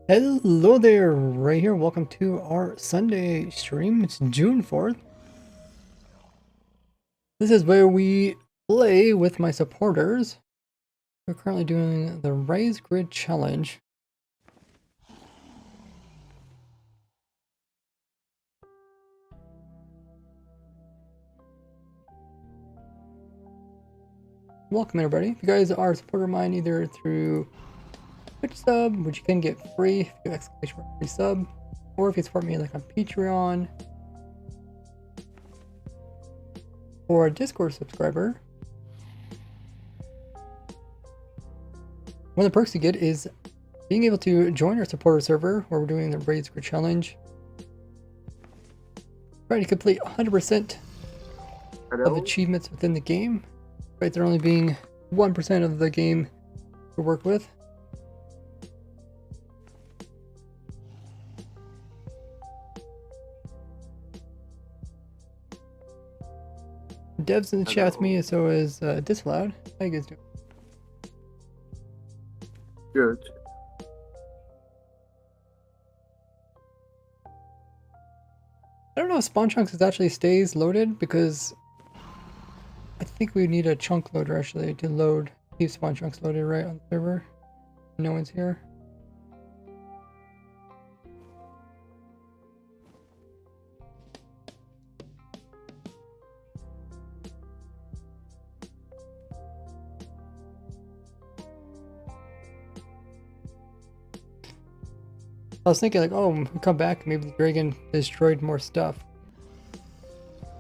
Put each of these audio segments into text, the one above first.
Hello there, right here. Welcome to our Sunday stream. It's June 4th. This is where we play with my supporters. We're currently doing the Raise Grid Challenge. Welcome everybody. If you guys are a supporter of mine either through Twitch sub, which you can get free if you do exclamation mark free sub, or if you support me like on Patreon, or a Discord subscriber. One of the perks you get is being able to join our supporter server where we're doing the Raise Grid Challenge. Trying to complete 100% of achievements within the game. Right, there only being 1% of the game to work with. Devs in the chat with me, so is Disallowed. How you guys doing? Good. I don't know if spawn chunks actually stays loaded because I think we need a chunk loader actually to load, keep spawn chunks loaded right on the server. No one's here. I was thinking like, oh, we come back, maybe the dragon destroyed more stuff.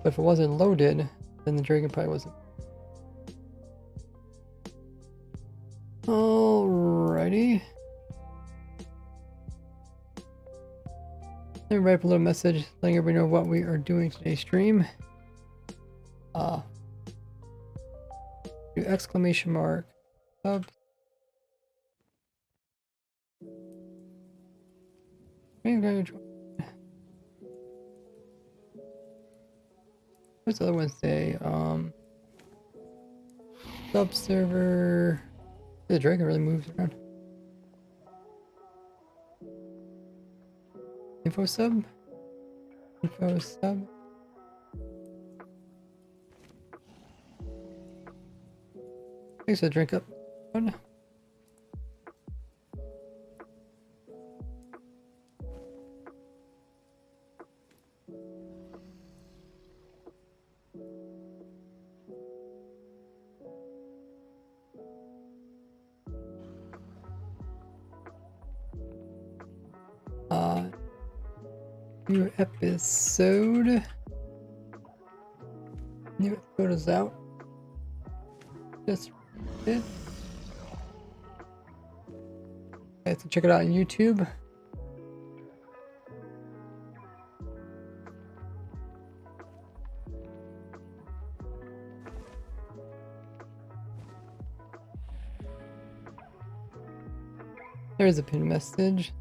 But if it wasn't loaded, then the dragon probably wasn't. Alrighty. Let me write up a little message letting everybody know what we are doing today's stream. Do exclamation mark sub. What's the other one say? Sub server. The dragon really moves around. Info sub. Info sub. Thanks for the drink up. One. New episode. New episode is out. Just it. Okay, so check it out on YouTube. There's a pinned message.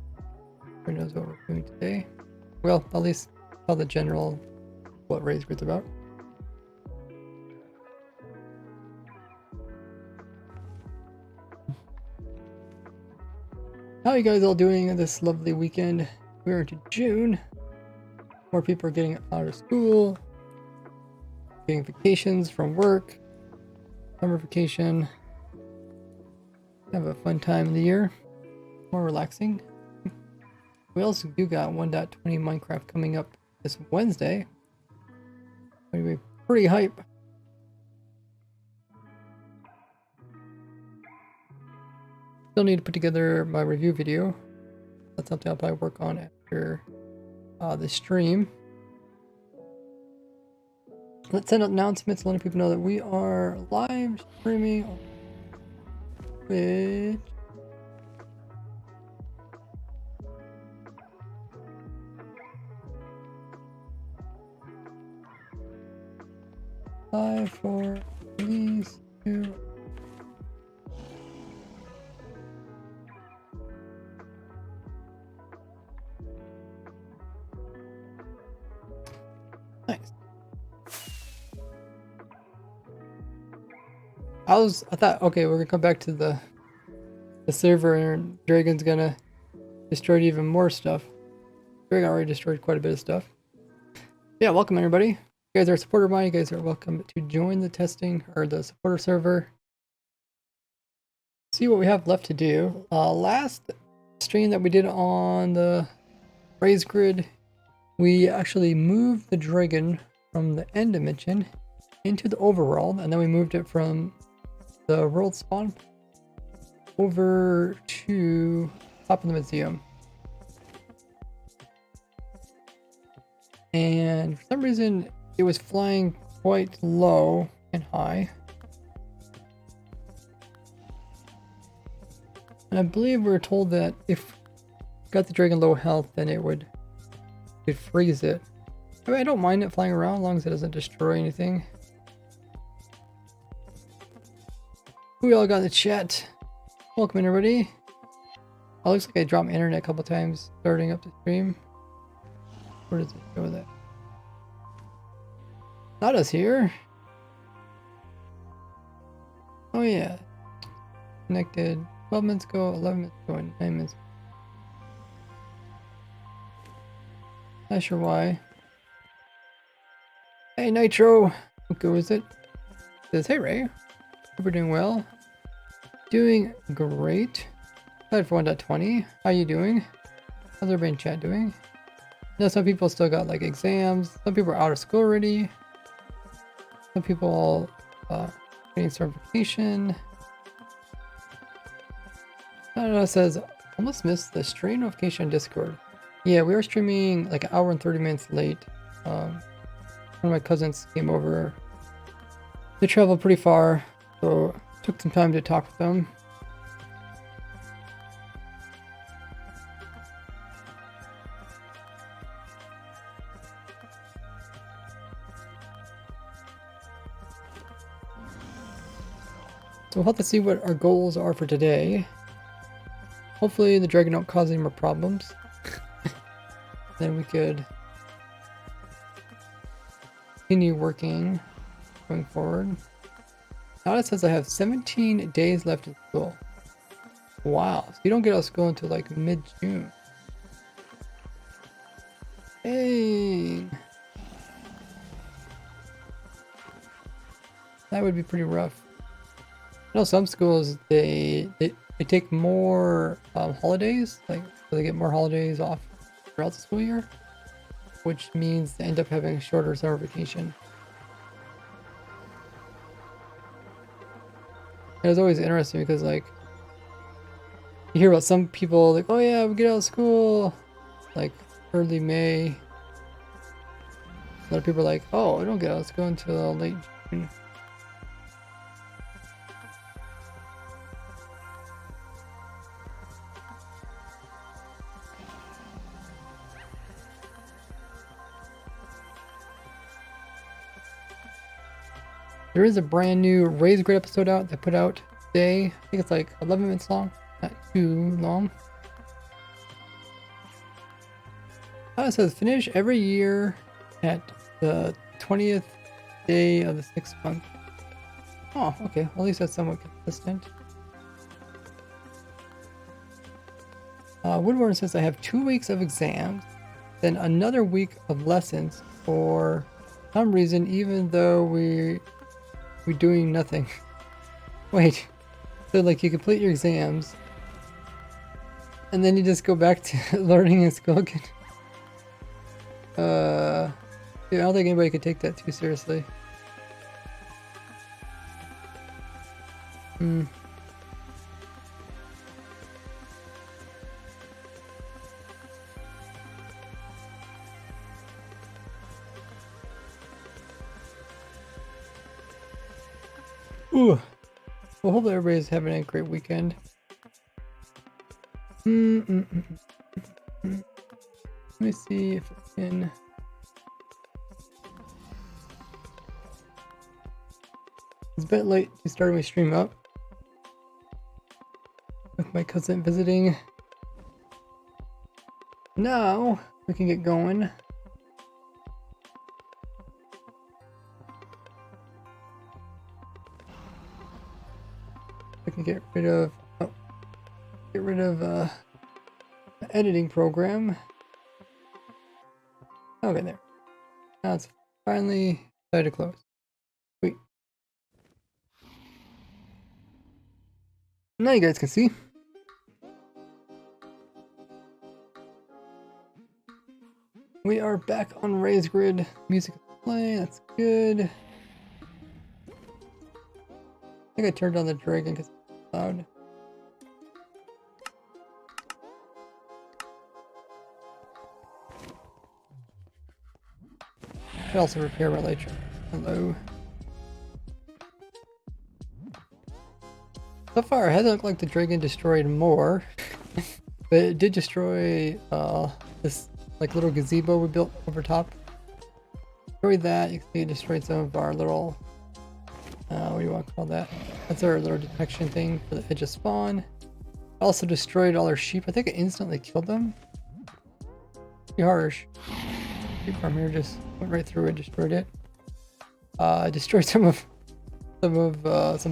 Who knows what we're doing today? Well, at least tell the general what Raise Grid's about. How are you guys all doing this lovely weekend? We're into June. More people are getting out of school, getting vacations from work, summer vacation. Have a fun time of the year. More relaxing. We also do got 1.20 Minecraft coming up this Wednesday. Anyway, pretty hype. Still need to put together my review video. That's something I'll probably work on after the stream. Let's send out announcements, letting people know that we are live streaming on Twitch. Live for these two. Nice. I thought, okay, we're gonna come back to the server and Dragon's gonna destroyed even more stuff. Greg already destroyed quite a bit of stuff. Yeah, welcome everybody. You guys are a supporter of mine. You guys are welcome to join the testing or the supporter server. See what we have left to do. Last stream that we did on the raised grid, we actually moved the dragon from the end dimension into the overworld, and then we moved it from the world spawn over to top of the museum. And for some reason, it was flying quite low and high. And I believe we were told that if you got the dragon low health, then it would freeze it. I mean, I don't mind it flying around as long as it doesn't destroy anything. Who we all got in the chat? Welcome everybody. Oh, looks like I dropped my internet a couple times starting up the stream. Where does it show that? Not us here. Oh yeah. Connected 12 minutes ago, 11 minutes ago, and 9 minutes. Not sure why. Hey Nitro! How good is it? It says, hey Ray. Hope we're doing well. Doing great. Excited for 1.20. How you doing? How's everybody in chat doing? I know some people still got like exams. Some people are out of school already. Some people getting certification. I don't know, it says, almost missed the stream notification on Discord. Yeah, we were streaming like an hour and 30 minutes late. One of my cousins came over. They traveled pretty far, so took some time to talk with them. So we'll have to see what our goals are for today. Hopefully the dragon don't cause any more problems. Then we could continue working going forward. Now it says I have 17 days left in school. Wow, so you don't get out of school until like mid-June. Dang. That would be pretty rough. I know some schools, they take more holidays, like so they get more holidays off throughout the school year, which means they end up having a shorter summer vacation. And it's always interesting because like you hear about some people like, oh yeah, we get out of school like early May. A lot of people are like, oh, I don't get out of school until late June. There is a brand new Raise Grid episode out that put out today. I think it's like 11 minutes long, not too long. It says finish every year at the 20th day of the 6th month. Oh, okay. Well, at least that's somewhat consistent. Woodward says I have 2 weeks of exams, then another week of lessons for some reason, even though we're doing nothing. Wait, so like you complete your exams and then you just go back to learning in school again? Dude, I don't think anybody could take that too seriously. Ooh. Well, hopefully everybody's having a great weekend. Let me see if I can. It's a bit late to start my stream up with my cousin visiting. Now we can get going. I can get rid of editing program. Okay, there. Now it's finally decided to close. Sweet. Now you guys can see. We are back on Raised Grid. Music is playing, that's good. I think I turned on the dragon because it's loud. I can also repair my light. Hello. So far, it hasn't looked like the dragon destroyed more, but it did destroy this like little gazebo we built over top. Destroyed that. You can see it destroyed some of our little what do you want to call that? That's our little detection thing for the edge of spawn. Also destroyed all our sheep. I think it instantly killed them. Pretty harsh. Sheep farm here just went right through it, destroyed it. Destroyed some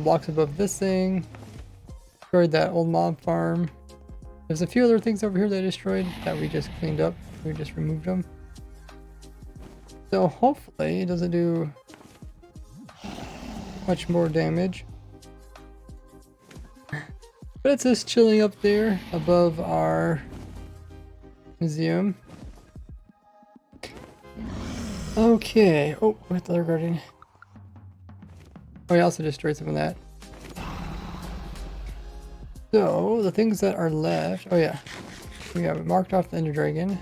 blocks above this thing. Destroyed that old mob farm. There's a few other things over here that I destroyed that we just cleaned up. We just removed them. So hopefully it doesn't do much more damage. But it's just chilling up there above our museum. Okay. Oh, where's the other guardian? Oh, we also destroyed some of that. So, the things that are left... Oh, yeah. We have marked off the Ender Dragon.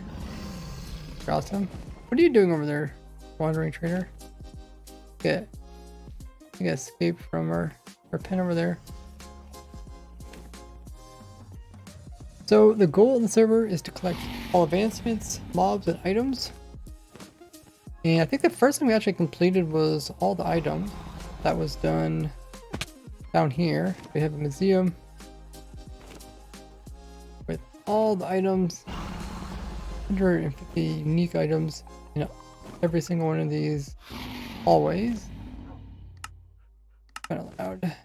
Awesome. What are you doing over there, wandering trader? Okay. I think I escaped from our pen over there. So, the goal of the server is to collect all advancements, mobs, and items. And I think the first thing we actually completed was all the items. That was done down here. We have a museum with all the items, 150 unique items in every single one of these hallways. Kind of loud.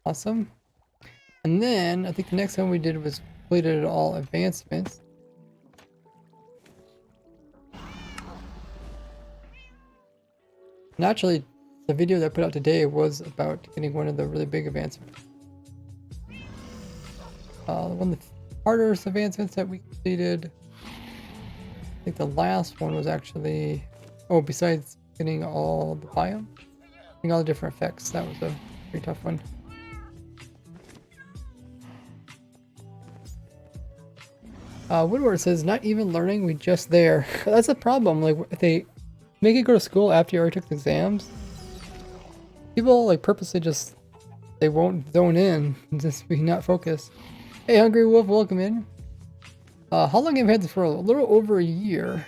Awesome. And then I think the next one we did was completed all advancements. And actually, the video that I put out today was about getting one of the really big advancements. One of the harder advancements that we completed, I think the last one was actually, oh, besides getting all the biome, getting all the different effects, that was a pretty tough one. Woodward says, not even learning, we just there. That's a problem, like, if they make you go to school after you already took the exams, people like purposely just, they won't zone in and just be not focused. Hey Hungry Wolf, welcome in. How long have you had this world? A little over a year.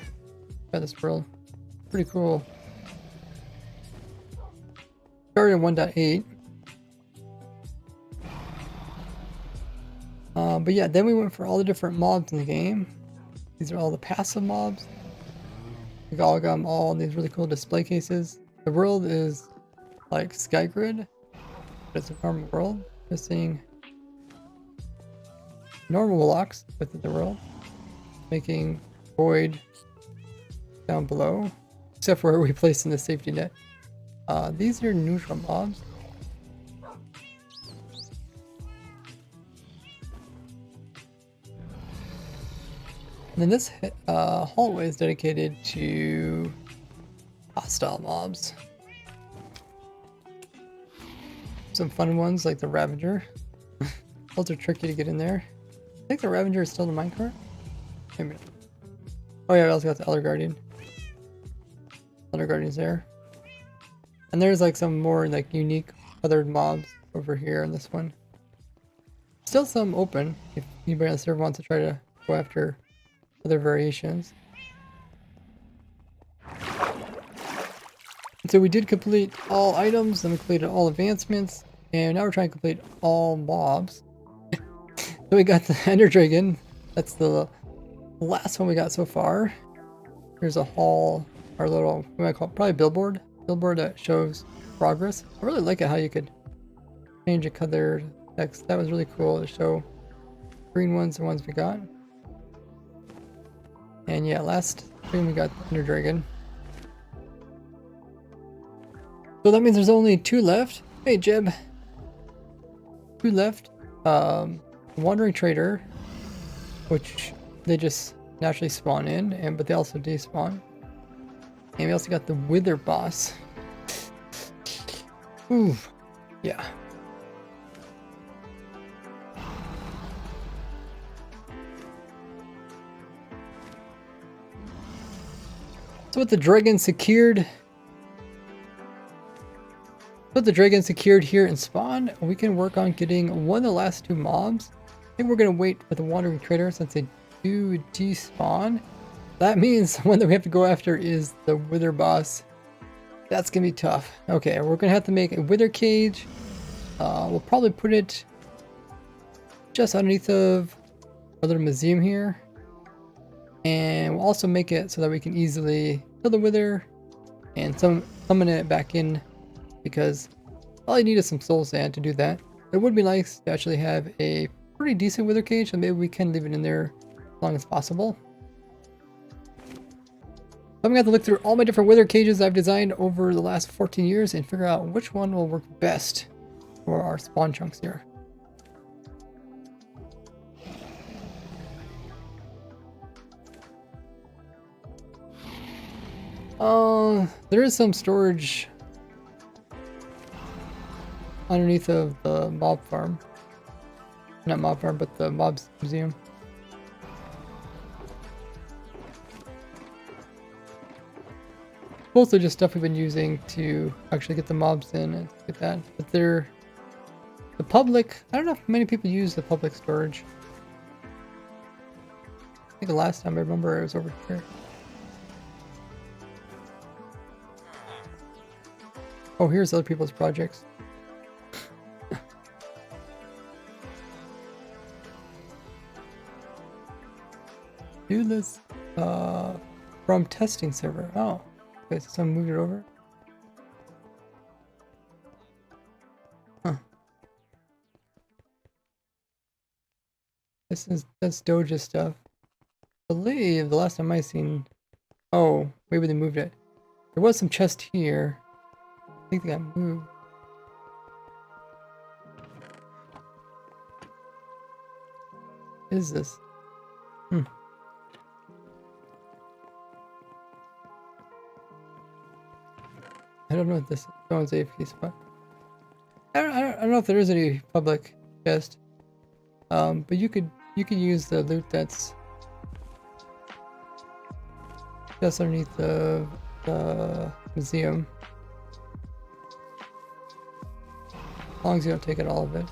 Had this world. Pretty cool. Started in 1.8. But yeah, then we went for all the different mobs in the game. These are all the passive mobs. We all got them all in these really cool display cases. The world is like Skygrid, but it's a normal world. Just seeing normal blocks within the world, making void down below, except for where we place in the safety net. These are neutral mobs. And then this hallway is dedicated to hostile mobs. Some fun ones like the Ravager. Those are tricky to get in there. I think the Ravager is still in the minecart. Maybe not. Oh yeah, we also got the Elder Guardian. Elder Guardian's there. And there's like some more like unique feathered mobs over here in this one. Still some open if anybody on the server wants to try to go after other variations. And so we did complete all items, then we completed all advancements, and now we're trying to complete all mobs. So we got the Ender Dragon. That's the last one we got so far. Here's a hall, our little, what do I call it? Probably billboard that shows progress. I really like it how you could change the color text. That was really cool to show green ones, the ones we got. And yeah, last stream we got Thunder Dragon. So that means there's only 2 left. Hey Jeb. 2 left. Wandering Trader, which they just naturally spawn in, but they also despawn. And we also got the Wither boss. Ooh, yeah. So with the dragon secured, here in spawn, we can work on getting one of the last 2 mobs. I think we're gonna wait for the Wandering Trader since they do despawn. That means the one that we have to go after is the Wither boss. That's gonna be tough. Okay, we're gonna have to make a Wither cage. We'll probably put it just underneath of our little museum here. And we'll also make it so that we can easily kill the Wither and summon it back in, because all I need is some soul sand to do that. It would be nice to actually have a pretty decent Wither cage, so maybe we can leave it in there as long as possible. I'm gonna have to look through all my different Wither cages I've designed over the last 14 years and figure out which one will work best for our spawn chunks here. There is some storage underneath of the mob farm. Not mob farm, but the mobs museum. Mostly just stuff we've been using to actually get the mobs in and get that. But they're the public. I don't know if many people use the public storage. I think the last time I remember it was over here. Oh, here's other people's projects. Do this from testing server. Oh, okay, so someone moved it over. Huh. That's Doja stuff. I believe the last time I seen. Oh, maybe they moved it. There was some chest here. I think they got moved. What is this? I don't know if this is someone's AFK spot. I don't know if there is any public chest. But you could use the loot that's just underneath the museum. As long as you don't take it all of it.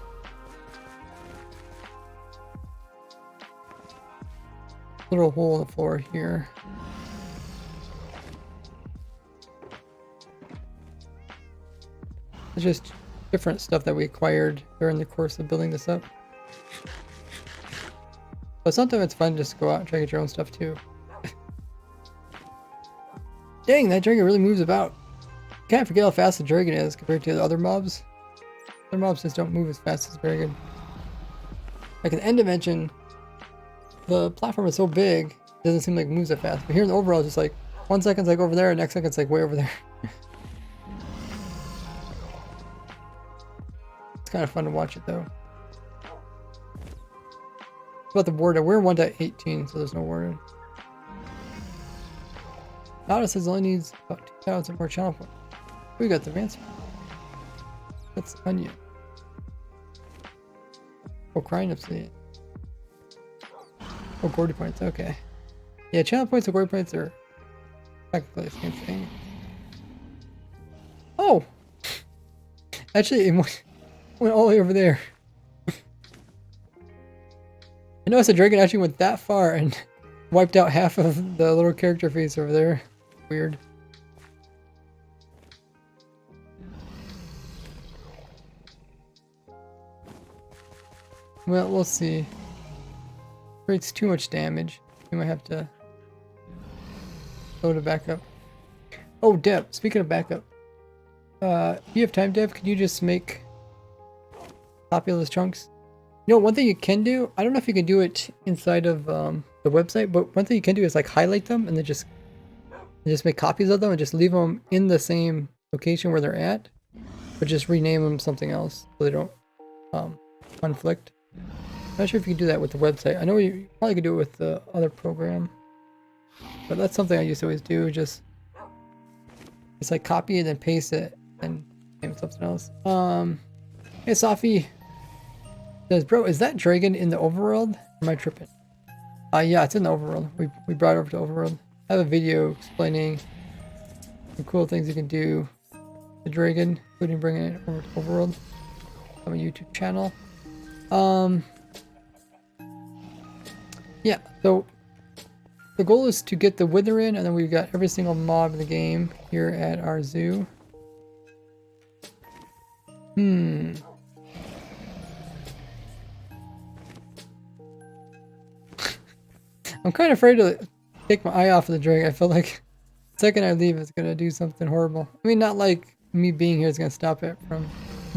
Little hole in the floor here. It's just different stuff that we acquired during the course of building this up. But sometimes it's fun just to go out and try to get your own stuff too. Dang, that dragon really moves about. Can't forget how fast the dragon is compared to the other mobs. Other mobs just don't move as fast as the dragon. Like in the end dimension, the platform is so big, it doesn't seem like it moves that fast. But here in the overall, it's just like 1 second's like over there, and next second's like way over there. It's kind of fun to watch it though. About the warden, we're 1.18, so there's no warden. Nada says only needs about 2,000 more channel points. We got the advancement. That's onion. Oh, crying obsidian. Oh, Gordy points, okay. Yeah, channel points and Gordy points are technically the same thing. Oh! Actually, it went all the way over there. I noticed the dragon actually went that far and wiped out half of the little character face over there. Weird. Well, we'll see. Creates too much damage. We might have to load it back up. Oh, Deb, speaking of backup. If you have time, Deb, could you just make copy all those chunks. You know, one thing you can do, I don't know if you can do it inside of the website, but one thing you can do is like highlight them and then just make copies of them and just leave them in the same location where they're at, but just rename them something else so they don't conflict. I'm not sure if you can do that with the website. I know you probably could do it with the other program, but that's something I used to always do. Just like copy it and paste it and name it something else. Hey Safi says, bro, is that dragon in the overworld? Or am I tripping? Yeah, it's in the overworld. We brought it over to overworld. I have a video explaining some cool things you can do with the dragon, including bringing it over to overworld on my YouTube channel. Yeah, so the goal is to get the wither in, and then we've got every single mob in the game here at our zoo. I'm kind of afraid to take my eye off of the dragon. I feel like the second I leave, it's gonna do something horrible. I mean, not like me being here is gonna stop it from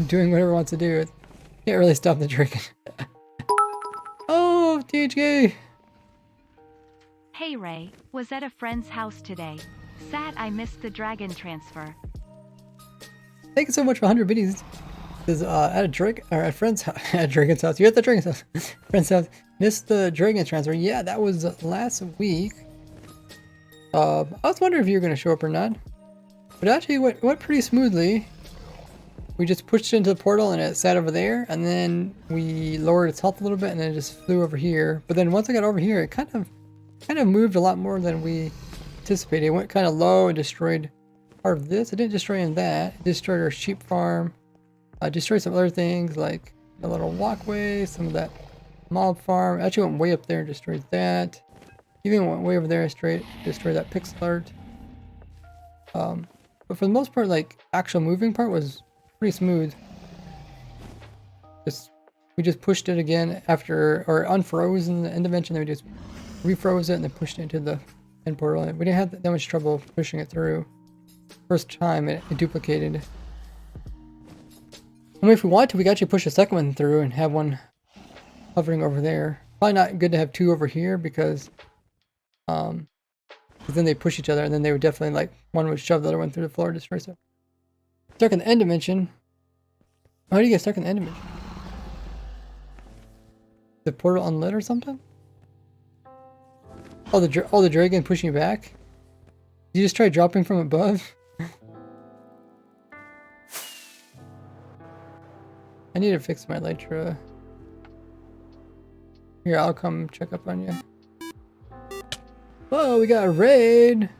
doing whatever it wants to do. It can't really stop the dragon. Oh, THK! Hey Ray, was at a friend's house today. Sad I missed the dragon transfer. Thank you so much for 100 biddies. This is at a friend's house. At Dragon's house. You're at the Dragon's house. Friend's house. Missed the dragon transfer. Yeah, that was last week. I was wondering if you were going to show up or not. But actually it went pretty smoothly. We just pushed it into the portal and it sat over there. And then we lowered its health a little bit and then it just flew over here. But then once I got over here, it kind of moved a lot more than we anticipated. It went kind of low and destroyed part of this. It didn't destroy any of that. It destroyed our sheep farm. Destroyed some other things like a little walkway, some of that mob farm. Actually went way up there and destroyed that. Even went way over there and destroyed that pixel art. But for the most part, like actual moving part was pretty smooth. We just pushed it again after, or unfroze in the end dimension. Then we just refroze it and then pushed it into the end portal. We didn't have that much trouble pushing it through. First time it duplicated. I mean, if we want to, we could actually push a second one through and have one hovering over there. Probably not good to have two over here because then they push each other and then they would definitely, like, one would shove the other one through the floor and destroy stuff. Stuck in the end dimension. How do you get stuck in the end dimension? The portal unlit or something? Oh, the dragon pushing you back? Did you just try dropping from above? I need to fix my Elytra. Here, I'll come check up on you. Whoa, we got a raid!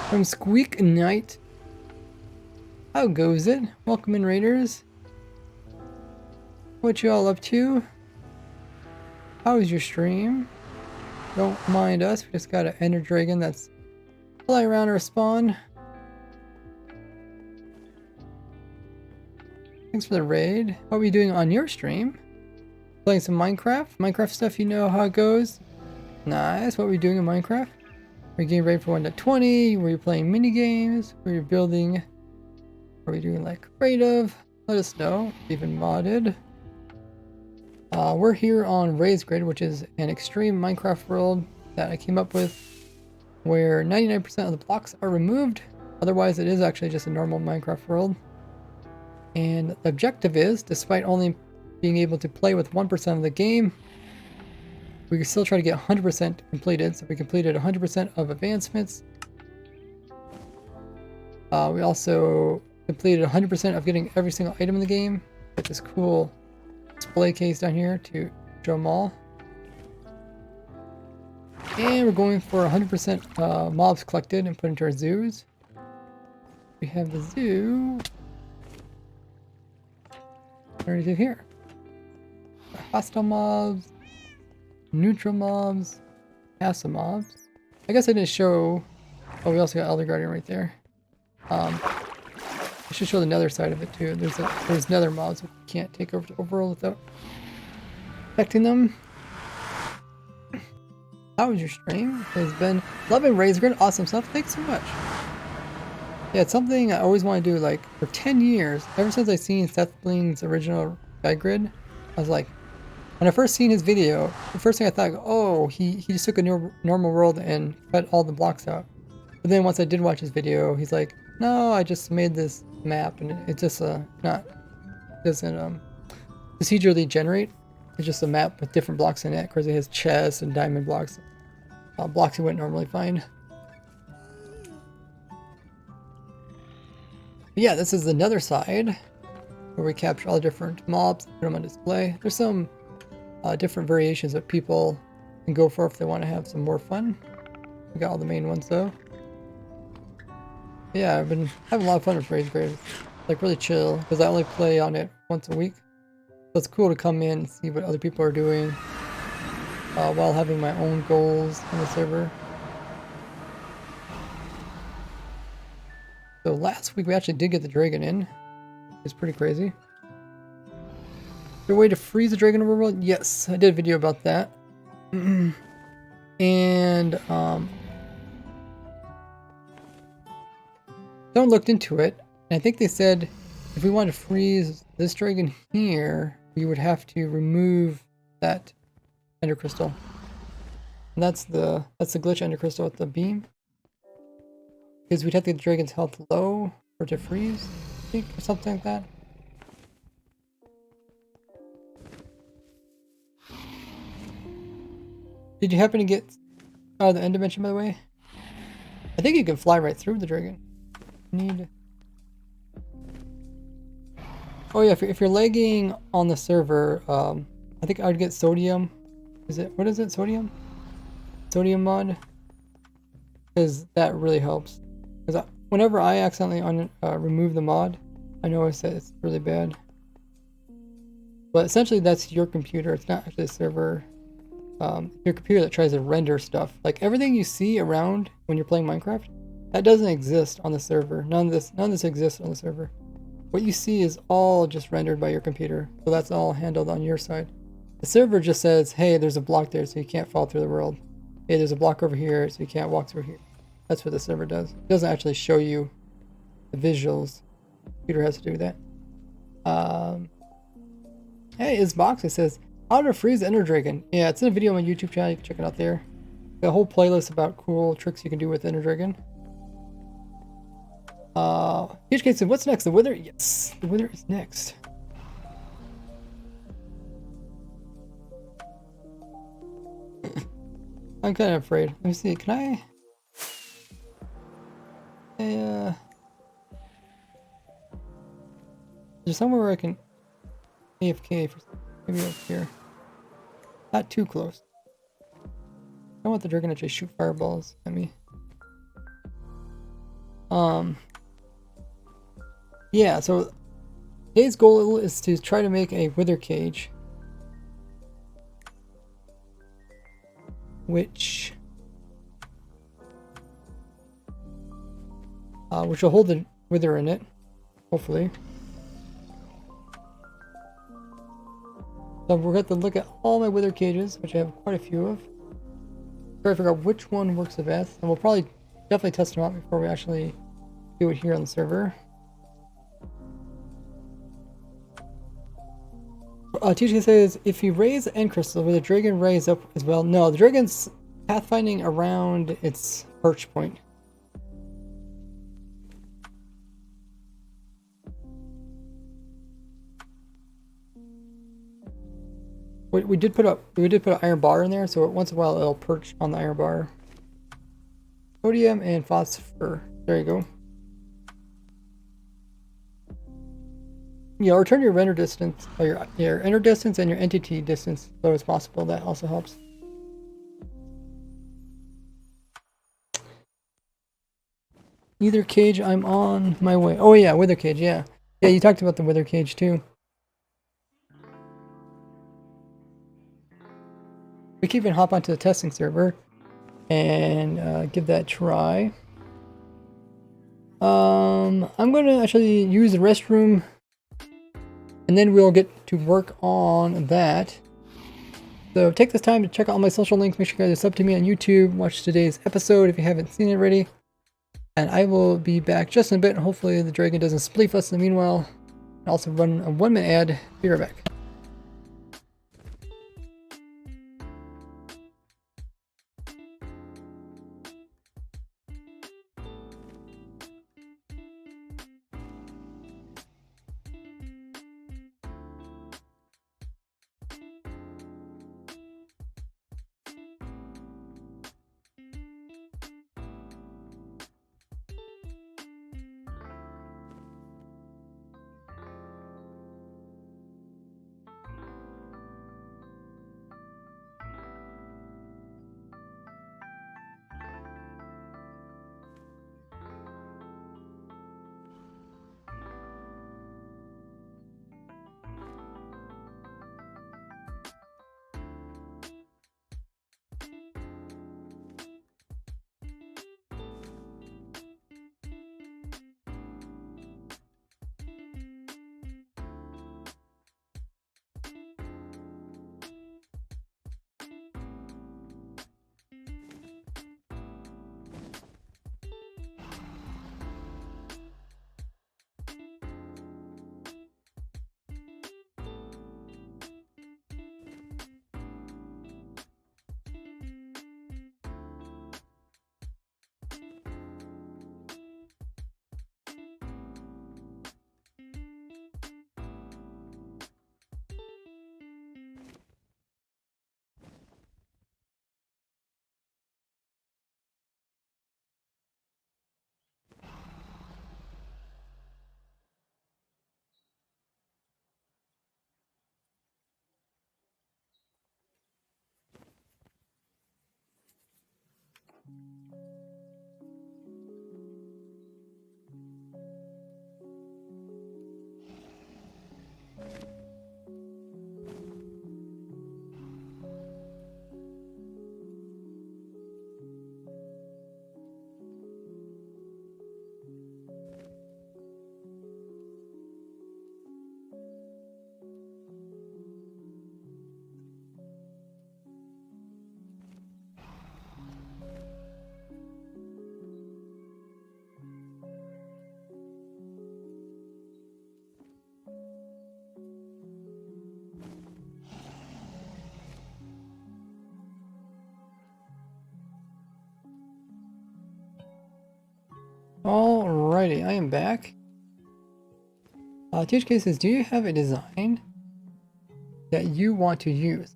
From Squeak Knight. How goes it? Welcome in, raiders. What you all up to? How was your stream? Don't mind us, we just got an ender dragon that's flying around our spawn. Thanks for the raid. What are we doing on your stream? Playing some Minecraft? Minecraft stuff, you know how it goes. Nice. What are we doing in Minecraft? We're getting ready for 1.20. Were you playing mini games? Were you building? Are we doing like creative? Let us know. Even modded. We're here on Raised Grid, which is an extreme Minecraft world that I came up with, where 99% of the blocks are removed. Otherwise, it is actually just a normal Minecraft world. And the objective is, despite only being able to play with 1% of the game, we can still try to get 100% completed. So we completed 100% of advancements. We also completed 100% of getting every single item in the game. Get this cool display case down here to show them all. And we're going for 100% mobs collected and put into our zoos. We have the zoo. What do we do here? Hostile mobs, neutral mobs, passive mobs. I guess I didn't show. Oh, we also got Elder Guardian right there. I should show the nether side of it too. There's nether mobs that you can't take over to overworld without affecting them. How was your stream? It's been loving Raised Grid. Awesome stuff. Thanks so much. Yeah, it's something I always want to do, like, for 10 years. Ever since I seen Seth Bling's original guide grid, I was like, when I first seen his video, the first thing I thought, oh, he just took a normal world and cut all the blocks out. But then once I did watch his video, he's like, no, I just made this map and it just not doesn't procedurally generate. It's just a map with different blocks in it because it has chess and diamond blocks, blocks you wouldn't normally find. But yeah, this is another side where we capture all the different mobs, put them on display. There's some different variations that people can go for if they want to have some more fun. We got all the main ones though. Yeah, I've been having a lot of fun with Raise Graves. Like really chill, because I only play on it once a week. So it's cool to come in and see what other people are doing while having my own goals on the server. So last week we actually did get the dragon in. It's pretty crazy. Is there a way to freeze the dragon overworld? Yes, I did a video about that. And someone looked into it, and I think they said if we wanted to freeze this dragon here, we would have to remove that ender crystal. And that's the glitch ender crystal with the beam. Because we'd have to get the dragon's health low for it to freeze, I think, or something like that. Did you happen to get out of the end dimension, by the way? I think you can fly right through the dragon. Oh yeah, if you're lagging on the server, I think I'd get sodium. What is it? Sodium? Sodium mod? Because that really helps. Because whenever I accidentally remove the mod, I notice that it's really bad. But essentially that's your computer, it's not actually a server. Your computer that tries to render stuff. Like everything you see around when you're playing Minecraft, that doesn't exist on the server. None of this exists on the server. What you see is all just rendered by your computer. So that's all handled on your side. The server just says, hey, there's a block there so you can't fall through the world. Hey, there's a block over here so you can't walk through here. That's what the server does. It doesn't actually show you the visuals. The computer has to do that. Hey, it's box. It says, how to freeze the Ender Dragon. Yeah, it's in a video on my YouTube channel. You can check it out there. Got a whole playlist about cool tricks you can do with Ender Dragon. HK said, what's next? The Wither? Yes, the Wither is next. I'm kind of afraid. Let me see. Can I? Is there somewhere where I can AFK for maybe up here? Not too close. I don't want the dragon to just shoot fireballs at me. Yeah, so today's goal is to try to make a wither cage. Which will hold the wither in it, hopefully. So we're going to look at all my wither cages, which I have quite a few of. Try to figure out which one works the best, and we'll probably definitely test them out before we actually do it here on the server. TJ says, if you raise the end crystal, will the dragon raise up as well? No, the dragon's pathfinding around its perch point. We did put an iron bar in there, so once in a while it'll perch on the iron bar. Sodium and phosphor. There you go. Yeah, return your render distance, or your enter distance and your entity distance as low as possible. That also helps. Either cage, I'm on my way. Oh yeah, wither cage, yeah. Yeah, you talked about the wither cage too. We can even hop onto the testing server and give that a try. I'm gonna actually use the restroom, and then we'll get to work on that. So take this time to check out all my social links. Make sure you guys are sub to me on YouTube. Watch today's episode if you haven't seen it already. And I will be back just in a bit. Hopefully the dragon doesn't spleef us in the meanwhile. I'll also run a 1 minute ad. Be right back. Alrighty, I am back. THK says, do you have a design that you want to use?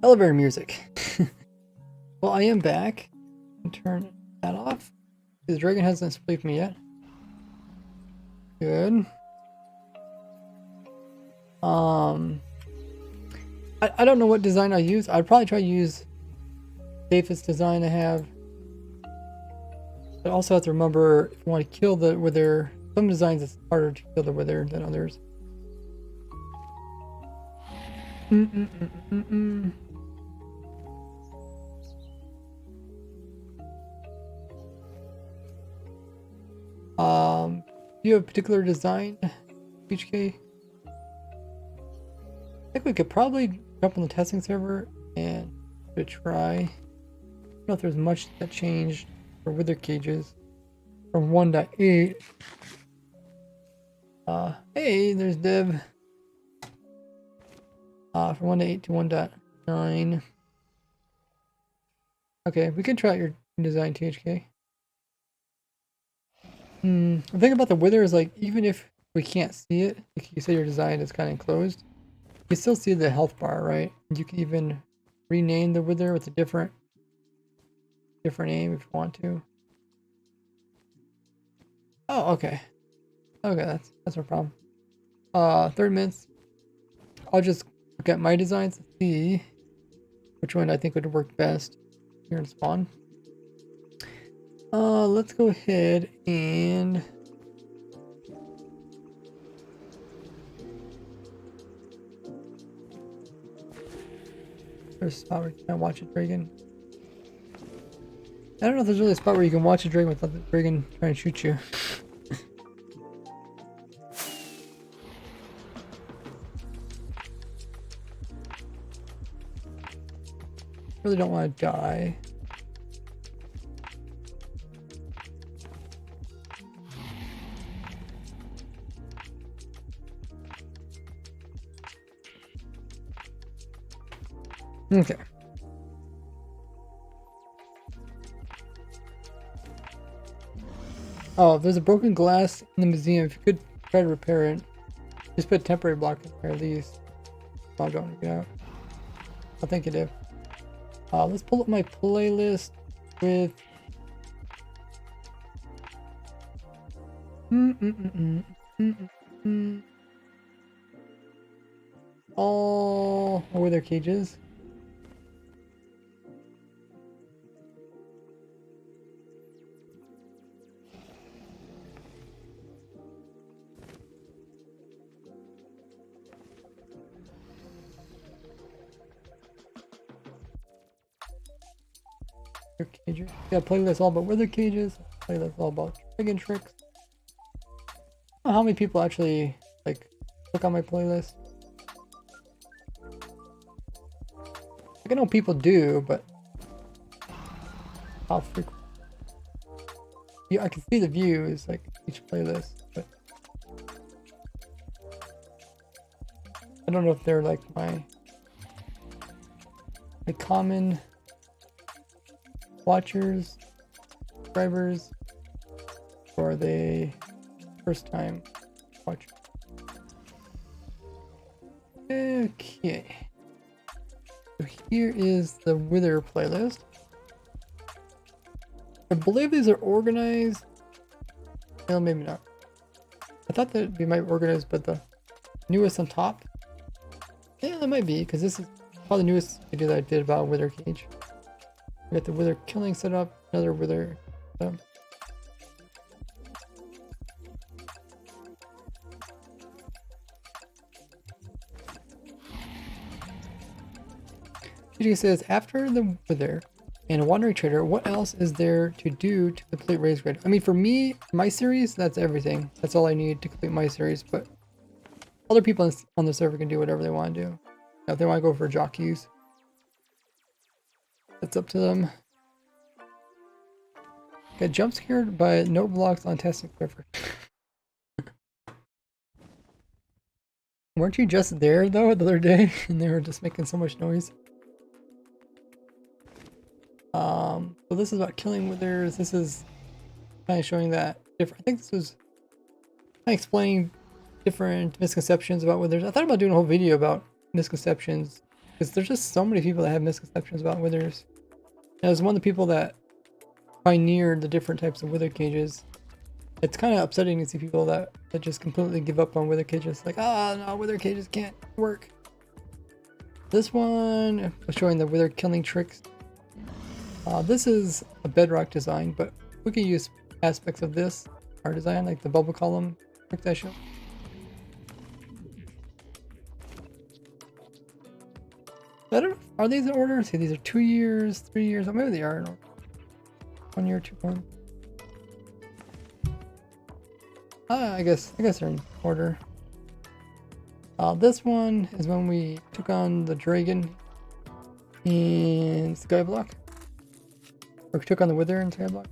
Elevator music. Well, I am back. Turn that off. The dragon hasn't spleefed me yet. Good. I don't know what design I use. I'd probably try to use safest design I have. But also have to remember if you want to kill the wither, some designs it's harder to kill the wither than others. Do you have a particular design, HK? I think we could probably jump on the testing server and give it a try. I don't know if there's much that changed for wither cages from 1.8. Hey, there's Dev. From 1.8 to 1.9. Okay, we can try out your design, THK. The thing about the wither is, like, even if we can't see it, like you said your design is kind of enclosed, you can still see the health bar, right? You can even rename the wither with a different name if you want to. Oh, okay. Okay, that's no problem. 30 minutes. I'll just look at my designs and see which one I think would work best here in spawn. Let's go ahead and there's a spot where you can watch a dragon. I don't know if there's really a spot where you can watch a dragon without the dragon trying to shoot you. Really don't want to die. Okay. Oh, if there's a broken glass in the museum, if you could try to repair it, just put a temporary block in there at least. I don't get out. I think you do. Let's pull up my playlist with all wither cages. Cages. Yeah, playlist all about wither cages. Playlist all about dragon tricks. I don't know how many people actually like click on my playlist. Like, I know people do, but how frequent? Yeah, I can see the views like each playlist, but I don't know if they're like my common watchers, subscribers, or are they first time watchers? Okay. So here is the Wither playlist. I believe these are organized. Well, maybe not. I thought that we might organize, but the newest on top. Yeah, that might be, because this is probably the newest video that I did about Wither Cage. We got the Wither killing set up, another Wither setup. PG says, after the Wither and a Wandering Trader, what else is there to do to complete Raise Grid? I mean, for me, my series, that's everything. That's all I need to complete my series, but other people on the server can do whatever they want to do. Now, if they want to go for jockeys, that's up to them. Got jump scared by no blocks on testing server. Weren't you just there though the other day and they were just making so much noise? So this is about killing withers. This is kind of showing that different. I think this was kind of explaining different misconceptions about withers. I thought about doing a whole video about misconceptions because there's just so many people that have misconceptions about withers. And I was one of the people that pioneered the different types of wither cages. It's kind of upsetting to see people that just completely give up on wither cages. Like, ah, no, wither cages can't work. This one was showing the wither killing tricks. This is a bedrock design, but we can use aspects of this, our design, like the bubble column trick that I showed. I don't know, are these in order? See, these are 2 years, 3 years, or maybe they are in order. 1 year, 2 1. I guess they're in order. This one is when we took on the dragon in Skyblock. Or took on the wither in Skyblock.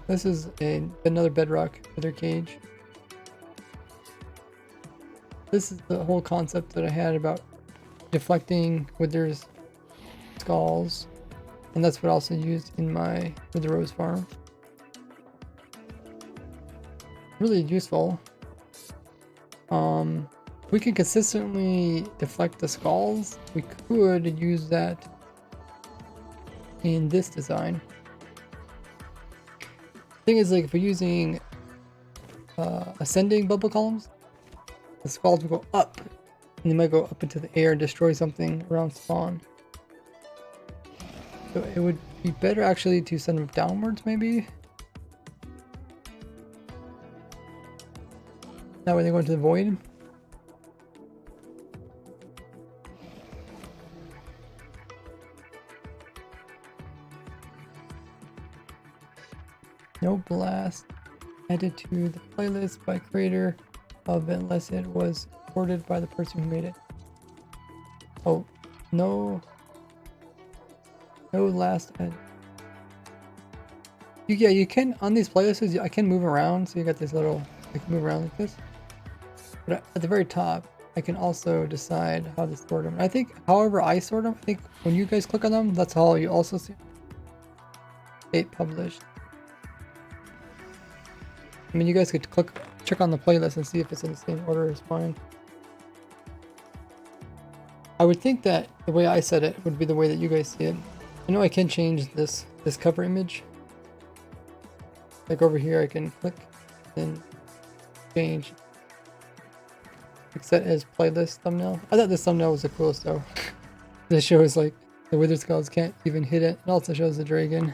This is another bedrock wither cage. This is the whole concept that I had about deflecting withers' skulls. And that's what I also used in my Wither Rose farm. Really useful. We can consistently deflect the skulls. We could use that in this design. Thing is, like, if we're using ascending bubble columns, the skulls will go up, and they might go up into the air and destroy something around spawn. So it would be better actually to send them downwards, maybe. That way they go into the void. No blast added to the playlist by creator of it unless it was recorded by the person who made it. Oh, no last add. Yeah, you can on these playlists. I can move around, so you got this little, like, move around like this. But at the very top, I can also decide how to sort them. I think however I sort them, I think when you guys click on them, that's how you also see date published. I mean, you guys could check on the playlist and see if it's in the same order as mine. I would think that the way I said it would be the way that you guys see it. I know I can change this cover image. Like over here, I can click and change. Like set as playlist thumbnail. I thought this thumbnail was the coolest though. This shows like the wither skulls can't even hit it. It also shows the dragon.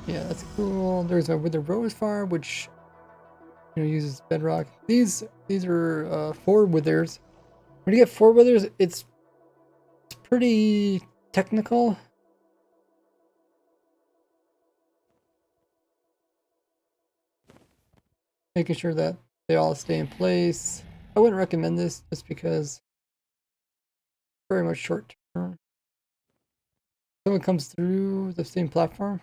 Yeah, that's cool. There's a wither rose farm, which uses bedrock. These are 4 withers. When you get 4 withers, it's pretty technical. Making sure that they all stay in place. I wouldn't recommend this just because very much short term. Someone comes through the same platform.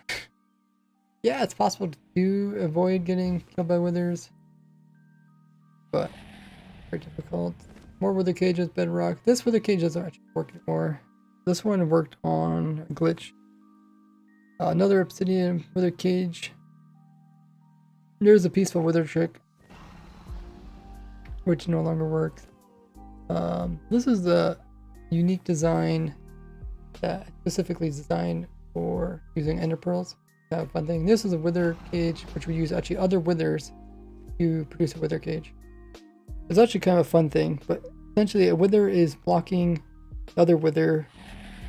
Yeah, it's possible to avoid getting killed by withers, but very difficult. More wither cages, bedrock. This wither cage doesn't actually work anymore. This one worked on a glitch. Another obsidian wither cage. There's a peaceful wither trick, which no longer works. This is the unique design that specifically is designed for using ender pearls. Kind of fun thing. This is a wither cage, which we use actually other withers to produce a wither cage. It's actually kind of a fun thing, but essentially a wither is blocking the other wither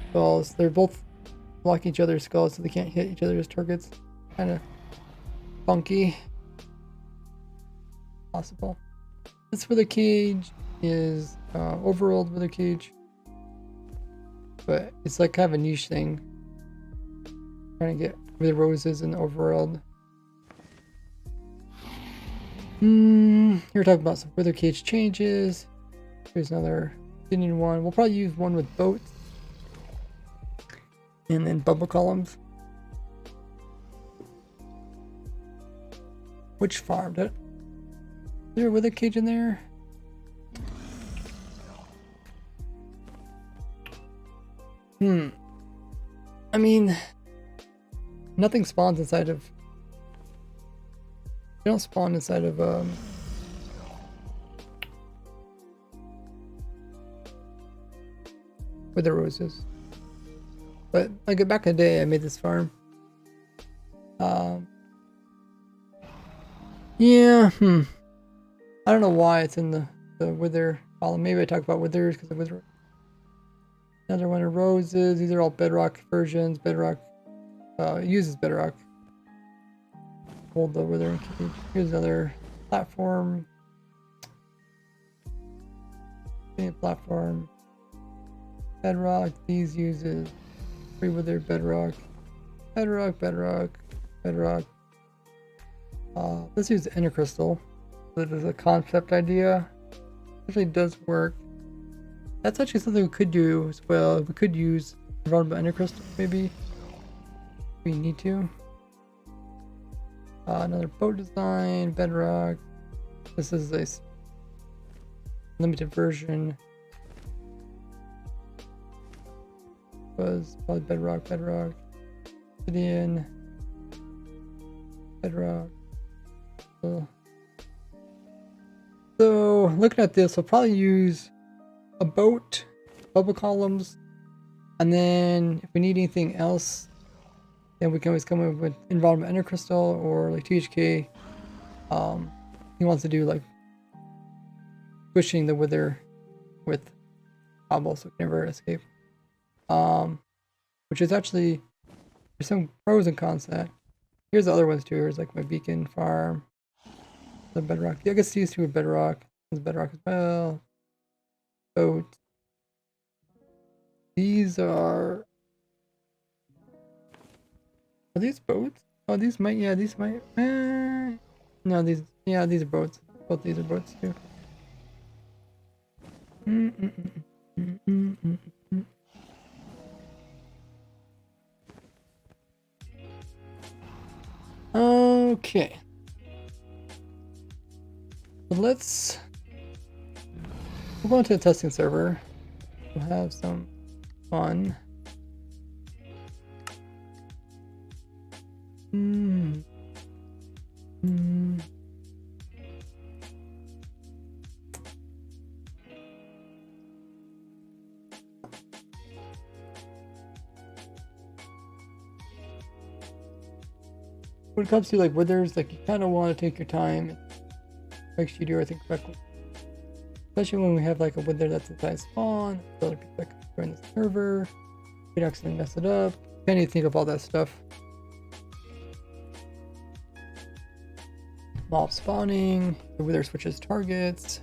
skulls. They're both blocking each other's skulls, so they can't hit each other's targets. Kind of funky. Possible. This wither cage is overworld wither cage, but it's like kind of a niche thing. Trying to get wither roses in the overworld. Here we're talking about some wither cage changes. Here's another Indian one. We'll probably use one with boats and then bubble columns. Which farm? Is there a wither cage in there? I mean, nothing spawns inside of... They don't spawn inside of wither roses. But like back in the day, I made this farm. Yeah, I don't know why it's in the wither column. Maybe I talk about withers because of wither. Another one of roses. These are all bedrock versions. Bedrock uses bedrock. Hold the withering cage. Here's another platform. Platform. Bedrock. These uses free wither bedrock. Bedrock, bedrock, bedrock. Let's use ender crystal. That is a concept idea. Actually does work. That's actually something we could do as well. We could use environmental ender crystal maybe. If we need to. Another boat design, bedrock. This is a limited version. Was probably bedrock, bedrock, obsidian, bedrock. So looking at this, I'll probably use a boat, bubble columns, and then if we need anything else, then we can always come up with environment ender crystal or like THK. He wants to do like pushing the wither with cobble so it can never escape. Which is actually, there's some pros and cons to that. Here's the other ones too. Here's like my beacon farm, the bedrock. I guess these two are bedrock. There's bedrock as well. Boat. These are these boats? Oh, these might. Yeah, these might. No, these. Yeah, these are boats. Both these are boats too. Okay. let's we'll go into the testing server. We'll have some fun. When it comes to like withers, like you kind of want to take your time and make sure you do everything correctly. Especially when we have like a wither that's inside spawn, other people that can join the server, you can accidentally mess it up. You kind of need to think of all that stuff. Mob spawning, the wither switches targets.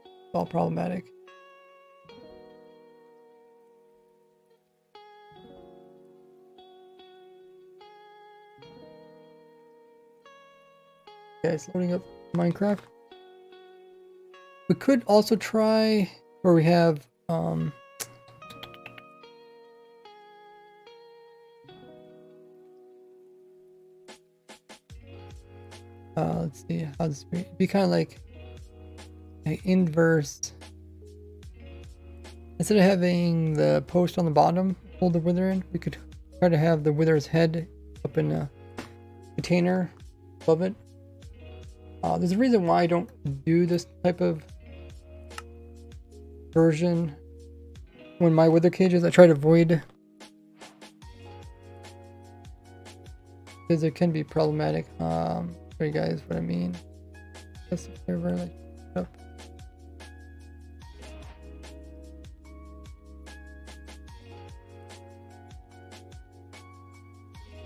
It's all problematic. Okay, it's loading up Minecraft. We could also try where we have let's see how this be kind of like an inverse. Instead of having the post on the bottom hold the wither in, we could try to have the wither's head up in a container above it. There's a reason why I don't do this type of version when my wither cages. I try to avoid because it can be problematic. Show you guys what I mean. That's the server like up.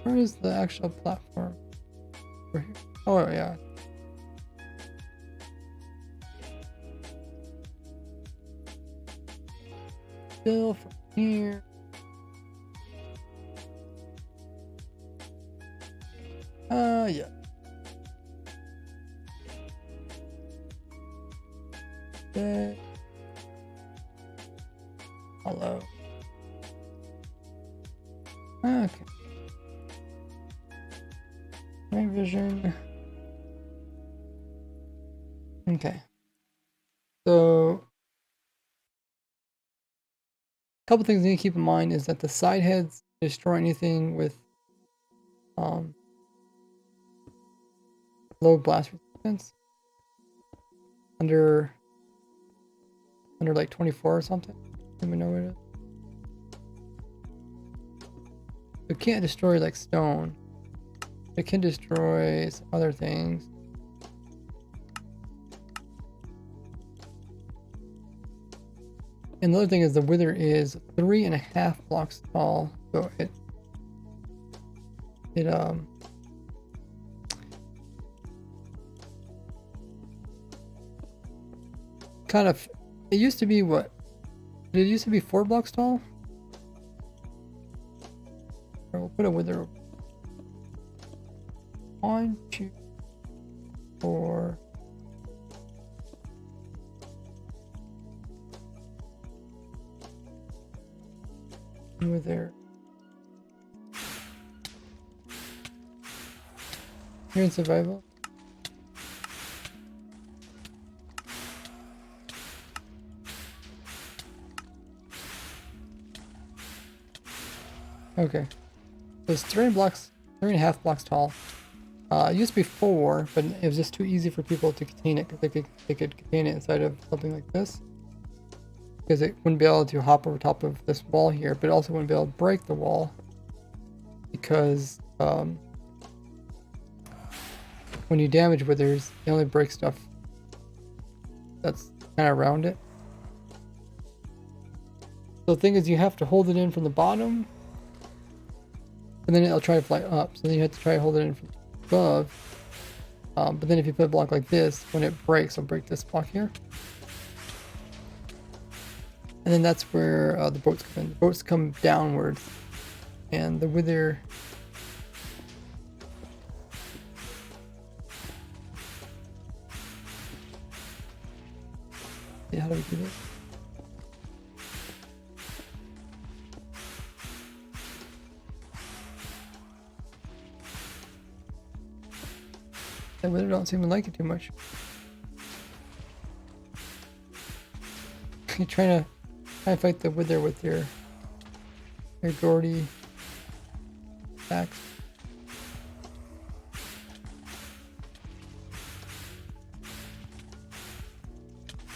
Where is the actual platform? Over here. Oh yeah. Still from here. Yeah. Okay. Hello. Okay. My vision. Okay. So a couple things you need to keep in mind is that the side heads destroy anything with low blast resistance under like 24 or something. Let me know what it is. It can't destroy like stone. It can destroy some other things. And the other thing is the wither is 3.5 blocks tall, so it kind of, it used to be what? Did it used to be 4 blocks tall? Or we'll put a wither. 1, 2, 4. Wither. You're in survival. Okay. So it's 3.5 blocks tall. It used to be 4, but it was just too easy for people to contain it because they could contain it inside of something like this. Because it wouldn't be able to hop over top of this wall here, but it also wouldn't be able to break the wall because when you damage withers, they only break stuff that's kind of around it. So the thing is, you have to hold it in from the bottom, and then it'll try to fly up. So then you have to try to hold it in from above. But then if you put a block like this, when it breaks, it'll break this block here. And then that's where the boats come in. The boats come downwards, and the wither. Yeah, how do we do this? The wither don't seem to like it too much. You're trying to fight the wither with your Gordy axe.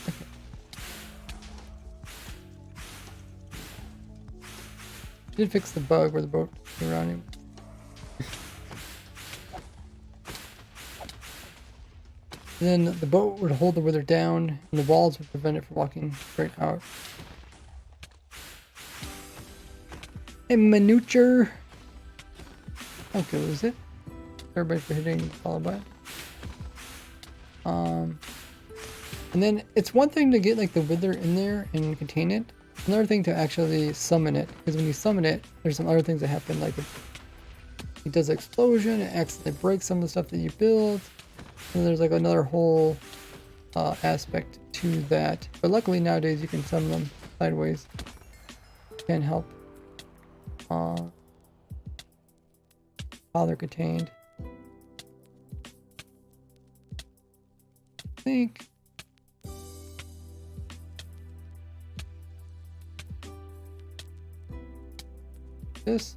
Okay. Did fix the bug where the boat was around him. Then the boat would hold the wither down, and the walls would prevent it from walking straight out. A miniature. Okay, what was it? Everybody for hitting followed by. And then it's one thing to get like the wither in there and contain it. It's another thing to actually summon it, because when you summon it, there's some other things that happen. Like it does an explosion, it accidentally breaks some of the stuff that you build. And there's like another whole aspect to that. But luckily nowadays you can summon them sideways. Can help. While they're contained. I think. This.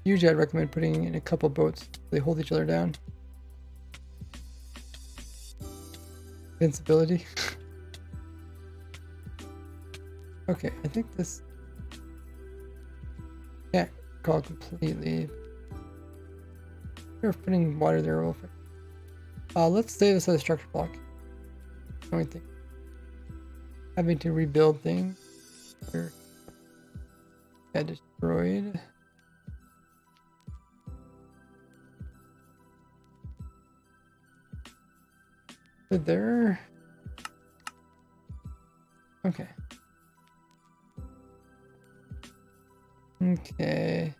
Usually I'd recommend putting in a couple boats so they hold each other down. Invincibility. Okay, I think this can't call completely. We're putting water there real quick. Let's save this as a structure block. Only thing. Having to rebuild things. Got destroyed. There. Okay. Okay.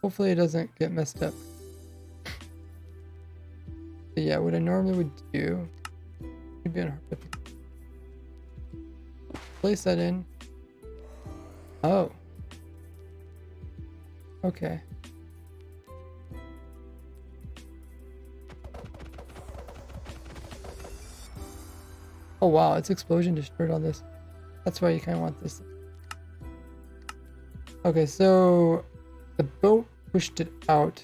Hopefully it doesn't get messed up. But yeah, what I normally would do would be place that in. Oh. Okay. Oh wow, its explosion destroyed all this. That's why you kind of want this. Okay, so the boat pushed it out.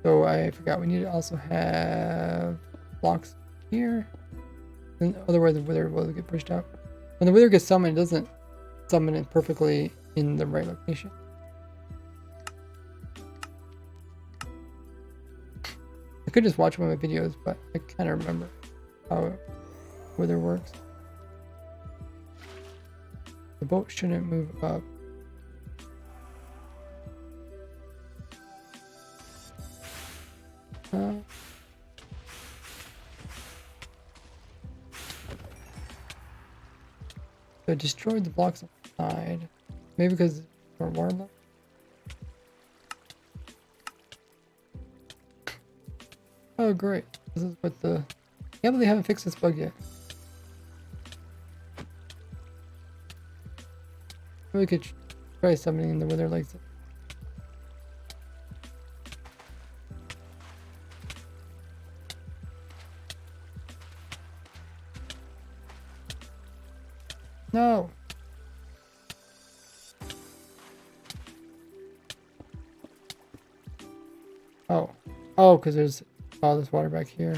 So I forgot we need to also have blocks here. And otherwise the wither will get pushed out. When the wither gets summoned, it doesn't summon it perfectly in the right location. I could just watch one of my videos, but I kind of remember how wither works. The boat shouldn't move up. So I destroyed the blocks on the side. Maybe because it's more water. Oh great. This is what the... I can't believe they haven't fixed this bug yet. We could try summoning the wither like that. No. Oh. Oh, because there's all this water back here.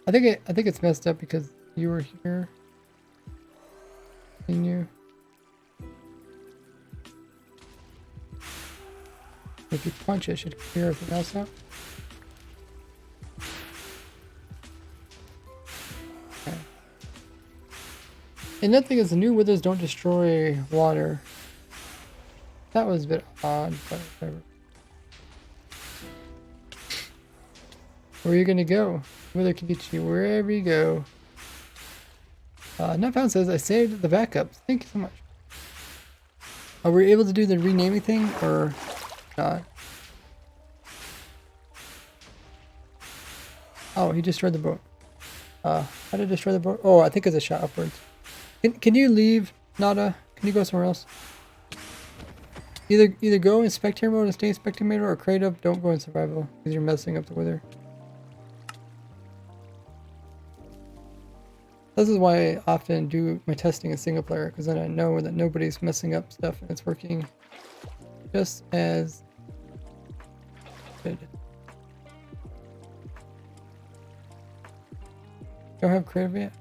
I think it's messed up because you were here. And you. If you punch it, it should clear everything else out. Okay. And another thing is the new withers don't destroy water. That was a bit odd, but whatever. Where are you gonna go? Wither can get you wherever you go. Nutfound says, I saved the backups. Thank you so much. Are we able to do the renaming thing or not? Oh, he destroyed the boat. How did it destroy the boat? Oh, I think it's a shot upwards. Can you leave, Nada? Can you go somewhere else? Either go in spectator mode and stay in spectator mode, or crate up, don't go in survival because you're messing up the weather. This is why I often do my testing in single player, because then I know that nobody's messing up stuff and it's working just as good. Don't have crate up yet?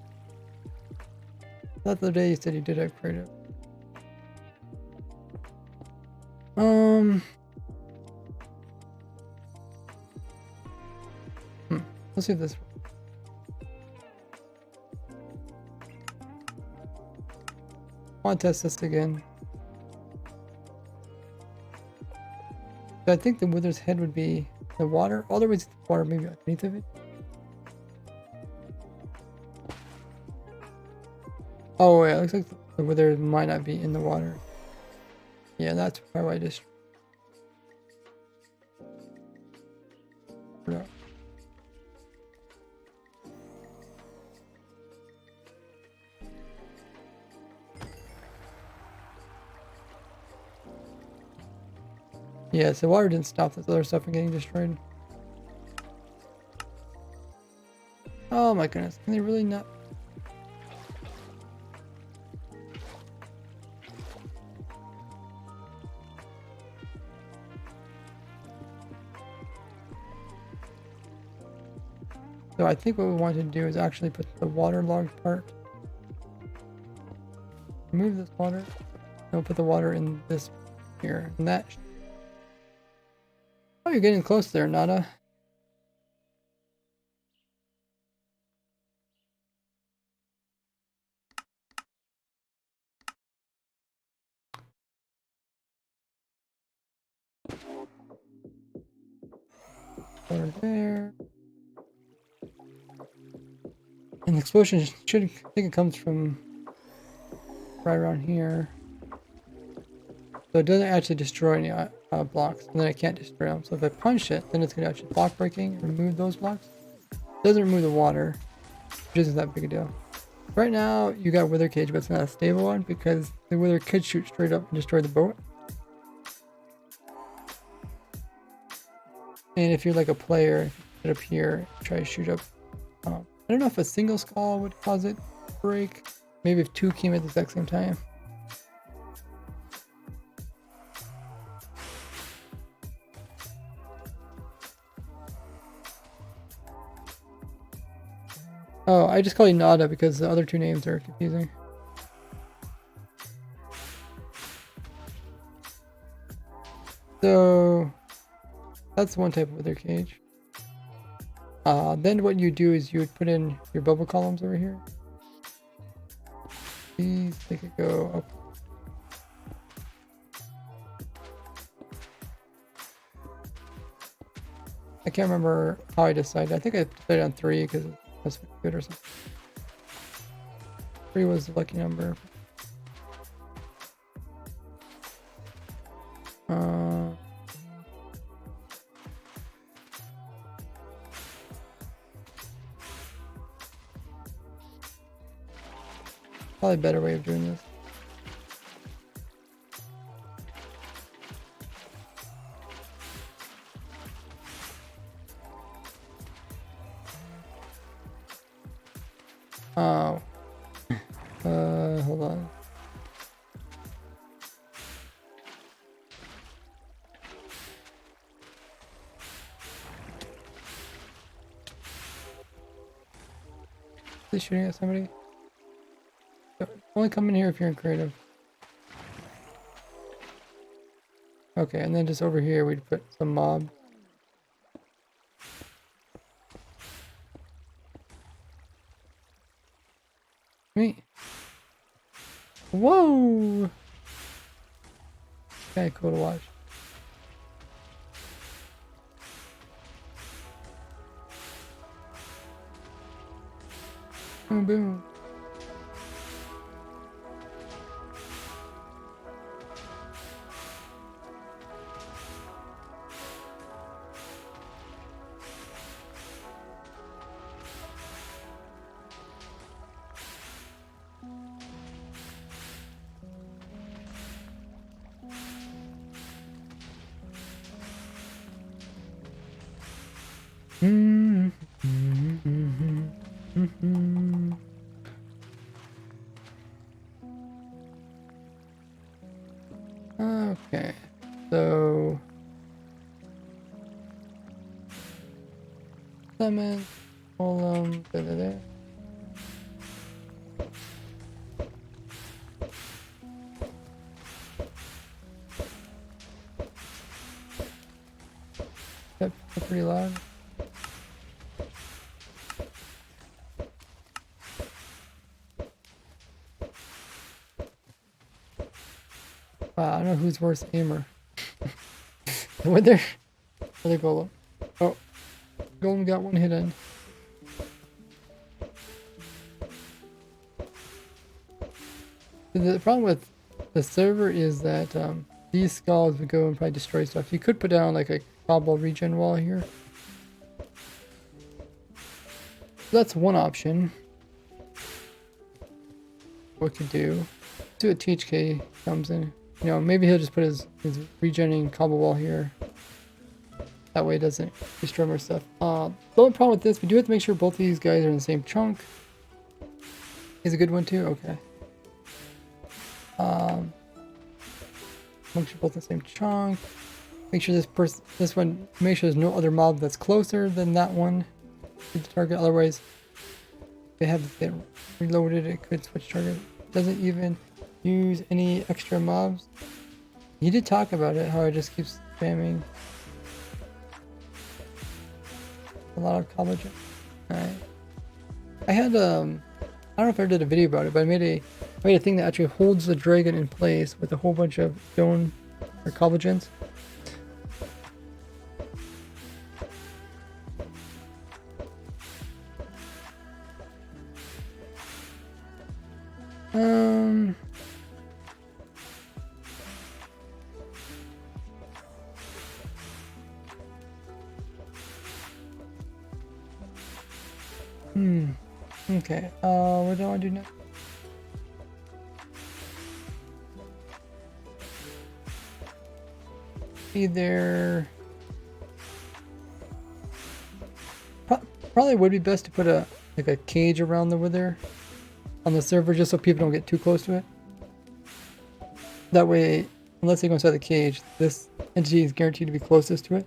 The other day you said you did have crate up. Let's see if this works. I want to test this again. So I think the wither's head would be the water, all the way to the water, maybe underneath of it. Oh yeah, it looks like the wither might not be in the water. Yeah, that's probably why I just... No. Yeah, so water didn't stop this other stuff from getting destroyed. Oh my goodness, can they really not? So I think what we want to do is actually put the waterlogged part. Remove this water. And we'll put the water in this here. And that... Oh, you're getting close there, Nada. Water there. And the explosion should... I think it comes from right around here. So it doesn't actually destroy any blocks, and then I can't destroy them. So if I punch it, then it's going to actually block breaking and remove those blocks. It doesn't remove the water, which isn't that big a deal. Right now, you got wither cage, but it's not a stable one because the wither could shoot straight up and destroy the boat. And if you're like a player, get up here, try to shoot up. I don't know if a single skull would cause it to break. Maybe if two came at the exact same time. Oh, I just call you Nada because the other two names are confusing. So that's one type of wither cage. Then what you do is you would put in your bubble columns over here. These, they could go up. I can't remember how I decided. I think I decided on 3 because that's good or something. 3 was the lucky number. Probably a better way of doing this. Oh. Hold on. Is he shooting at somebody? Only come in here if you're in creative. Okay, and then just over here we'd put some mob. Me. Whoa! Kinda cool to watch. Boom, boom. Mm, mm, mm, mm, mm. Okay, so lemon, column, da da da. That's pretty loud. Wow, I don't know who's worse aimer. Whether the golem. Oh, golem got one hit in. The problem with the server is that these skulls would go and probably destroy stuff. You could put down like a cobble regen wall here. That's one option. What to do? Do a THK comes in. You know, maybe he'll just put his regenerating cobble wall here. That way it doesn't destroy more stuff. The only problem with this, we do have to make sure both of these guys are in the same chunk. Is a good one too? Okay. Make sure both in the same chunk. Make sure this one, make sure there's no other mob that's closer than that one to the target. Otherwise, if they have to get reloaded, it could switch target. Doesn't even use any extra mobs. You did talk about it, how it just keeps spamming a lot of collagen. Alright. I had I don't know if I did a video about it, but I made a thing that actually holds the dragon in place with a whole bunch of stone or collagens. Okay, what do I do now? Either... Probably would be best to put a cage around the wither on the server just so people don't get too close to it. That way, unless they go inside the cage, this entity is guaranteed to be closest to it.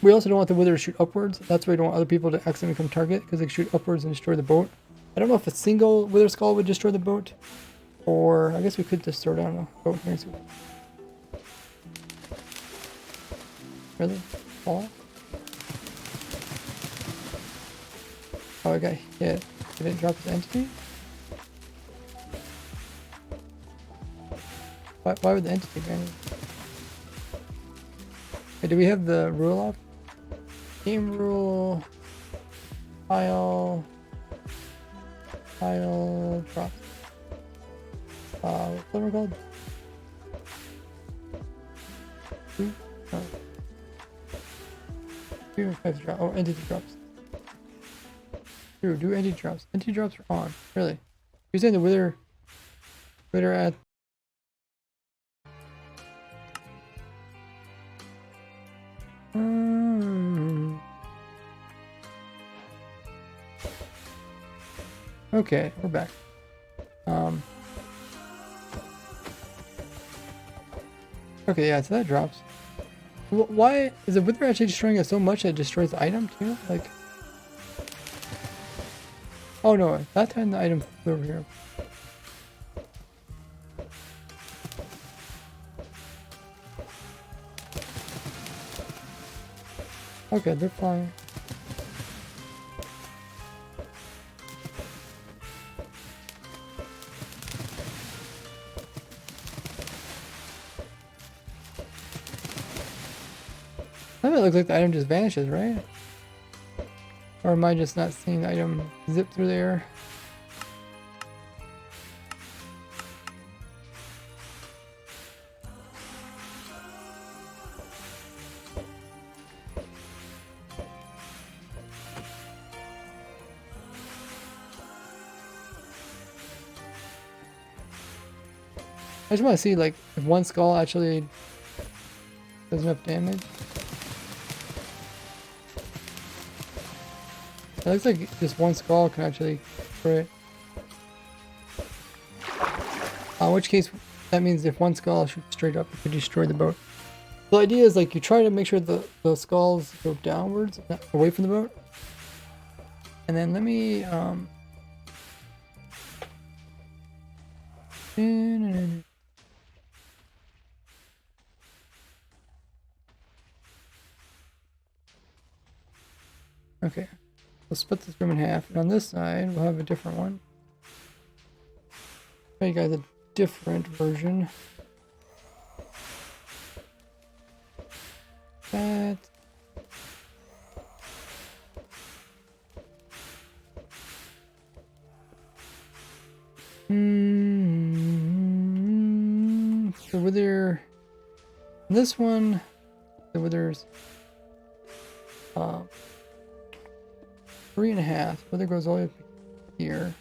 We also don't want the wither to shoot upwards. That's why we don't want other people to accidentally become target, because they can shoot upwards and destroy the boat. I don't know if a single wither skull would destroy the boat, or I guess we could just throw down a boat here and see. Really? Fall? Oh, I got hit. Did it drop his entity? Why would the entity vanish? Okay, do we have the rule off? Game rule. File drops. What's that one called? No. Drop. Oh, entity drops. Do entity drops. Entity drops are on. Really? You're saying the wither at Okay, we're back. Okay, yeah, so that drops. Why is the wither actually destroying us so much that it destroys the item too? Like, oh no, that time the item flew over here. Okay, they're flying. That looks like the item just vanishes, right? Or am I just not seeing the item zip through the air? I just want to see, like, if one skull actually does enough damage. It looks like just one skull can actually destroy it. In which case, that means if one skull shoots straight up, it could destroy the boat. The idea is like you try to make sure the skulls go downwards, away from the boat. And then let me okay, we'll split this room in half, and on this side we'll have a different one. Show you guys a different version. That. The wither. This one, the wither's 3.5. Wither goes all the way up here.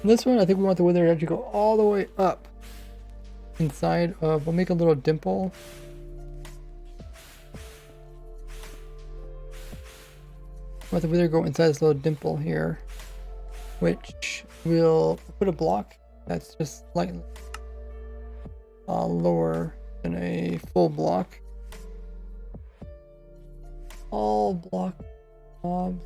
This one, I think we want the wither to actually go all the way up inside of, we'll make a little dimple. Want the wither to go inside this little dimple here, which will put a block that's just slightly lower than a full block. All block mobs.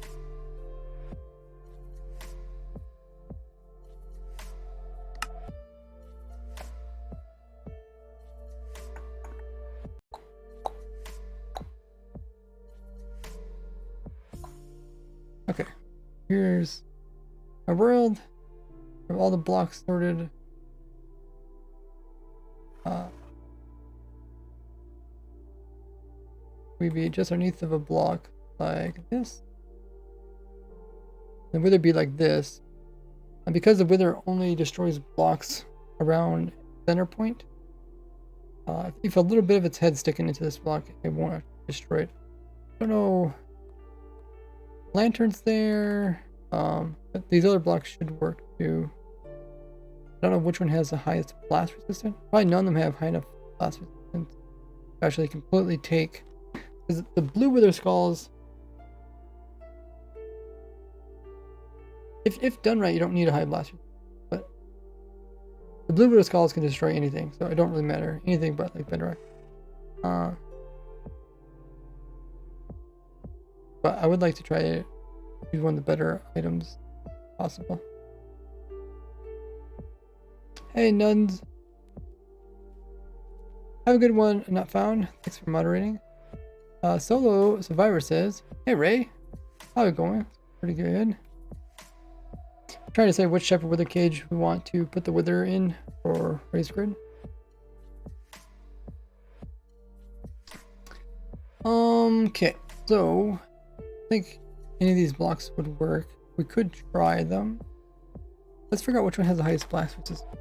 Okay, here's our world. We have all the blocks sorted. We'd be just underneath of a block like this. The wither be like this. And because the wither only destroys blocks around center point, if a little bit of its head sticking into this block, it won't actually destroy it. I don't know. Lanterns there. But these other blocks should work too. I don't know which one has the highest blast resistance. Probably none of them have high enough blast resistance to actually completely take. Because the blue wither skulls, if done right, you don't need a high blast resistance. But the blue wither skulls can destroy anything, so it don't really matter. Anything but like bedrock. But I would like to try to use one of the better items possible. Hey, nuns. Have a good one. Not found. Thanks for moderating. Solo Survivor says, hey Ray, how's it going? Pretty good. I'm trying to say which type of wither cage we want to put the wither in for race grid. Okay, so I think any of these blocks would work. We could try them. Let's figure out which one has the highest blast resistance.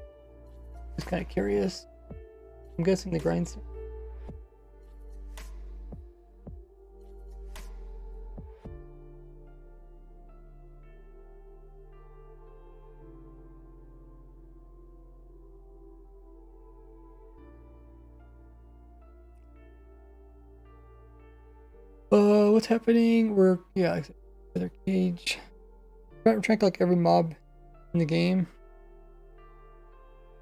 Just kind of curious. I'm guessing the grindstone. What's happening? We're other cage. We're trying to collect every mob in the game,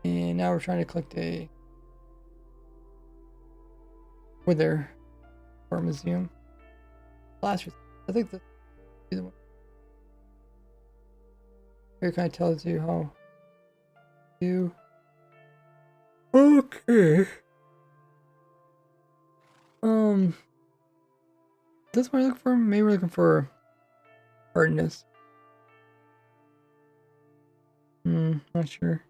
and now we're trying to collect a wither for a museum. Last, I think that's the one. Here kind of tells you how you. Okay. That's what I look for. Maybe we're looking for hardness. Not sure.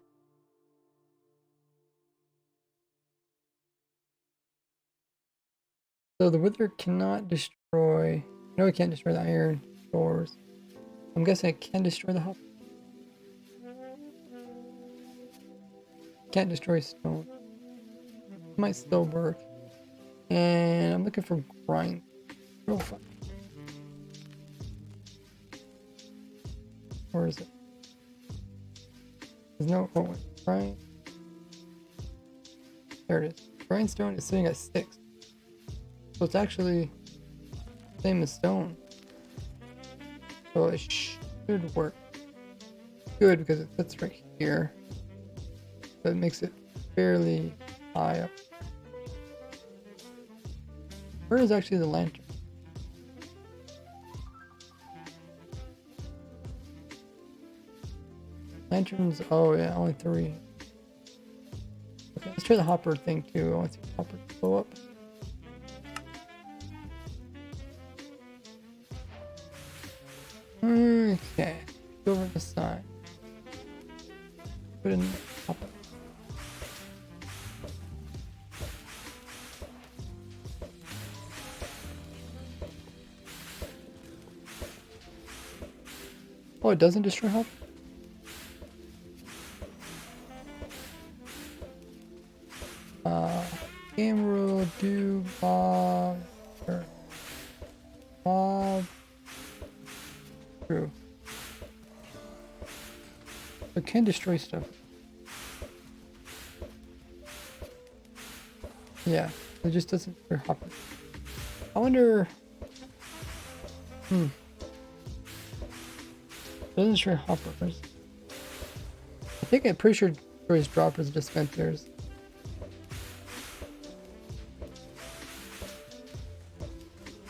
So the wither cannot destroy. No, it can't destroy the iron doors. I'm guessing it can destroy the hop. Can't destroy stone. It might still work. And I'm looking for grind. Real fun. Where is it? There's no, oh wait, grind. There it is. Grindstone is sitting at 6. So it's actually the same as stone. So it should work. Good because it sits right here. So it makes it fairly high up. Where is actually the lantern? Lanterns, oh yeah, only 3. Okay, let's try the hopper thing too. I want to see the hopper blow up. Okay, go over the side. Put in the hopper. Oh, it doesn't destroy hopper? Game rule, do Bob, or Bob, true. It can destroy stuff. Yeah, it just doesn't destroy hopper. I wonder, it doesn't destroy hoppers. I think I'm pretty sure it destroys droppers and dispensers.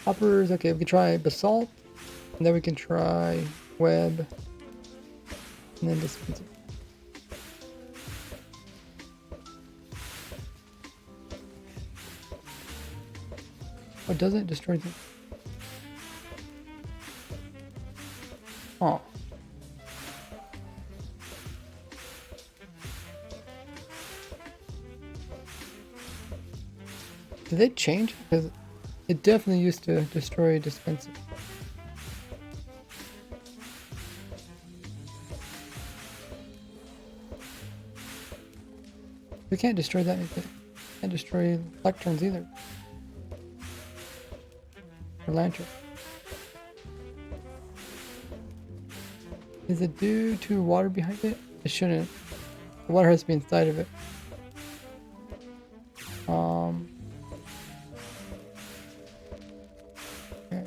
Hoppers, okay, we can try basalt, and then we can try web, and then dispenser. Oh, doesn't it destroy them? Oh. Did they change? Because it definitely used to destroy dispenser. We can't destroy that anything. Can't destroy lecterns either. Or lantern. Is it due to water behind it? It shouldn't. The water has to be inside of it. Okay.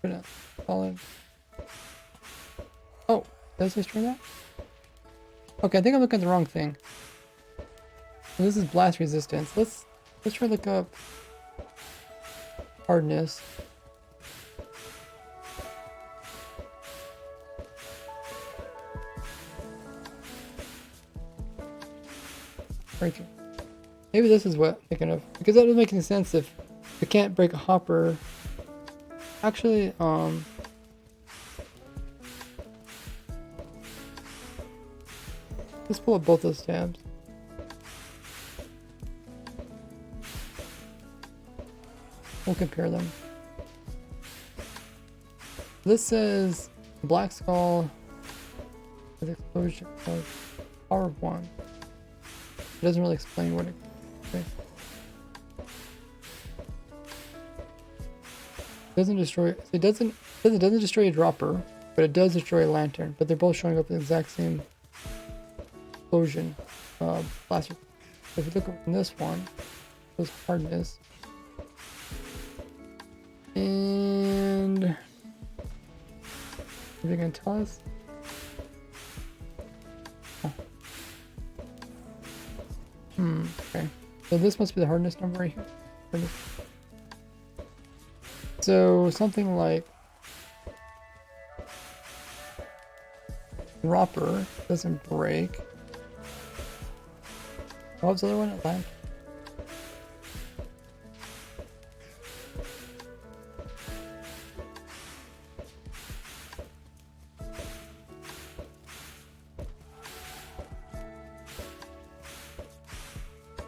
Put it solid. Oh, does this turn that? Okay, I think I'm looking at the wrong thing. So this is blast resistance. Let's try to look up hardness. Breaking. Maybe this is what I'm thinking of. Because that doesn't make any sense if we can't break a hopper. Actually, let's pull up both those tabs. We'll compare them. This says Black Skull with explosion of power of 1. It doesn't really explain what it okay. Doesn't destroy it doesn't destroy a dropper, but it does destroy a lantern, but they're both showing up in the exact same explosion blaster. So if you look at this one, it was hardness. And are they gonna tell us? Oh. Okay. So this must be the hardness number right here. Hardness. So something like dropper doesn't break. What was the other one? Atlantic.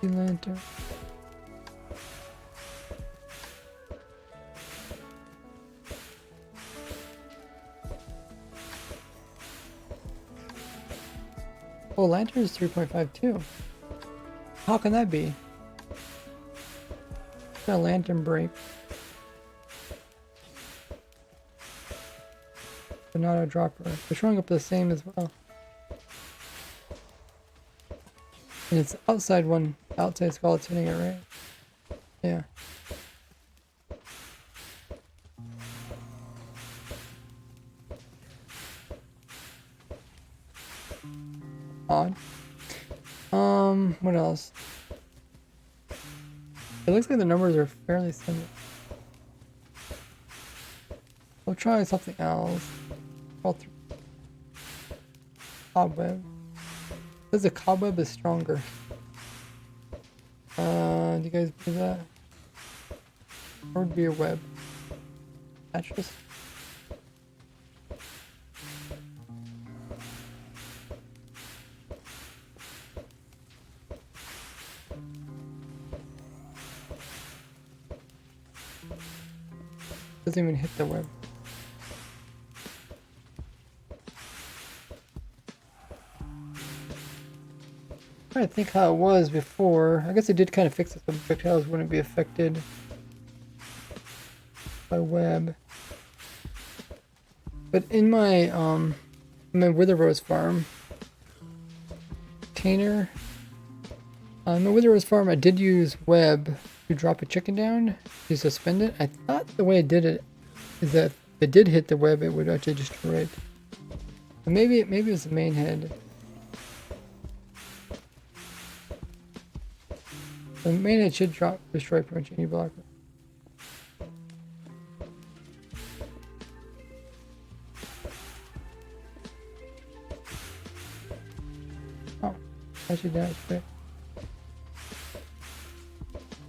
Lantern. Oh, lantern is 3.5 too. How can that be? A lantern break. But not a dropper. They're showing up the same as well. And it's outside one. Outside skull, it's hitting it, right? Yeah. Odd. What else? It looks like the numbers are fairly similar. We'll try something else. Cobweb. Says the cobweb is stronger. Do you guys believe that? Or would be a web? Mattress? Doesn't even hit the web. I think how it was before. I guess it did kind of fix it so projectiles wouldn't be affected by web. But in my Wither Rose farm container, in my Wither Rose farm, I did use web to drop a chicken down to suspend it. I thought the way I did it is that if it did hit the web, it would actually destroy it. But maybe it was the main head. The main head should destroy pretty much any blocker. Oh, actually that's great.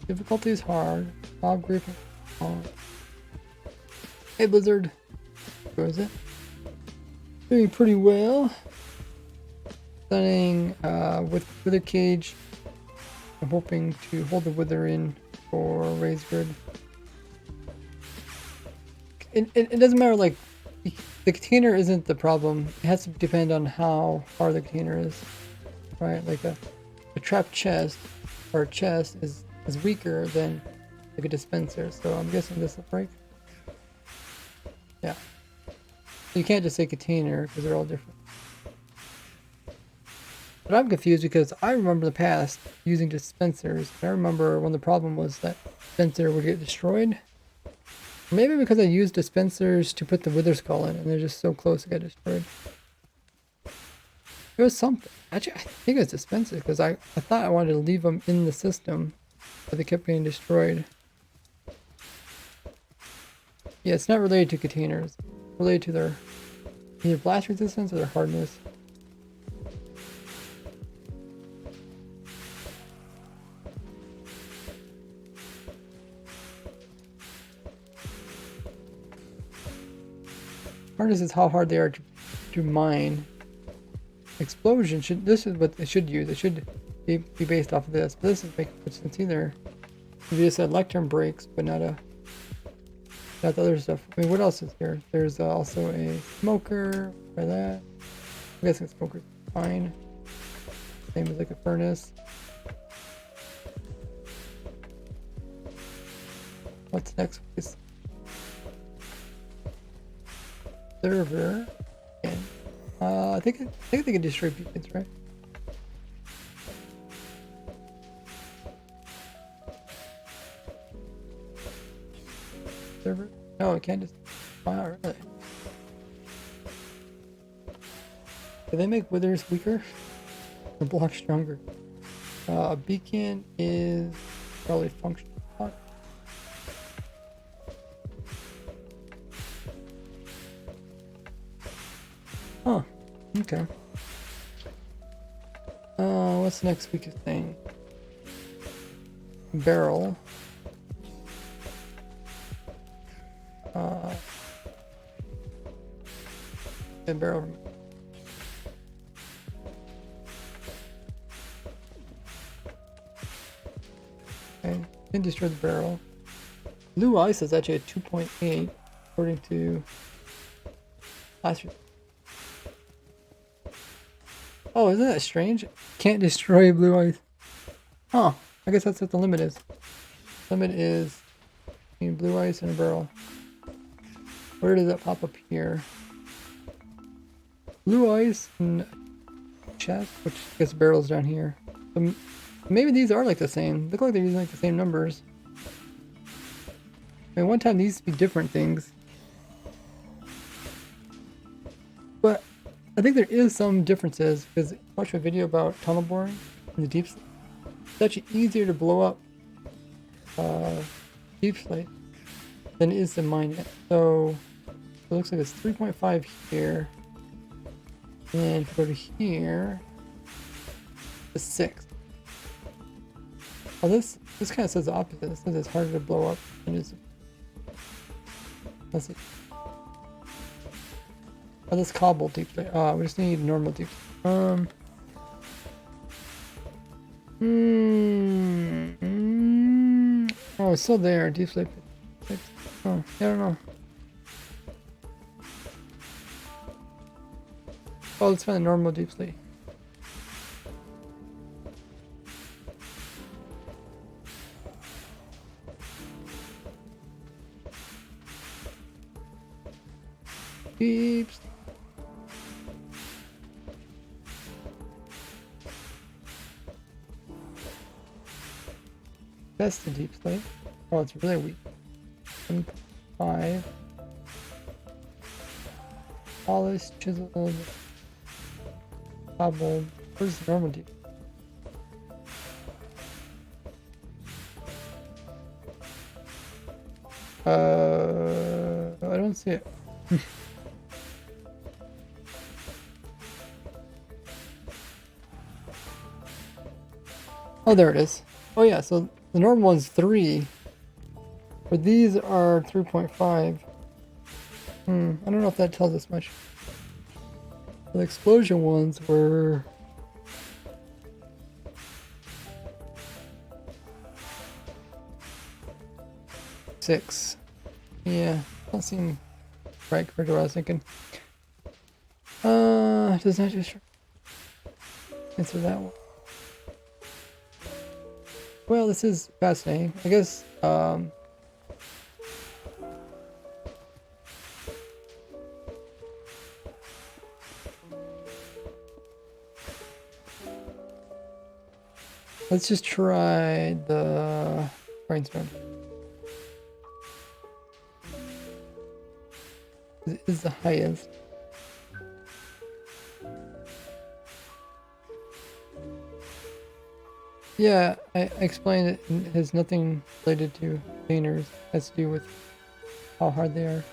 Difficulty is hard. Bob Griffin. Oh. Hey Blizzard. Where is it? Doing pretty well. Stunning with Wither Cage. I'm hoping to hold the Wither in for Raised Grid. It doesn't matter, like, the container isn't the problem. It has to depend on how hard the container is. Right? Like a trapped chest or a chest is weaker than like a dispenser, so I'm guessing this will break. Yeah. You can't just say container because they're all different. But I'm confused because I remember the past using dispensers. I remember when the problem was that dispenser would get destroyed. Maybe because I used dispensers to put the Wither Skull in and they're just so close to get destroyed. It was something. Actually, I think it was dispensers because I thought I wanted to leave them in the system, but they kept getting destroyed. Yeah, it's not related to containers. It's related to their either blast resistance or their hardness. Hardness is how hard they are to mine. Explosion should, this is what it should use. It should be based off of this, but this is making much sense either. You just said lectern breaks, but not the other stuff. I mean, what else is here? There's also a smoker for that. I'm guessing smoker's fine. Same as like a furnace. What's next, please? Server. And I think they can destroy beacons, right? Server? No, it can't just. Wow, really? Do they make withers weaker or block stronger? A beacon is probably functional block. Huh. Okay. What's the next weakest thing? Barrel. The barrel. Okay, can destroy the barrel. Blue ice is actually at 2.8 according to last year. Oh, isn't that strange? Can't destroy blue ice. Huh. I guess that's what the limit is. Limit is between blue ice and a barrel. Where does that pop up here? Blue ice and chest, which I guess barrels down here. So maybe these are like the same. Look like they're using like the same numbers. I mean, one time these used to be different things. But I think there is some differences because I watched a video about tunnel boring in the deep slate. It's actually easier to blow up deep slate than it is to mine it. So it looks like it's 3.5 here. And if we go to here, it's 6. Well, this kind of says the opposite. It says it's harder to blow up than it is. Let's see. Oh, this cobble deep slate. We just need normal deep slate. Oh, it's still there. Deep slate. Oh, I don't know. Oh, let's find the normal deep slate. Deep slate. That's the deep slate. Oh, it's really weak. 5. Polished, chiseled, cobbled. Where's the normal deep? I don't see it. Oh, there it is. Oh yeah, so the normal one's 3, but these are 3.5. I don't know if that tells us much. The explosion ones were... six. Yeah, don't seem right compared to what I was thinking. Does not just answer that one. Well, this is fascinating. I guess, let's just try the brainstorm. It is the highest. Yeah, I explained it. It has nothing related to containers. It has to do with how hard they are.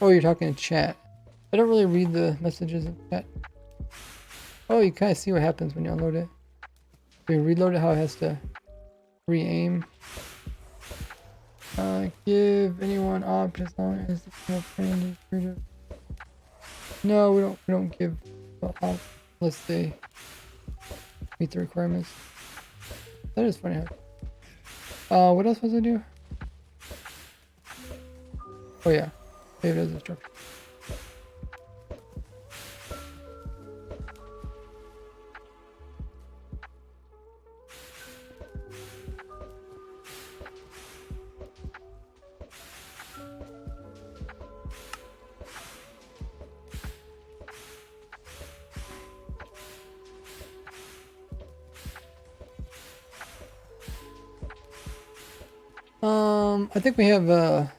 Oh, you're talking in chat. I don't really read the messages in chat. Oh, you kind of see what happens when you unload it. When you reload it, how it has to re-aim. Give anyone opt as long as the friend is free to... No, we don't give opt unless they meet the requirements. That is funny. What else was I do? Oh yeah, save it as a structure. I think we have a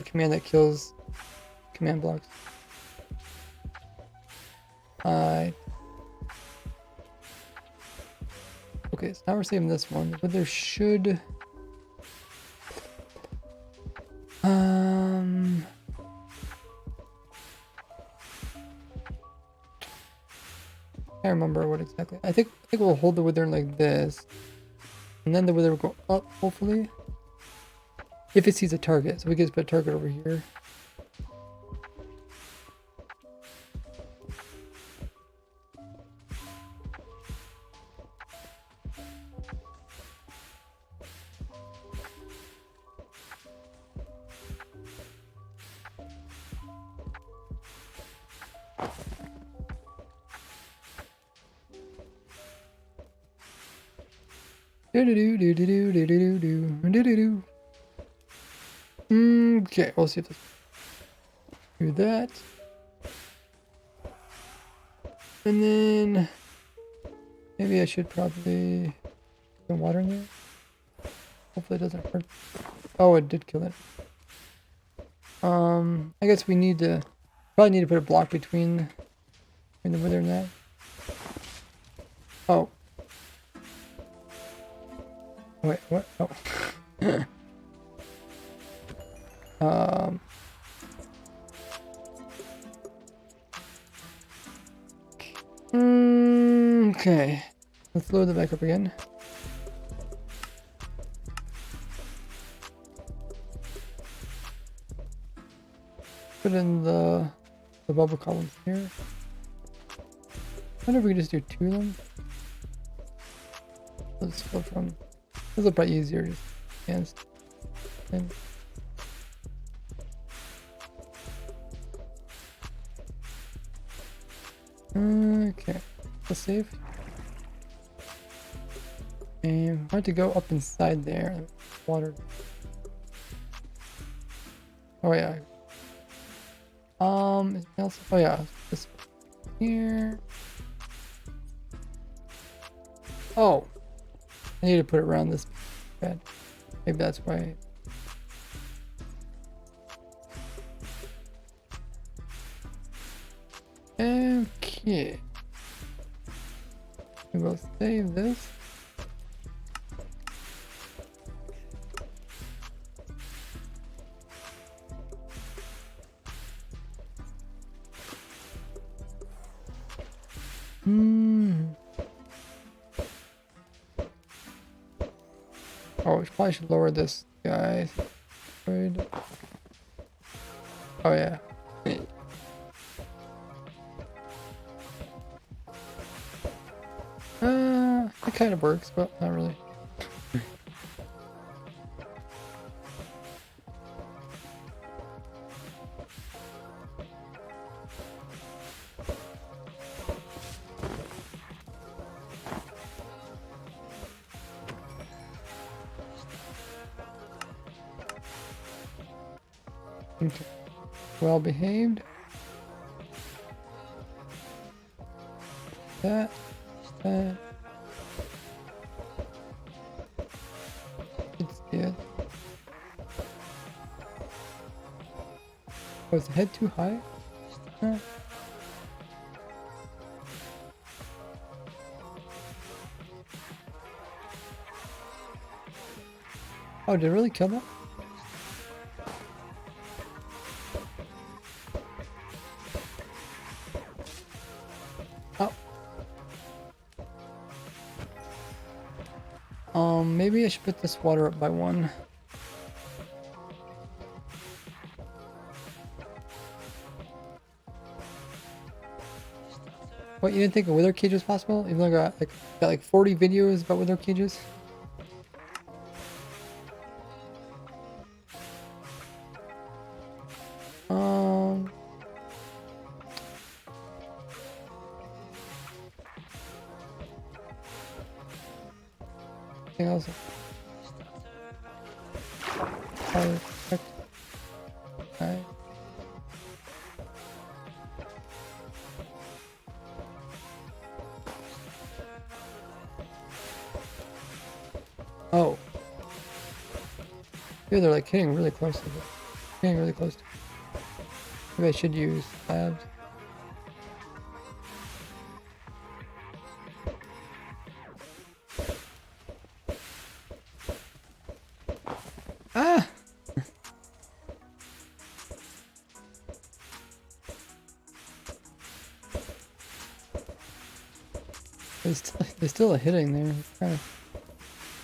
command that kills command blocks. Okay, so now we're saving this one, but there should I remember what exactly. I think we'll hold the wither like this, and then the wither will go up, hopefully, if it sees a target. So we can put a target over here. Okay, we'll see if this do that. And then maybe I should probably put water in there. Hopefully it doesn't hurt. Oh, it did kill it. I guess we need to probably need to put a block between the wither and that. Oh. Wait, what? Oh. Okay. Let's load it back up again. Put in the bubble columns here. I wonder if we can just do 2 of them. Let's go from. This will probably easier just against. Okay, let's save. And I want to go up inside there. Water. Oh yeah. Anything else? Oh yeah, this here. Oh, I need to put it around this bed. Maybe that's why. Okay. We will save this. Oh, we probably should lower this, guys. Good. Oh yeah. It kind of works, but not really. Okay. Well behaved. That. It's dead. Was the head too high? Oh, did it really kill that? Maybe I should put this water up by 1. What, you didn't think a wither cage was possible? Even though I got like 40 videos about wither cages? Anything else? Alright. Oh. Yeah, they're like hitting really close to it. Getting really close to it. Maybe I should use slabs. Ah! They're still hitting there. Kind of,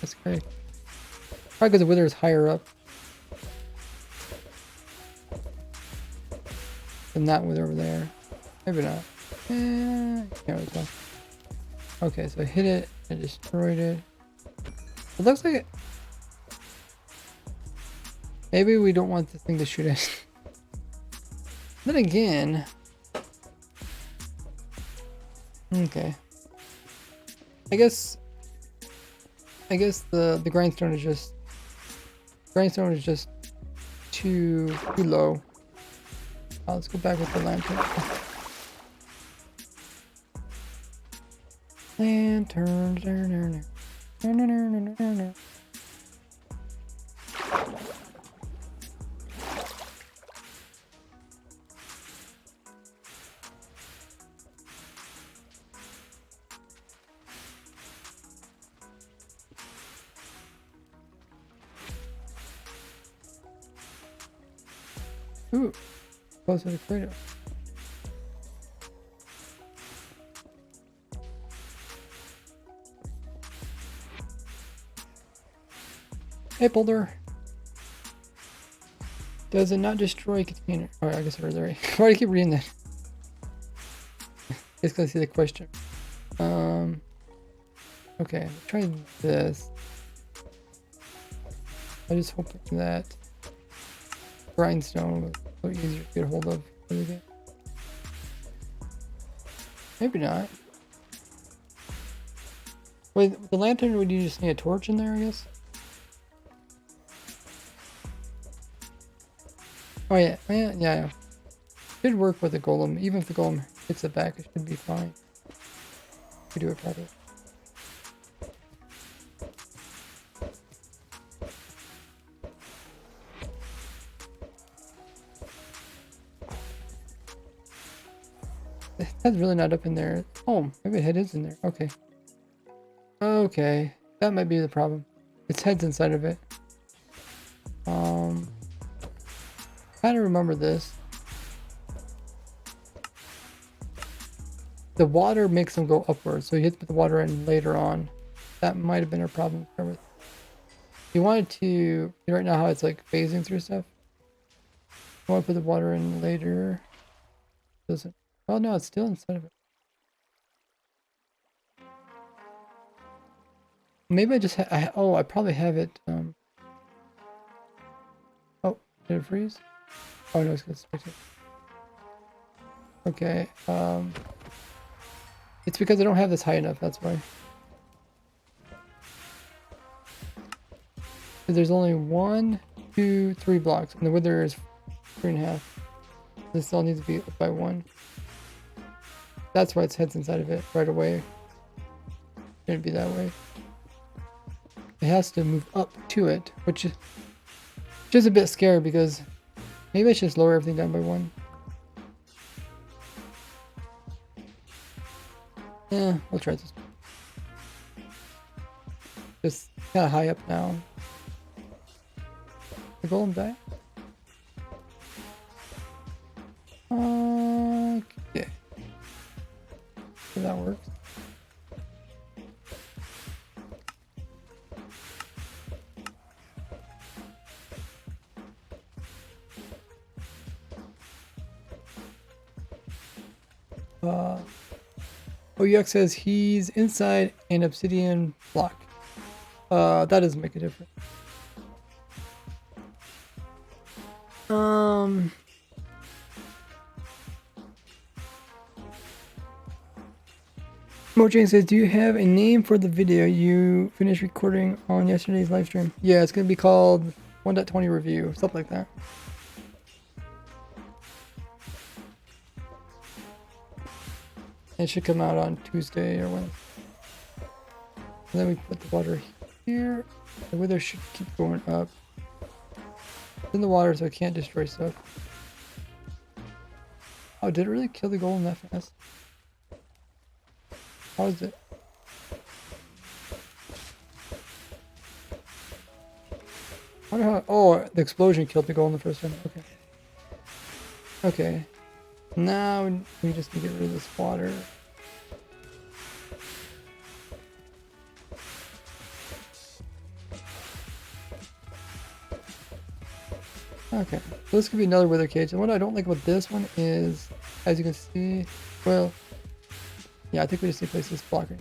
that's great. Probably because the wither is higher up than that wither over there. Maybe not. Can't really tell. Okay, so I hit it and destroyed it. It looks like it. Maybe we don't want this thing to shoot us. Then again. Okay. I guess I guess the grindstone is just too low. Let's go back with the lantern. Lantern. Ooh, close to the crater. Hey, Boulder. Does it not destroy container? Oh, I guess I read that right. Why do I keep reading that? It's because I see the question. Okay, try this. I just hope that grindstone was easier to get a hold of for the game. Maybe not. Wait, the lantern, would you just need a torch in there, I guess? Oh yeah. Should work with the golem. Even if the golem hits it back, it should be fine. If we do it properly. That's really not up in there. Oh, maybe the head is in there. Okay. Okay. That might be the problem. Its head's inside of it. Kind of remember this. The water makes them go upwards, so you have to put the water in later on. That might have been our problem. You wanted to, right now how it's like phasing through stuff. You want to put the water in later. Doesn't. Oh no, it's still inside of it. Maybe I just I probably have it. Oh, did it freeze? Oh no, it's gonna switch it. Okay. It's because I don't have this high enough. That's why. There's only 1, 2, 3 blocks, and the wither is 3.5. This all needs to be up by 1. That's why its head's inside of it right away. It's gonna be that way. It has to move up to it, which is a bit scary because maybe I should just lower everything down by 1. Yeah, we'll try this. Just kind of high up now. The golem die? Okay. So that works. OUX says he's inside an obsidian block. That doesn't make a difference. Mojang says, do you have a name for the video you finished recording on yesterday's live stream? Yeah, it's going to be called 1.20 review, something like that. It should come out on Tuesday or when. And then we put the water here. The wither should keep going up. It's in the water, so it can't destroy stuff. Oh, did it really kill the golem that fast? How is it? I wonder how. Oh, the explosion killed the golem the first time. Okay. Okay. Now we just need to get rid of this water. Okay, so this could be another wither cage. And what I don't like about this one is, as you can see, well, yeah, I think we just need to place this blocker.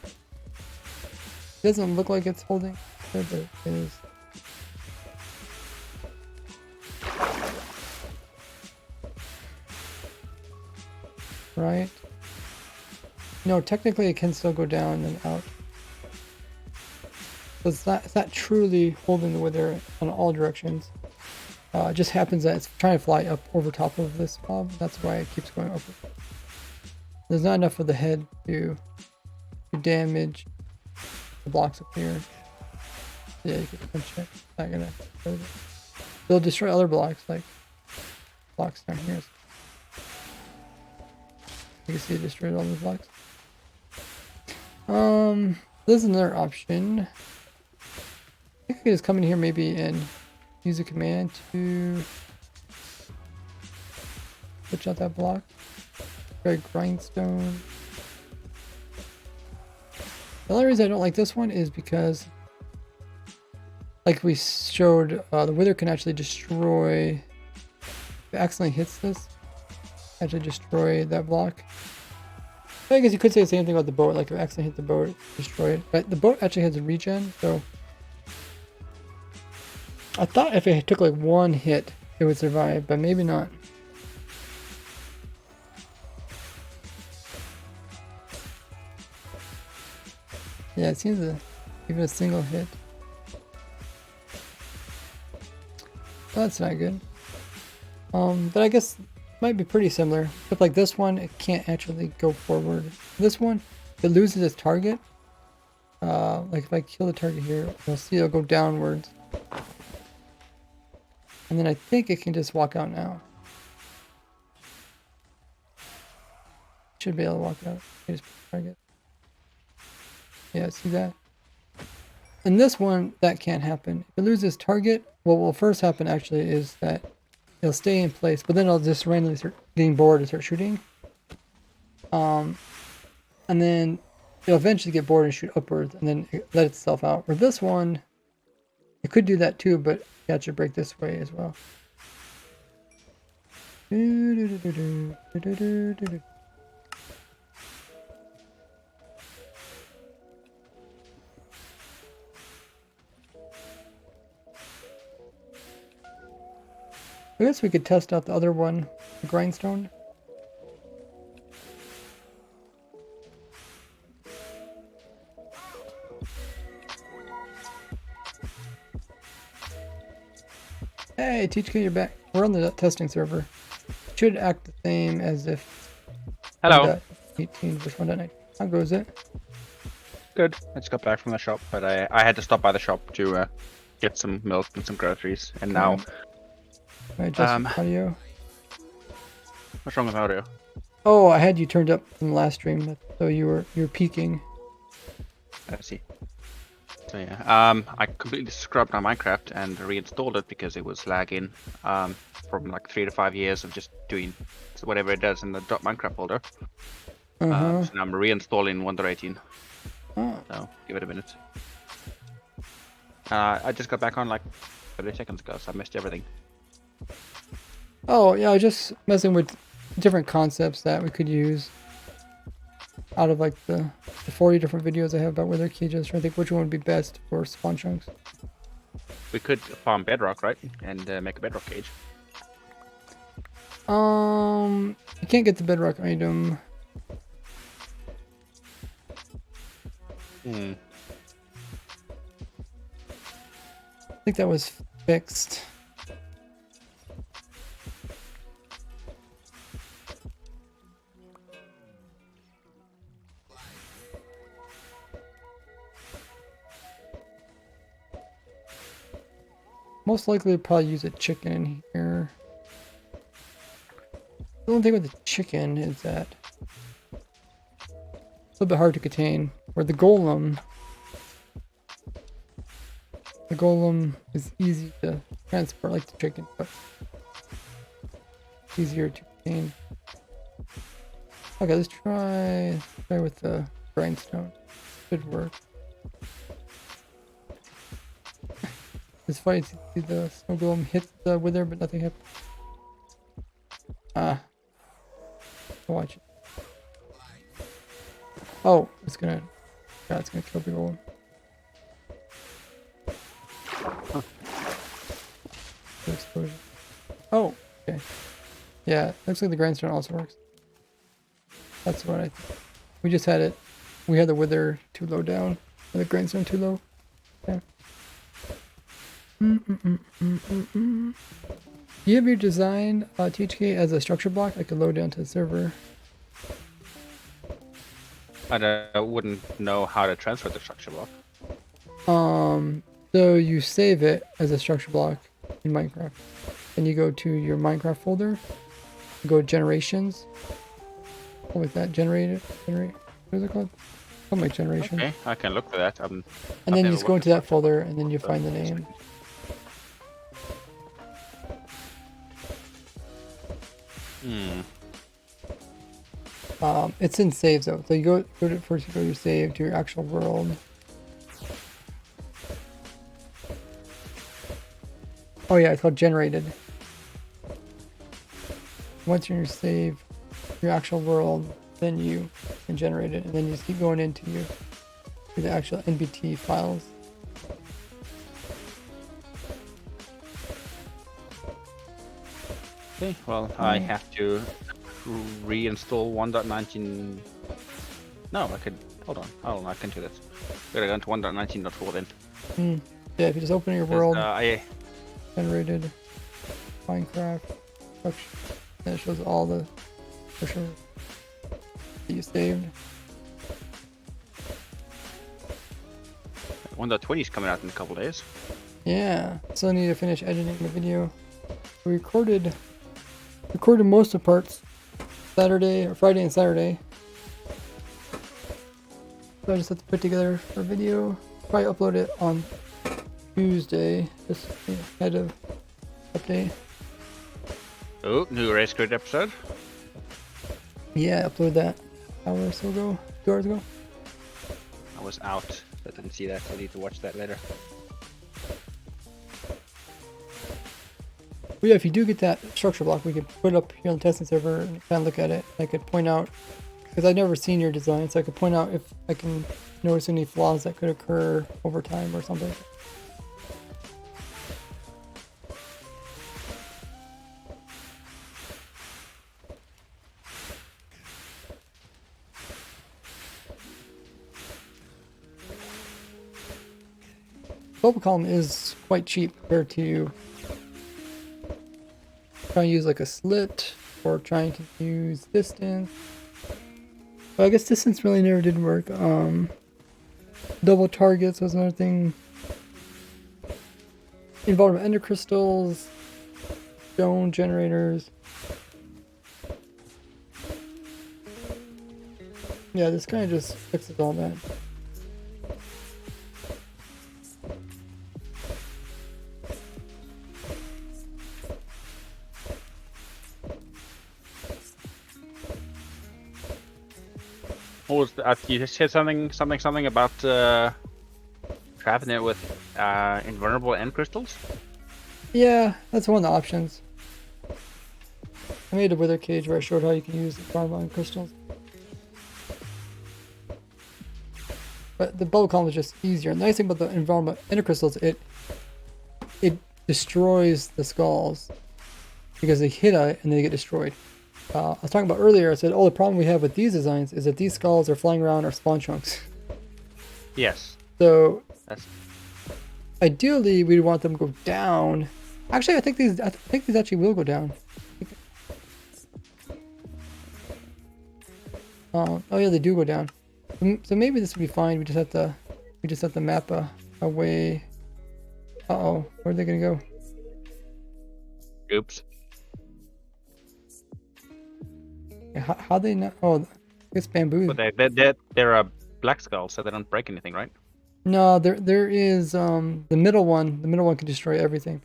It doesn't look like it's holding, but it is. Right. No, technically it can still go down and out. So it's not truly holding the wither on all directions. It just happens that it's trying to fly up over top of this mob. That's why it keeps going up. There's not enough of the head to damage the blocks up here. Yeah, you can punch it. Not gonna. They'll destroy other blocks, like blocks down here. You can see it destroyed all the blocks. This is another option. I think I could just come in here maybe and use a command to switch out that block. Very grindstone. The only reason I don't like this one is because, like we showed, the wither can actually destroy. If it accidentally hits this, actually destroy that block. I guess you could say the same thing about the boat. Like if it accidentally hit the boat, destroy it. But the boat actually has a regen, so I thought if it took like one hit, it would survive, but maybe not. Yeah, it seems to give it a single hit. Well, that's not good. But I guess it might be pretty similar. But like this one, it can't actually go forward. This one, if it loses its target, like if I kill the target here, you'll see it'll go downwards. And then I think it can just walk out now. Should be able to walk out. Just target. Yeah, see that? In this one, that can't happen. If it loses target, what will first happen actually is that it'll stay in place, but then it'll just randomly start getting bored and start shooting. And then it'll eventually get bored and shoot upwards and then let itself out. For this one, it could do that too, but you have to break this way as well. I guess we could test out the other one, the grindstone. Hey, THK, you're back. We're on the testing server. It should act the same as if Hello. 1.18 versus 1.9. How goes it? Good. I just got back from the shop, but I had to stop by the shop to get some milk and some groceries, and now. Can I adjust audio? What's wrong with audio? Oh, I had you turned up from the last stream, so you're peaking. I see. So yeah, I completely scrubbed my Minecraft and reinstalled it because it was lagging from like 3 to 5 years of just doing whatever it does in the .minecraft folder. So now I'm reinstalling 1.18. Oh. So give it a minute. I just got back on like 30 seconds ago, so I missed everything. Oh, yeah, I was just messing with different concepts that we could use out of like the 40 different videos I have about wither cages, trying to think which one would be best for spawn chunks. We could farm bedrock, right? And make a bedrock cage. You can't get the bedrock item. I think that was fixed. Most likely we'll probably use a chicken in here. The only thing with the chicken is that it's a little bit hard to contain. Where the golem is easy to transport like the chicken, but easier to contain. Okay, let's try with the grindstone. Should work. It's funny to see the snow golem hit the wither, but nothing happened. Watch it. Oh, it's gonna kill the golem. Explosion. Oh, okay. Yeah, looks like the grindstone also works. That's what I think. We just had it. We had the wither too low down. And the grindstone too low. Yeah. Do you have your design THK as a structure block? I could load down to the server. I wouldn't know how to transfer the structure block. So you save it as a structure block in Minecraft. Then you go to your Minecraft folder, go to generations. What was that? Generate. What is it called? Something like generation. Okay, I can look for that. And then you just go into that folder and then you find the name. It's in saves though. So you go to first, you go to your save to your actual world. Oh yeah, it's called generated. Once you're in your save, your actual world, then you can generate it, and then you just keep going into the actual NBT files. Okay, well, I have to reinstall 1.19. No, I could. Hold on, I can do this. Gotta go into 1.19.4 then. Yeah, if you just open your world, I generated Minecraft, then it shows all the structure that you saved. 1.20 is coming out in a couple days. Yeah, still need to finish editing the video. We recorded most of the parts Friday and Saturday. So I just have to put together a video. Probably upload it on Tuesday, just ahead of update. Oh, new Race Grid episode. Yeah, upload that an hour or so ago, 2 hours ago. I was out, I didn't see that. I need to watch that later. But yeah, if you do get that structure block, we could put it up here on the testing server and kind of look at it. I could point out, because I've never seen your design, so I could point out if I can notice any flaws that could occur over time or something. Bubble column is quite cheap compared to trying to use like a slit or trying to use distance. But I guess distance really never did work. Double targets was another thing. Involved with ender crystals, stone generators. Yeah, this kind of just fixes all that. What was that? You just said something about trapping it with invulnerable end crystals? Yeah, that's one of the options. I made a wither cage where I showed how you can use invulnerable crystals. But the bubble column is just easier. The nice thing about the invulnerable ender crystals, it destroys the skulls because they hit it and they get destroyed. I was talking about earlier, I said, oh, the problem we have with these designs is that these skulls are flying around our spawn chunks. Yes. So, ideally, we'd want them to go down. Actually, I think these actually will go down. Oh yeah, they do go down. So maybe this would be fine. We just have to map a way. Uh-oh, where are they gonna go? Oops. How they not? Oh, it's bamboo. But they're a black skull, so they don't break anything, right? No, there is the middle one. The middle one can destroy everything,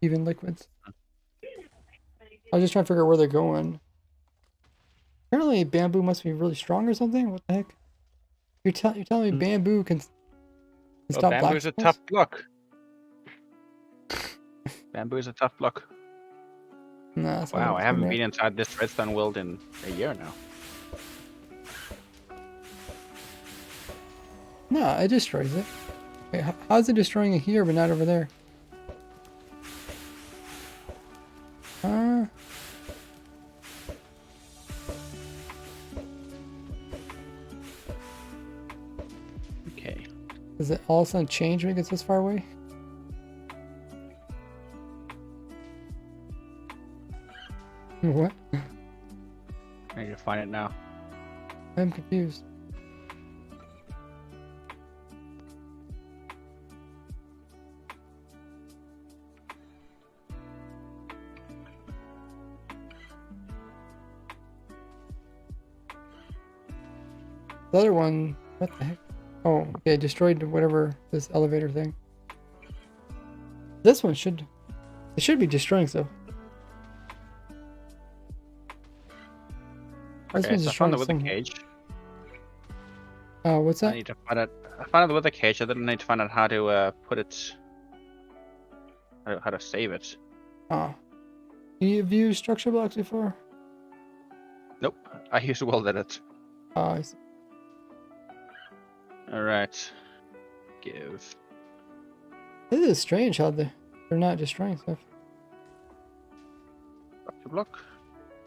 even liquids. I was just trying to figure out where they're going. Apparently, bamboo must be really strong or something. What the heck? You're telling me bamboo can stop black bamboo is a skulls? tough block. Bamboo is a tough block. Nah, Wow, I haven't been inside this redstone world in a year now. No, it destroys it. Wait, how's it destroying it here but not over there? Does it all of a sudden change when it gets this far away? What? I need to find it now. I'm confused. The other one, what the heck? Oh, okay, destroyed whatever this elevator thing. This one should, it should be destroying stuff. This Okay, one's so I found destroying it with the something. cage. What's I that? need to find it. I found it with the cage. I didn't need to find out how to put it. How to save it. Oh. You've used structure blocks before? Nope. I used to weld it. Oh, I see. Alright. Give. This is strange how they're not destroying stuff. Structure block.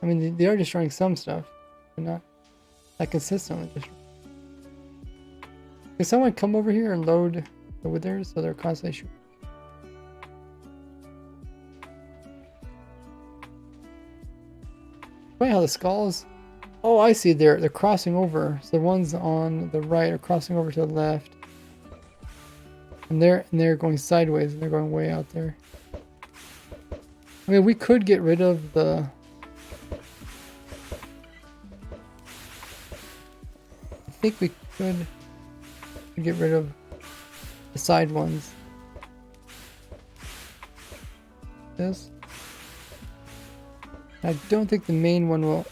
I mean, they are destroying some stuff, but not that consistently destroying. Can someone come over here and load the withers so they're constantly shooting? Funny how the skulls. Oh, I see. They're crossing over. So the ones on the right are crossing over to the left, and they're going sideways. And they're going way out there. I mean, we could get rid of the. I think we could get rid of the side ones. This. I don't think the main one will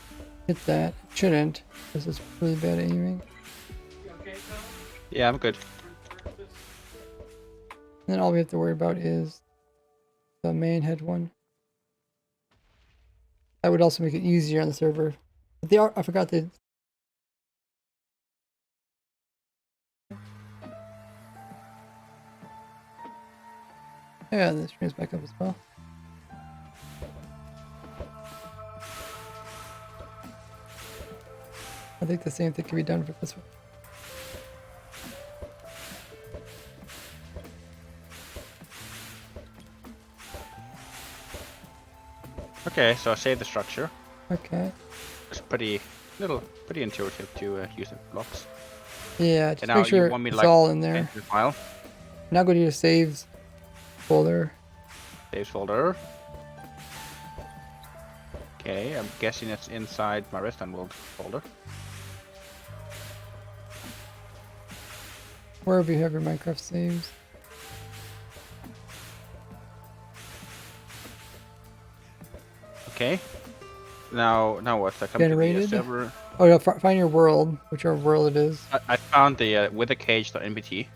hit that. It shouldn't. This is really bad aiming. Yeah, I'm good. And then all we have to worry about is the main head one. That would also make it easier on the server. But they are, I forgot they. Yeah, the stream's back up as well. I think the same thing can be done for this one. Okay, so I saved the structure. Okay. It's pretty intuitive to use the blocks. Yeah, just And now make sure you want me to, it's like, all in there. enter the file. Now go to your saves folder. Saves folder. Okay, I'm guessing it's inside my Redstone world folder. Wherever you have your Minecraft saves. Okay. Now what? I come Generated? to the server. Oh, yeah, find your world, whichever world it is. I found the with the cage.nbt.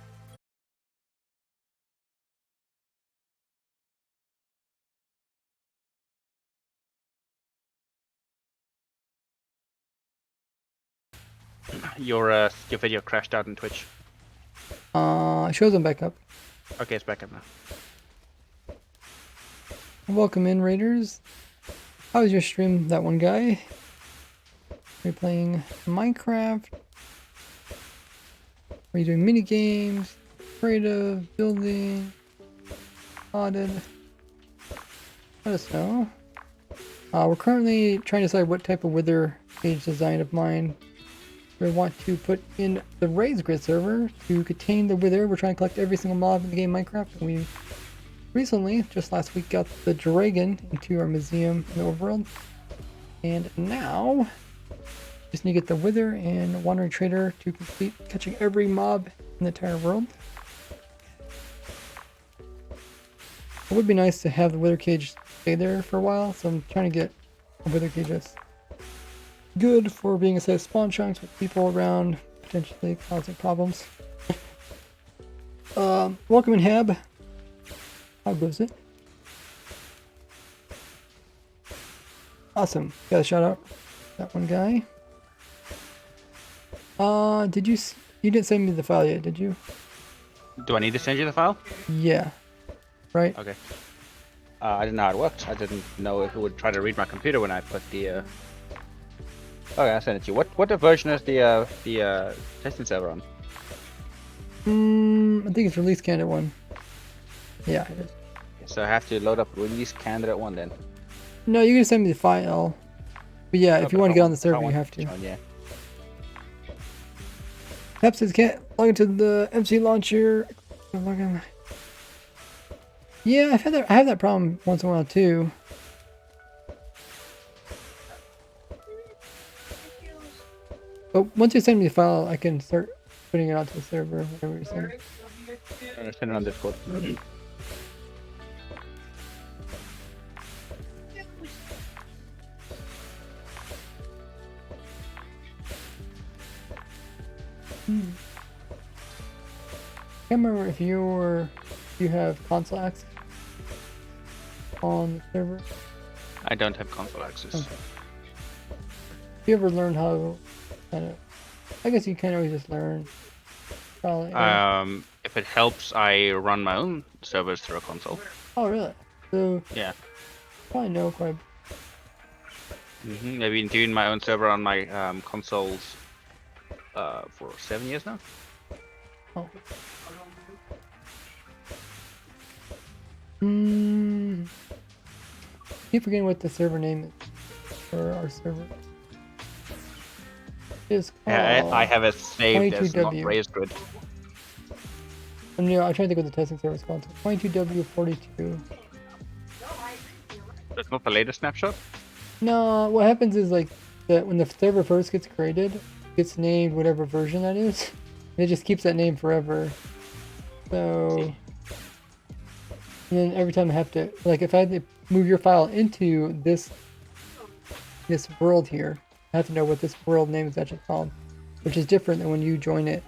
Your video crashed out in Twitch. It shows them back up. Okay, it's back up now. Welcome in, Raiders. How was your stream, that one guy? Are you playing Minecraft? Are you doing mini games? Creative, building, modded? Let us know. We're currently trying to decide what type of wither cage design of mine we want to put in the Raids Grid server to contain the wither. We're trying to collect every single mob in the game Minecraft, and we recently, just last week, got the dragon into our museum in the overworld. And now, just need to get the wither and wandering trader to complete catching every mob in the entire world. It would be nice to have the wither cage stay there for a while, so I'm trying to get a wither cage that's good for being a set of spawn chunks with people around, potentially causing problems. Welcome in, Hab. How goes it? Awesome. Got a shout out. That one guy. Did you didn't send me the file yet, did you? Do I need to send you the file? Yeah. Right? Okay. I didn't know how it worked. I didn't know if it would try to read my computer when I put the. Okay, I sent it to you. What version is the testing server on? I think it's release candidate 1. Yeah, it is. So I have to load up release candidate 1 then. No, you can send me the file. But yeah, if you want to get on the server, you have to. Yeah. Pep says can't log into the MC launcher. Yeah, I have that problem once in a while too. But once you send me the file, I can start putting it onto the server, whatever you send. I'm gonna send it on Discord. I can't remember if you have console access on the server. I don't have console access. Okay. If you ever learn how kind of, I guess you can always just learn. Probably. If it helps, I run my own servers through a console. Oh really? So Yeah. probably know quite. I've been doing my own server on my consoles for 7 years now. Oh. Keep forgetting what the server name is for our server. It's called Yeah, I have it saved as not 22W. raised grid. I'm trying to think what the testing server is called. 22W42. That's not the latest snapshot. No, what happens is like that when the server first gets created, it gets named whatever version that is. And it just keeps that name forever. So, and then every time I have to, like, if I had to move your file into this world here, I have to know what this world name is actually called, which is different than when you join it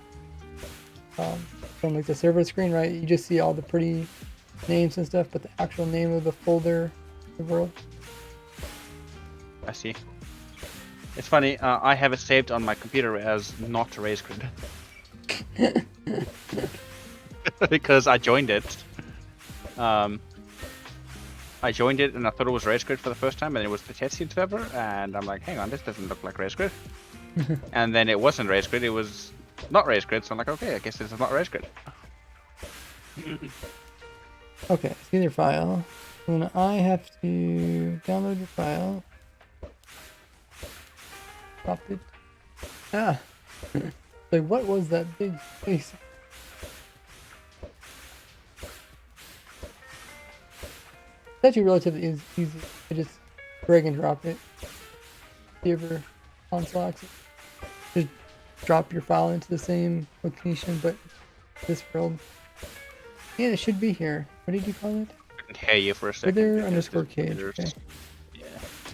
from like the server screen, right? You just see all the pretty names and stuff, but the actual name of the folder, the world. I see. It's funny. I have it saved on my computer as not raised grid. Because I joined it. I joined it and I thought it was raised grid for the first time, and it was the testing server, and I'm like, hang on, this doesn't look like raised grid. And then it wasn't raised grid, it was not raised grid, so I'm like, okay, I guess this is not raised grid. Okay, see your file. And then I have to download your file. Drop it. Ah! Like, what was that big face? It's actually relatively easy. I just drag and drop it. If you ever console access, just drop your file into the same location, but this world. Yeah, it should be here. What did you call it? Couldn't hear you for a second. Wither underscore cage. Withers. Okay. Yeah.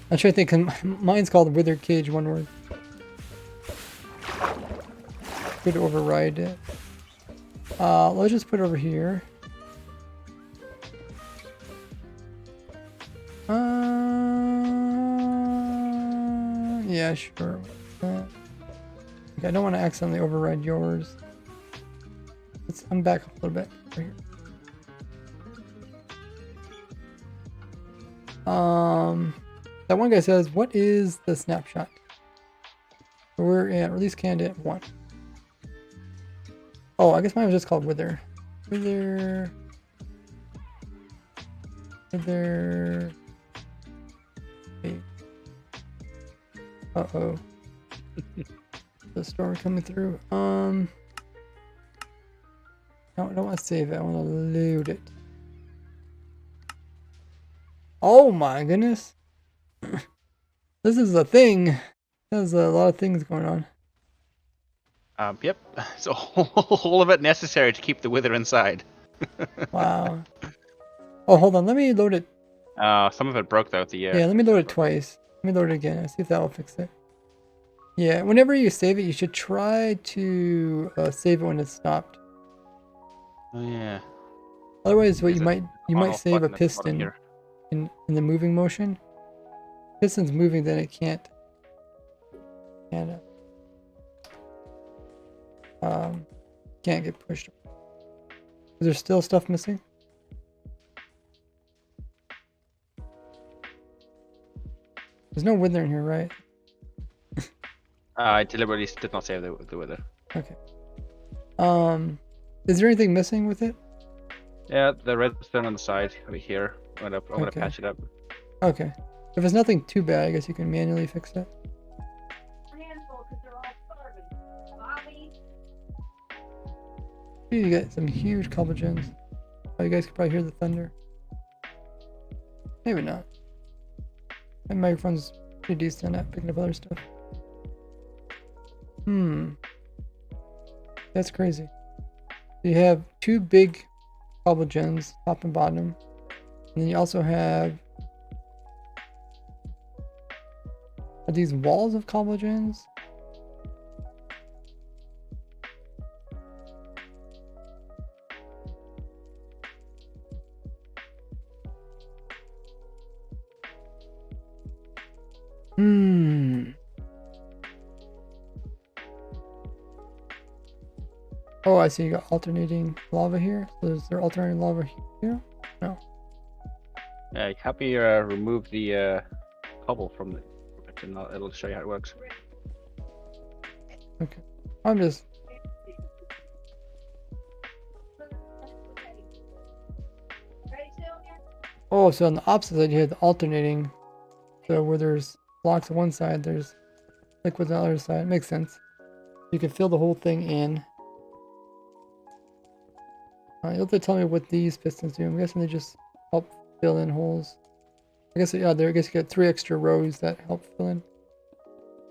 I'm trying to think, 'cause mine's called Wither Cage, one word. Could override it. Let's just put it over here. Yeah, sure. Okay, I don't want to accidentally override yours. I'm back up a little bit right here. That one guy says, what is the snapshot? We're at release candidate 1. Oh, I guess mine was just called Wither. Wither. Wait. Uh-oh. The storm coming through. No, I don't want to save it. I want to load it. Oh my goodness. This is a thing. There's a lot of things going on. Yep. So all of it necessary to keep the wither inside. Wow. Oh, hold on. Let me load it. Some of it broke though at the Yeah, let me load it twice. Let me load it again. See if that will fix it. Yeah, whenever you save it, you should try to save it when it's stopped. Oh yeah. Otherwise, what There's you might on-off save a button at the bottom piston here. in the moving motion. Piston's moving, then it can't get pushed. Is there still stuff missing? There's no wither in here, right? I deliberately did not save the wither. Okay. Is there anything missing with it? Yeah, the redstone on the side over here. I'm gonna Okay. patch it up. Okay. If it's nothing too bad, I guess you can manually fix it. You get some huge cobble gems. Oh, you guys can probably hear the thunder. Maybe not. My microphone's pretty decent at picking up other stuff. That's crazy. You have two big cobble gems, top and bottom. And then you also have... Are these walls of cobble gems? Oh, I see. You got alternating lava here. So is there alternating lava here? No. Yeah, happy remove the cobble from it, and it'll show you how it works. Okay. I'm just... Oh, so on the opposite side you have the alternating. So where there's blocks on one side, there's liquids on the other side. Makes sense. You can fill the whole thing in. You'll have to tell me what these pistons do. I'm guessing they just help fill in holes. I guess, yeah, I guess you get 3 extra rows that help fill in.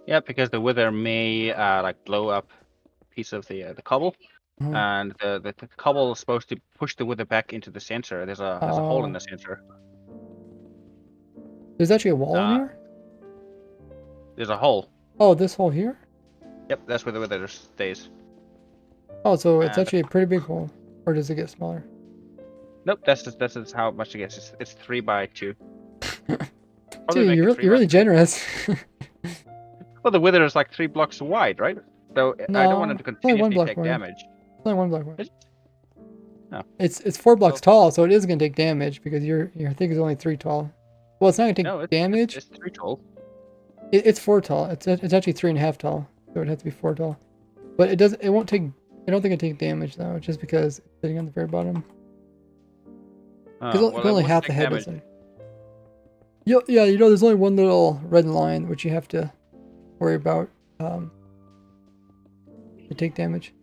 Yeah, because the wither may like blow up a piece of the cobble, and the cobble is supposed to push the wither back into the center. There's a hole in the center. There's actually a wall in here? There's a hole. Oh, this hole here? Yep, that's where the wither stays. Oh, so it's actually a pretty big hole. Or does it get smaller? Nope, that's just how much it gets. It's 3 by 2. Dude, you're really generous. Well, the wither is like 3 blocks wide, right? So no, I don't want it to continuously take damage. It's only 1 block wide. No. It's 4 blocks tall, so it is going to take damage because your thing is only 3 tall. Well, it's not going to take damage. It's 3 tall. It's 4 tall. It's actually 3.5 tall, so it has to be 4 tall. But it won't take. I don't think it takes damage though, just because it's sitting on the very bottom. Because only half the head doesn't. Yeah, there's only one little red line which you have to worry about to take damage.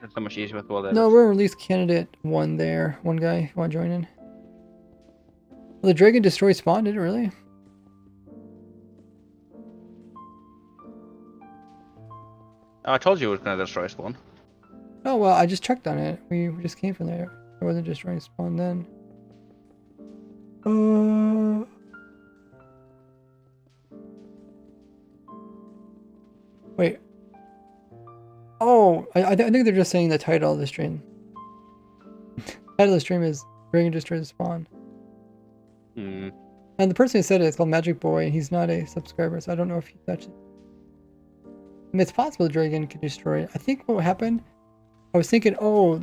It's so much easier with all that. No, we're release candidate 1 there. One guy, you want to join in? Well, the dragon destroy spawn, did it really? Oh, I told you it was going to destroy spawn. Oh, well, I just checked on it. We just came from there. It wasn't destroying spawn then. Wait. Oh, I think they're just saying the title of the stream. The title of the stream is Dragon Destroy the Spawn. And the person who said it is called Magic Boy, and he's not a subscriber, so I don't know if he's actually... I mean, it's possible the dragon could destroy it. I think what happened, I was thinking, oh, I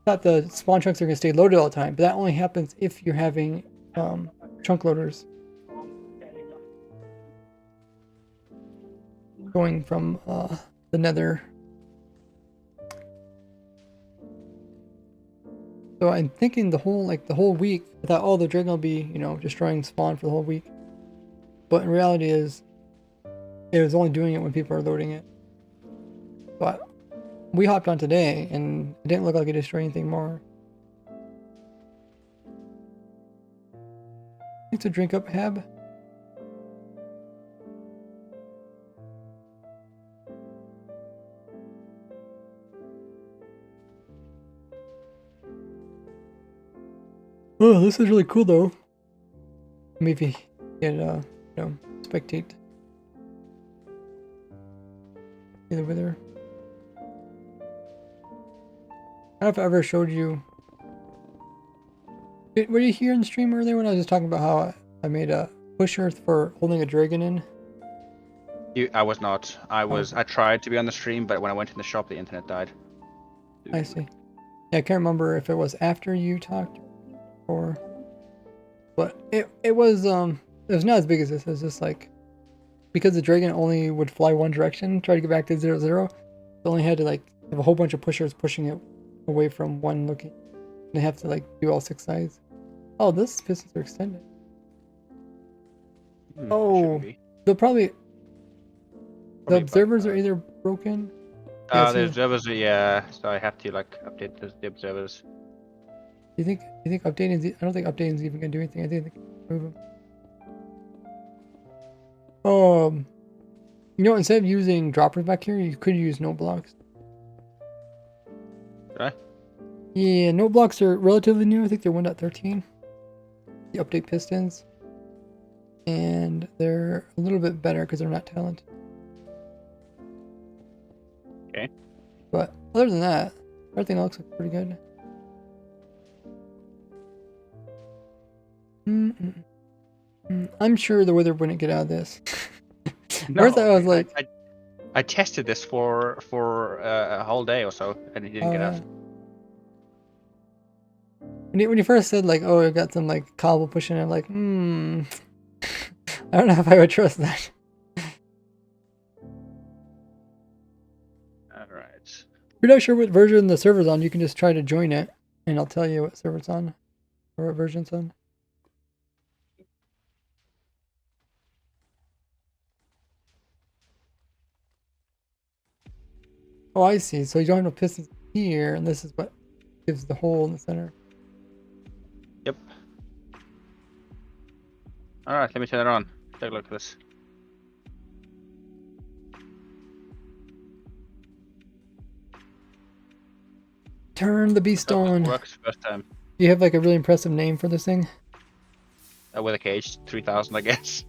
thought the spawn chunks are going to stay loaded all the time, but that only happens if you're having chunk loaders going from the nether. So I'm thinking the whole week, I thought, oh, the dragon will be, destroying spawn for the whole week. But in reality is, it was only doing it when people are loading it. But we hopped on today, and it didn't look like it destroyed anything more. Thanks to drink up, Heb. Oh, this is really cool though. Maybe get spectate. Either wither. I don't know if I ever showed you. Were you here in the stream earlier when I was just talking about how I made a push earth for holding a dragon in? I was not. I tried to be on the stream, but when I went in the shop, the internet died. I see. Yeah, I can't remember if it was after you talked or, but it was not as big as this. It was just like, because the dragon only would fly one direction, try to get back to 0, 0. It only had to like have a whole bunch of pushers pushing it away from one location. They have to like do all 6 sides. Oh, this pistons are extended. Oh, they'll probably the observers are either broken. Yeah, the observers, yeah. So I have to like update the observers. You think updating? I don't think updating is even gonna do anything. I think they can remove them. You know, instead of using droppers back here, you could use note blocks. Right? Yeah, note blocks are relatively new. I think they're 1.13. The update pistons, and they're a little bit better because they're not talented. Okay. But other than that, everything else looks pretty good. I'm sure the Wither wouldn't get out of this. No, First I was like, I tested this for a whole day or so, and it didn't get out. When you first said like, oh, I got some like cobble pushing, I'm like, I don't know if I would trust that. Alright. If you're not sure what version the server's on, you can just try to join it, and I'll tell you what server it's on, or what version it's on. Oh, I see. So you don't have no pistons here, and this is what gives the hole in the center. Yep. Alright, let me turn it on. Take a look at this. Turn the beast on. Works first time. Do you have like a really impressive name for this thing? With a cage, 3,000, I guess.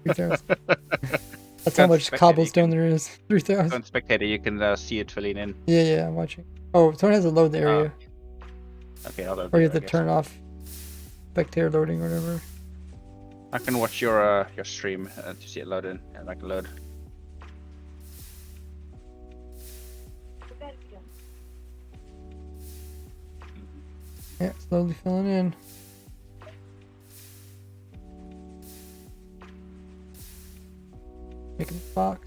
3,000. That's how much cobblestone there is. 3,000. On spectator, you can see it filling in. Yeah, I'm watching. Oh, someone has to load the area. Okay, I'll load. Or you have to turn off spectator loading or whatever. I can watch your stream to see it load in, and I can load. Yeah, slowly filling in. Making the box.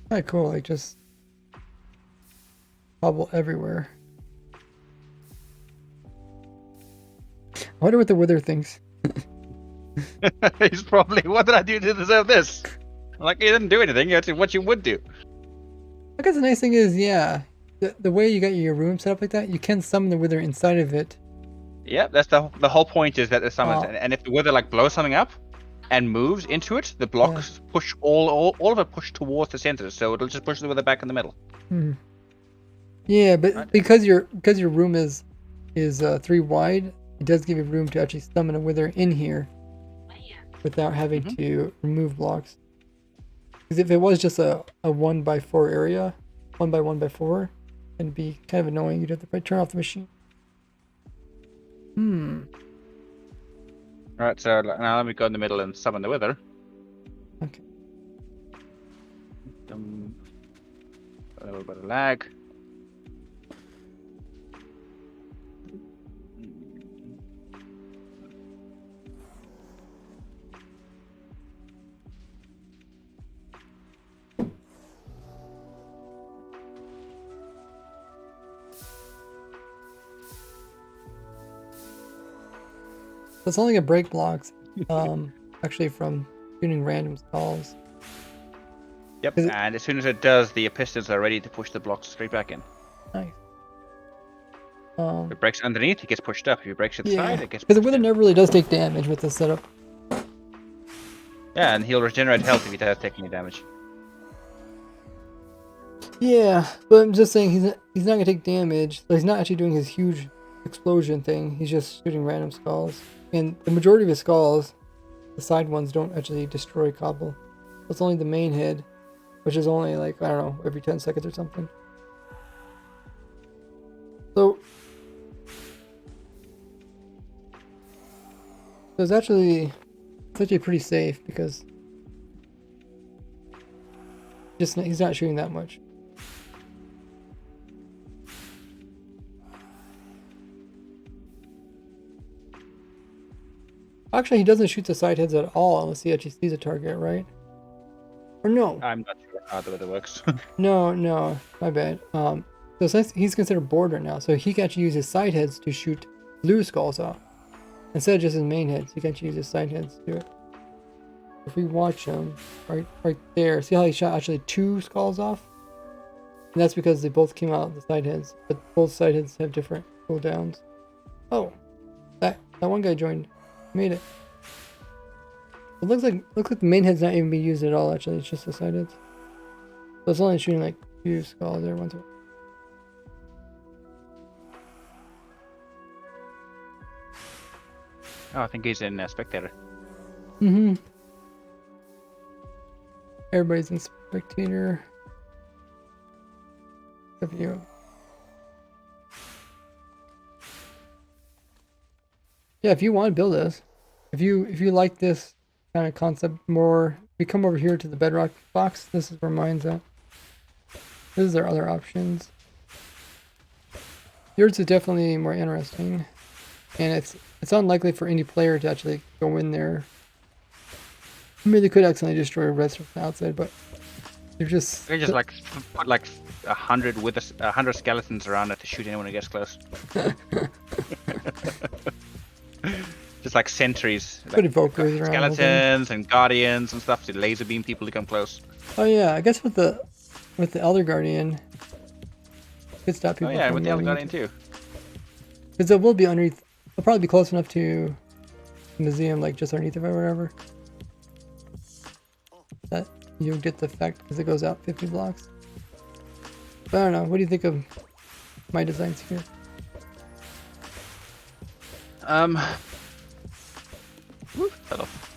Alright, cool. Like just cobble everywhere. I wonder what the Wither thinks. He's probably, what did I do to deserve this? Like, you didn't do anything. That's what you would do. I guess the nice thing is, yeah, the way you got your room set up like that, you can summon the Wither inside of it. Yeah, that's the whole point, is that it summons, and if the Wither like blows something up and moves into it, the blocks push all of it push towards the center, so it'll just push the Wither back in the middle. Yeah, but because your room is 3 wide, it does give you room to actually summon a Wither in here without having to remove blocks. Because if it was just a 1x4 area, 1x1x4, it'd be kind of annoying. You'd have to turn off the machine. Alright, so now let me go in the middle and summon the Wither. Okay. A little bit of lag. It's only gonna break blocks, actually from shooting random stalls. Yep, and as soon as it does, the pistons are ready to push the blocks straight back in. Nice. If it breaks underneath, it gets pushed up. If it breaks at the side, it gets pushed because the Wither never really does take damage with this setup. Yeah, and he'll regenerate health if he does take any damage. Yeah, but I'm just saying he's not gonna take damage. So he's not actually doing his huge explosion thing. He's just shooting random skulls. And the majority of his skulls, the side ones, don't actually destroy cobble. It's only the main head, which is only like, I don't know, every 10 seconds or something. So it's actually pretty safe because he's not shooting that much. Actually, he doesn't shoot the side heads at all unless he actually sees a target, right? Or no? I'm not sure how the weather works. No, my bad. So since he's considered border now, so he can actually use his side heads to shoot blue skulls off. Instead of just his main heads, he can actually use his side heads to do it. If we watch him, right there, see how he shot actually 2 skulls off? And that's because they both came out of the side heads, but both side heads have different cooldowns. Oh, that one guy joined, made it. It looks like the main head's not even being used at all. Actually, it's just the side heads. So it's only shooting like 2 skulls there once. Oh, I think he's in spectator. Mm-hmm. Everybody's in spectator. Except you. Yeah, if you want to build this, if you like this kind of concept more, we come over here to the bedrock box. This is where mine's at. This is our other options. Yours is definitely more interesting, and it's unlikely for any player to actually go in there. I mean, they could accidentally destroy reds from the outside, but they're just. They just like put like 100 skeletons around it to shoot anyone who gets close. Just like sentries. Put Like evokers around. skeletons and guardians and stuff to laser beam people to come close. Oh yeah, I guess with the Elder Guardian, could stop people. Oh yeah, from with the Elder moving. Guardian too. Because it will be underneath. It'll probably be close enough to the museum, like just underneath it or whatever. That you'll get the effect because it goes out 50 blocks. But I don't know. What do you think of my designs here? Whoop, fell off.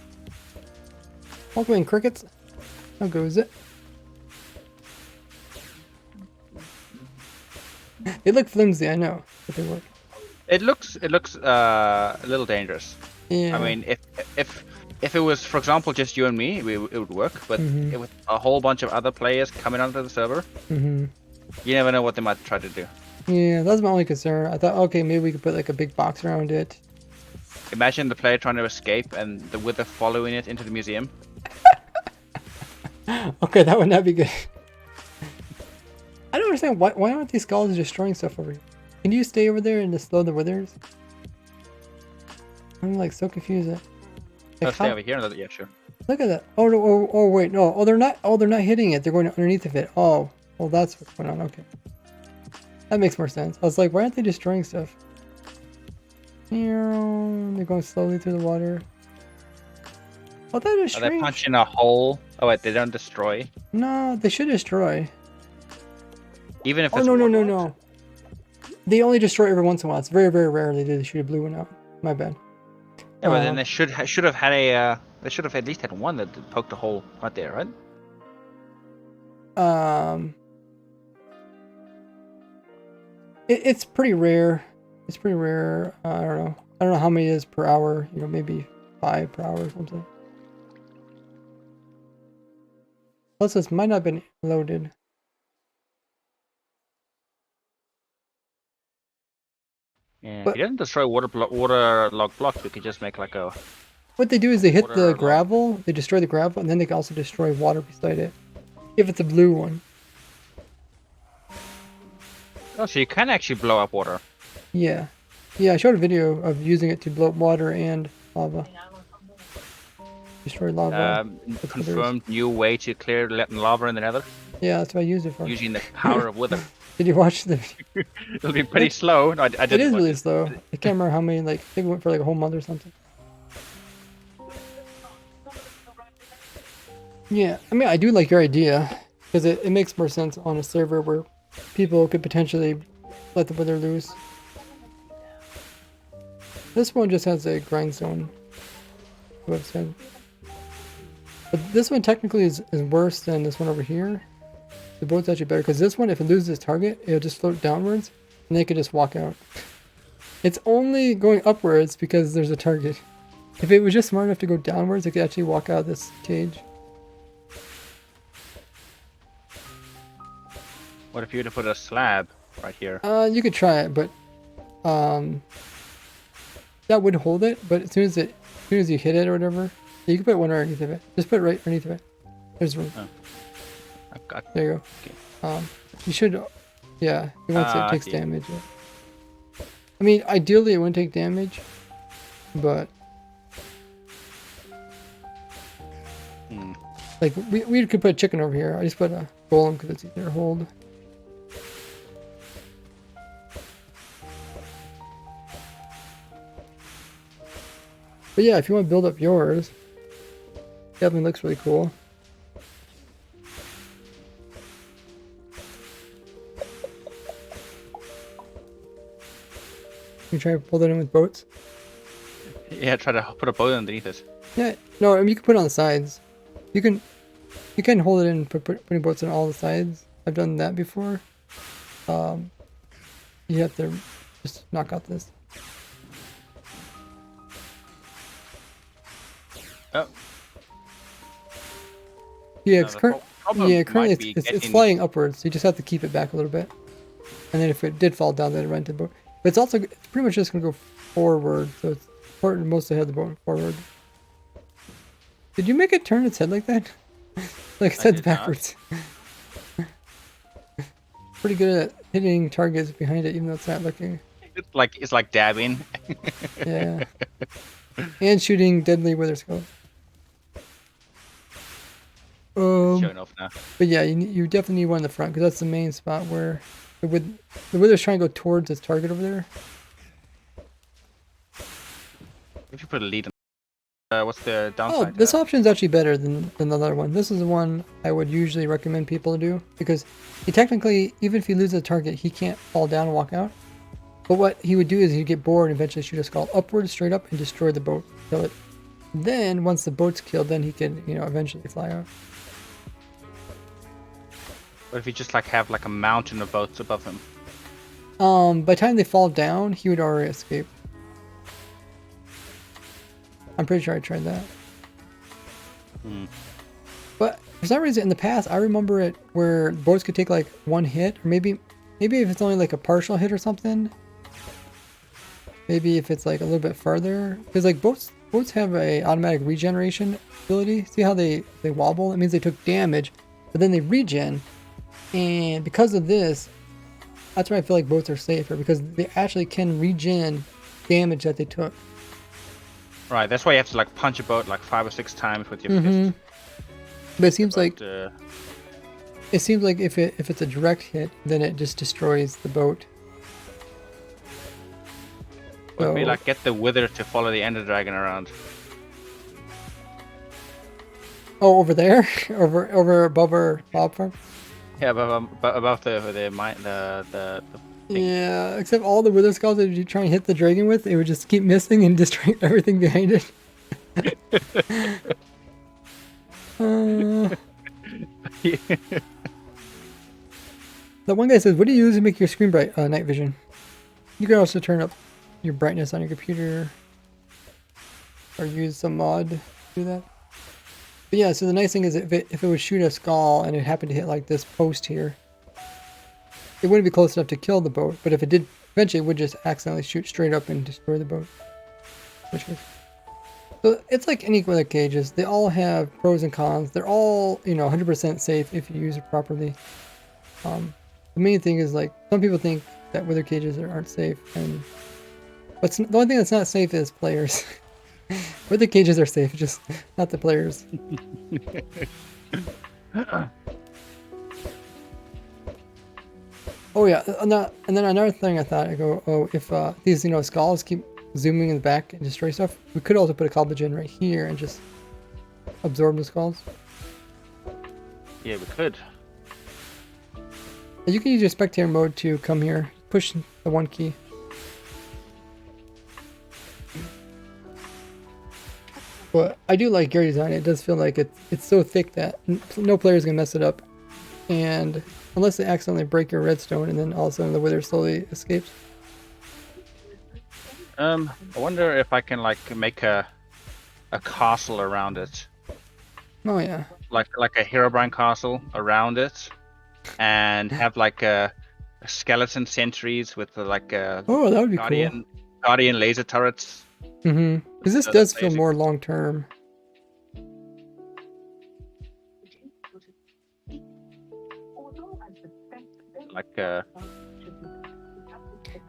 Welcome crickets. How goes it? They look flimsy, I know, but they work. It looks a little dangerous. Yeah. I mean, if it was, for example, just you and me, it would work. But with a whole bunch of other players coming onto the server, you never know what they might try to do. Yeah, that's my only concern. I thought, okay, maybe we could put like a big box around it. Imagine the player trying to escape and the Wither following it into the museum. Okay, that would not be good. I don't understand why aren't these skulls destroying stuff over here? Can you stay over there and just slow the withers? I'm like so confused. Like, Stay over here. Yeah, sure. Look at that. Oh no! Oh wait, no. Oh, they're not. Oh, they're not hitting it. They're going underneath of it. Oh, well, that's what's going on. Okay, that makes more sense. I was like, why aren't they destroying stuff? They're going slowly through the water. Oh, that is strange. Are they punching a hole? Oh wait, they don't destroy. No, they should destroy. Even if Oh it's no. They only destroy every once in a while. It's very, very rarely they shoot a blue one out. My bad. Yeah, but then they should have had a. They should have at least had one that poked a hole right there, right? It's pretty rare. It's pretty rare. I don't know. I don't know how many it is per hour. You know, maybe 5 per hour or something. Plus, this might not have been loaded. Yeah, But- he doesn't destroy waterlogged blocks. We could just make like a. What they do is they hit the Water- gravel, they destroy the gravel, and then they can also destroy water beside it. If it's a blue one. Oh, so you can actually blow up water. Yeah. Yeah, I showed a video of using it to blow up water and lava. Destroy lava. Confirmed new way to clear lava in the Nether Yeah, that's what I used it for. using the power of wither. Did you watch the It'll be pretty slow. No, I It didn't. is watch really slow. I can't remember how many, like, I think it went for like a whole month or something. Yeah, I mean, I do like your idea, because it makes more sense on a server where people could potentially let the wither loose. This one just has a grindstone website. But this one technically is worse than this one over here. The boat's actually better, because this one, if it loses its target, it'll just float downwards, and they could just walk out. It's only going upwards because there's a target. If it was just smart enough to go downwards, it could actually walk out of this cage. What if you were to put a slab right here? You could try it, but that would hold it. But as soon as soon as you hit it or whatever, you can put one underneath of it. Just put it right underneath of it. There's room. Oh. I've got. There you go. Okay. You should, yeah. Once it takes see. damage. Yeah. I mean, ideally it wouldn't take damage, but like we could put a chicken over here. I just put a golem because it's easier to hold. But yeah, if you want to build up yours, definitely looks really cool. You try to pull that in with boats? Yeah, try to put a boat underneath it. Yeah, no, I mean, you can put it on the sides. You can hold it in, putting boats on all the sides. I've done that before. You have to just knock out this. Oh. Yeah, No, it's the currently might be it's getting- flying upwards. You just have to keep it back a little bit, and then if it did fall down, then it run to the boat. But it's also it's pretty much just gonna go forward, so it's important mostly have the boat forward. Did you make it turn its head like that? Like its head's did not. backwards. Pretty good at hitting targets behind it, even though it's not looking. It's like dabbing. Yeah. And shooting deadly wither skulls. Showing off now. But yeah, you definitely need one in the front because that's the main spot where the wither's trying to go towards its target over there. If you put a lead on, what's the Oh, downside? to this that? option is actually better than the other one. This is the one I would usually recommend people to do because he technically, even if he loses a target, he can't fall down and walk out. But what he would do is he'd get bored and eventually shoot a skull upwards, straight up, and destroy the boat, kill it. Then once the boat's killed, then he can, eventually fly out. What if you just like have like a mountain of boats above him? By the time they fall down, he would already escape. I'm pretty sure I tried that. But for some reason in the past, I remember it where boats could take like one hit, or maybe if it's only like a partial hit or something. Maybe if it's like a little bit farther, because like boats have a automatic regeneration ability. See how they wobble? It means they took damage, but then they regen, and because of this, that's why I feel like boats are safer because they actually can regen damage that they took. Right, that's why you have to like punch a boat like 5 or 6 times with your fist. But it seems like But, if it's a direct hit, then it just destroys the boat. Would we So- like get the wither to follow the ender dragon around? Oh, over there, over above our mob farm. Yeah, above the mine, the thing. Yeah, except all the wither skulls that you try and hit the dragon with, it would just keep missing and destroy everything behind it. The one guy says, "What do you use to make your screen bright?" Night vision. You can also turn up your brightness on your computer, or use some mod to do that. But yeah, so the nice thing is if it would shoot a skull and it happened to hit like this post here, it wouldn't be close enough to kill the boat. But if it did, eventually it would just accidentally shoot straight up and destroy the boat. So it's like any wither cages. They all have pros and cons. They're all 100% safe if you use it properly. The main thing is like some people think that wither cages aren't safe, but the only thing that's not safe is players. Wither cages are safe, just not the players. Oh yeah, and then another thing I thought, I go, oh, if these skulls keep zooming in the back and destroy stuff, we could also put a cobblegen right here and just absorb the skulls. Yeah, we could. You can use your spectator mode to come here, push the one key. But I do like your design. It does feel like it's so thick that no player's gonna mess it up, and unless they accidentally break your redstone, and then all of a sudden the wither slowly escapes. I wonder if I can like make a castle around it, Oh yeah. like a Herobrine castle around it, and have like a skeleton sentries with like Oh, that would be cool. guardian laser turrets Because this So does that's feel basic. more long term. Like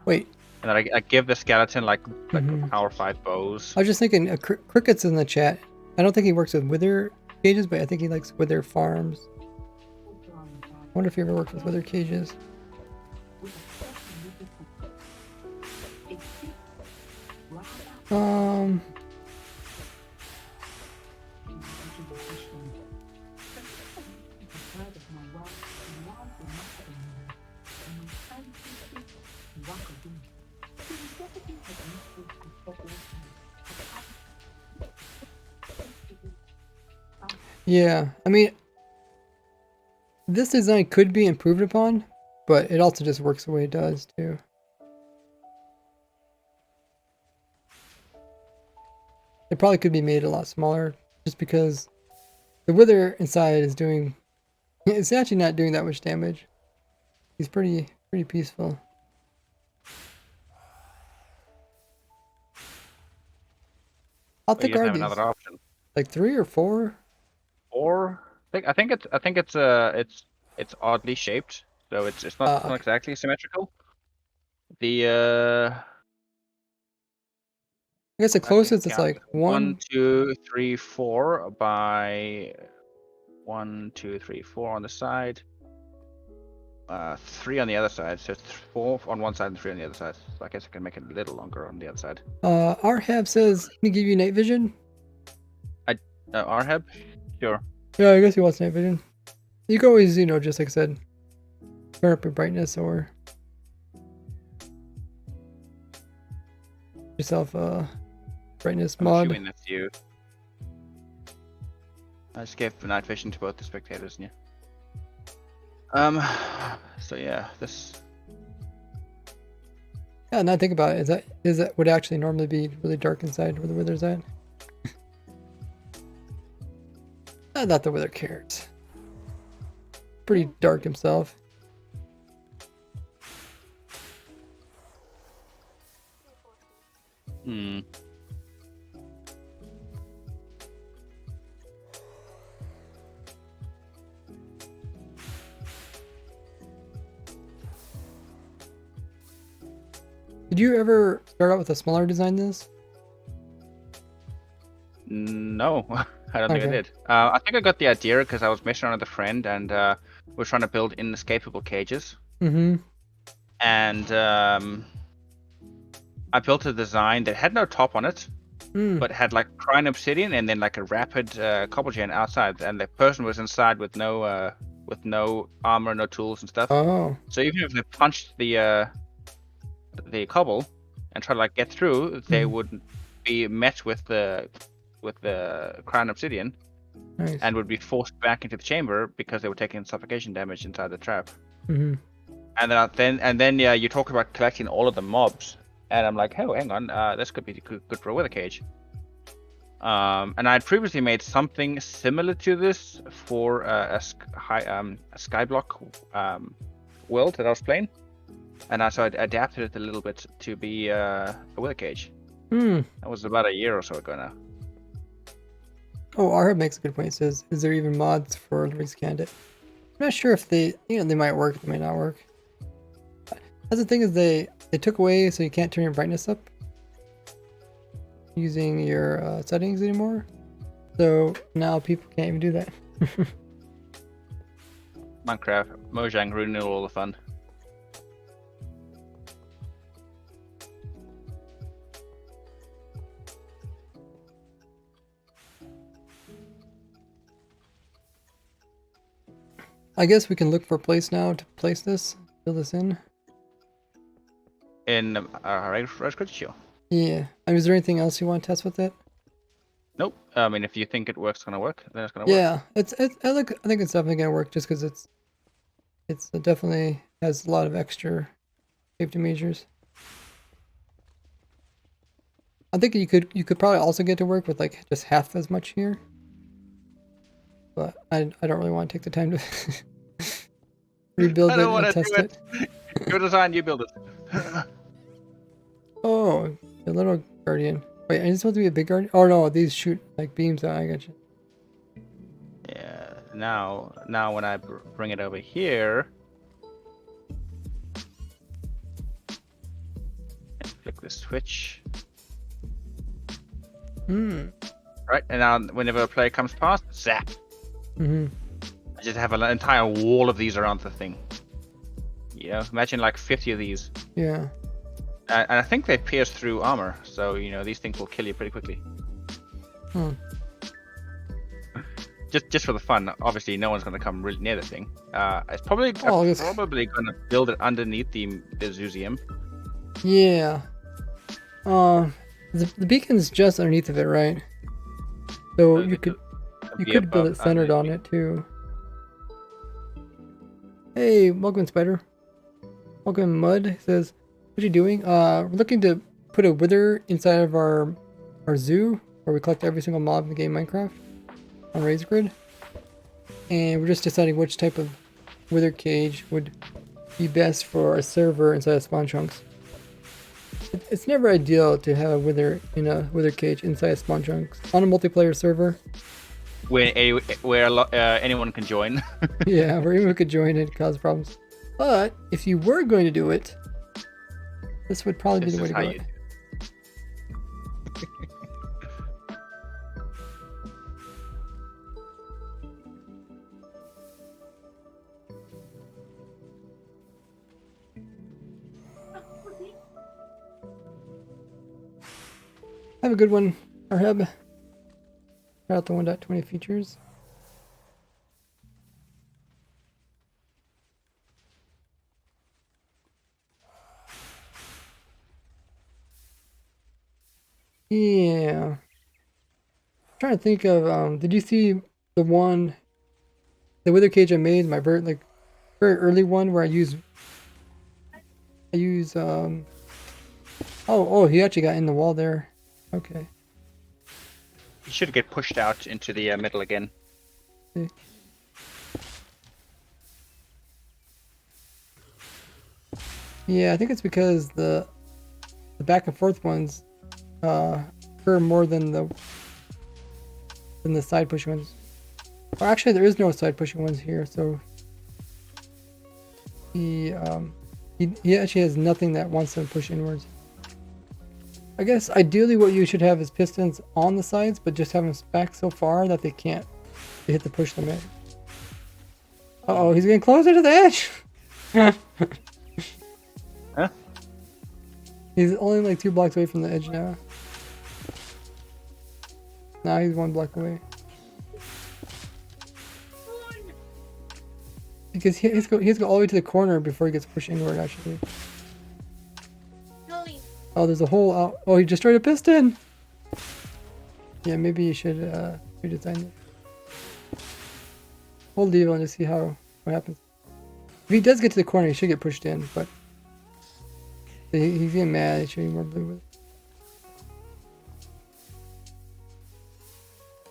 Wait. and then I give the skeleton like Mhm. power 5 bows. I was just thinking, Cricket's in the chat. I don't think he works with wither cages, but I think he likes wither farms. I wonder if he ever worked with wither cages. Um. Yeah, I mean, this design could be improved upon, but it also just works the way it does too. It probably could be made a lot smaller, just because the wither inside is doing. It's actually not doing that much damage. He's pretty peaceful. How But you thick didn't are have these? another option. Like 3 or 4? Or it's oddly shaped, so it's not Okay. exactly symmetrical. The I guess the I think closest it's like 1, 1. 2, 3, 4 by 1, 2, 3, 4 on the side. 3 on the other side, so it's 4 on one side and 3 on the other side. So I guess I can make it a little longer on the other side. Arhab says, "Can you give you night vision?" Arheb? Sure. Yeah, I guess he wants night vision. You can always, just like I said, turn up your brightness or yourself a brightness I'm mod. assuming that's you. I just gave night vision to both the spectators and you. So yeah, this. Yeah, now think about it. Is that would actually normally be really dark inside where the wither's at? Not the wither cares. Pretty dark himself. Hmm. Did you ever start out with a smaller design than this? No, I don't think I Okay. did. I think I got the idea because I was messing around with a friend and we're trying to build inescapable cages. Mm-hmm. And I built a design that had no top on it, Mm. but had like prime obsidian and then like a rapid cobble chain outside, and the person was inside with no armor, no tools and stuff. Oh. So even if they punched the cobble and try to like get through, they Mhm. would be met with the crown obsidian Nice. and would be forced back into the chamber because they were taking suffocation damage inside the trap. Mm-hmm. And then yeah, you talk about collecting all of the mobs, and I'm like, oh, hang on, this could be good for a wither cage. And I had previously made something similar to this for a skyblock world that I was playing, and so I adapted it a little bit to be a wither cage. Hmm. That was about a year or so ago now. Oh, Arhab makes a good point. He says, "Is there even mods for rescanned it?" I'm not sure if they might work, they might not work. That's the thing is they took away so you can't turn your brightness up using your settings anymore. So now people can't even do that. Minecraft, Mojang ruining all the fun. I guess we can look for a place now to place this, fill this in. In Red Show. Yeah. I mean, is there anything else you want to test with it? Nope. I mean, if you think it works, gonna work, then it's gonna work. Yeah, I think it's definitely gonna work just because it definitely has a lot of extra safety measures. I think you could probably also get to work with like just half as much here, but I don't really want to take the time to rebuild I it don't want and to do test it. it. Your design, you build it. Oh, the little guardian. Wait, is this supposed to be a big guard? Oh no, these shoot like beams out. I got you. Yeah. Now when I bring it over here, and flick the switch. Hmm. Right, and now whenever a player comes past, zap. Mm-hmm. I just have an entire wall of these around the thing. You know, imagine like 50 of these. Yeah. And I think they pierce through armor, so you know these things will kill you pretty quickly. Hmm. Just for the fun. Obviously, no one's going to come really near the thing. It's probably Oh, I guess- probably going to build it underneath the Zeusium. Yeah. The beacon's just underneath of it, right? So you could build it centered on it too. Hey, welcome Spider. Welcome Mud. He says, what are you doing? We're looking to put a wither inside of our zoo where we collect every single mob in the game Minecraft on Raise Grid. And we're just deciding which type of wither cage would be best for a server inside of spawn chunks. It's never ideal to have a wither in a wither cage inside spawn chunks on a multiplayer server. Where anyone can join. Yeah, where anyone could join and cause problems. But if you were going to do it, this would probably be the way to go. Have a good one, Arheb. Try out the 1.20 features. Yeah. I'm trying to think of, did you see the wither cage I made, my very early one where I use, oh, he actually got in the wall there. Okay. You should get pushed out into the middle again. See. Yeah, I think it's because the back and forth ones occur more than the side pushing ones. Well, actually, there is no side pushing ones here, so he actually has nothing that wants to push inwards. I guess ideally what you should have is pistons on the sides, but just have them back so far that they can't hit the push limit. Uh-oh, he's getting closer to the edge! Huh? He's only like 2 blocks away from the edge now. Now he's 1 block away. Because he has to go all the way to the corner before he gets pushed inward, actually. Oh, there's a hole out. Oh, he destroyed a piston! Yeah, maybe you should redesign it. Hold the and just see what happens. If he does get to the corner, he should get pushed in, but he's getting mad. He should be more blue with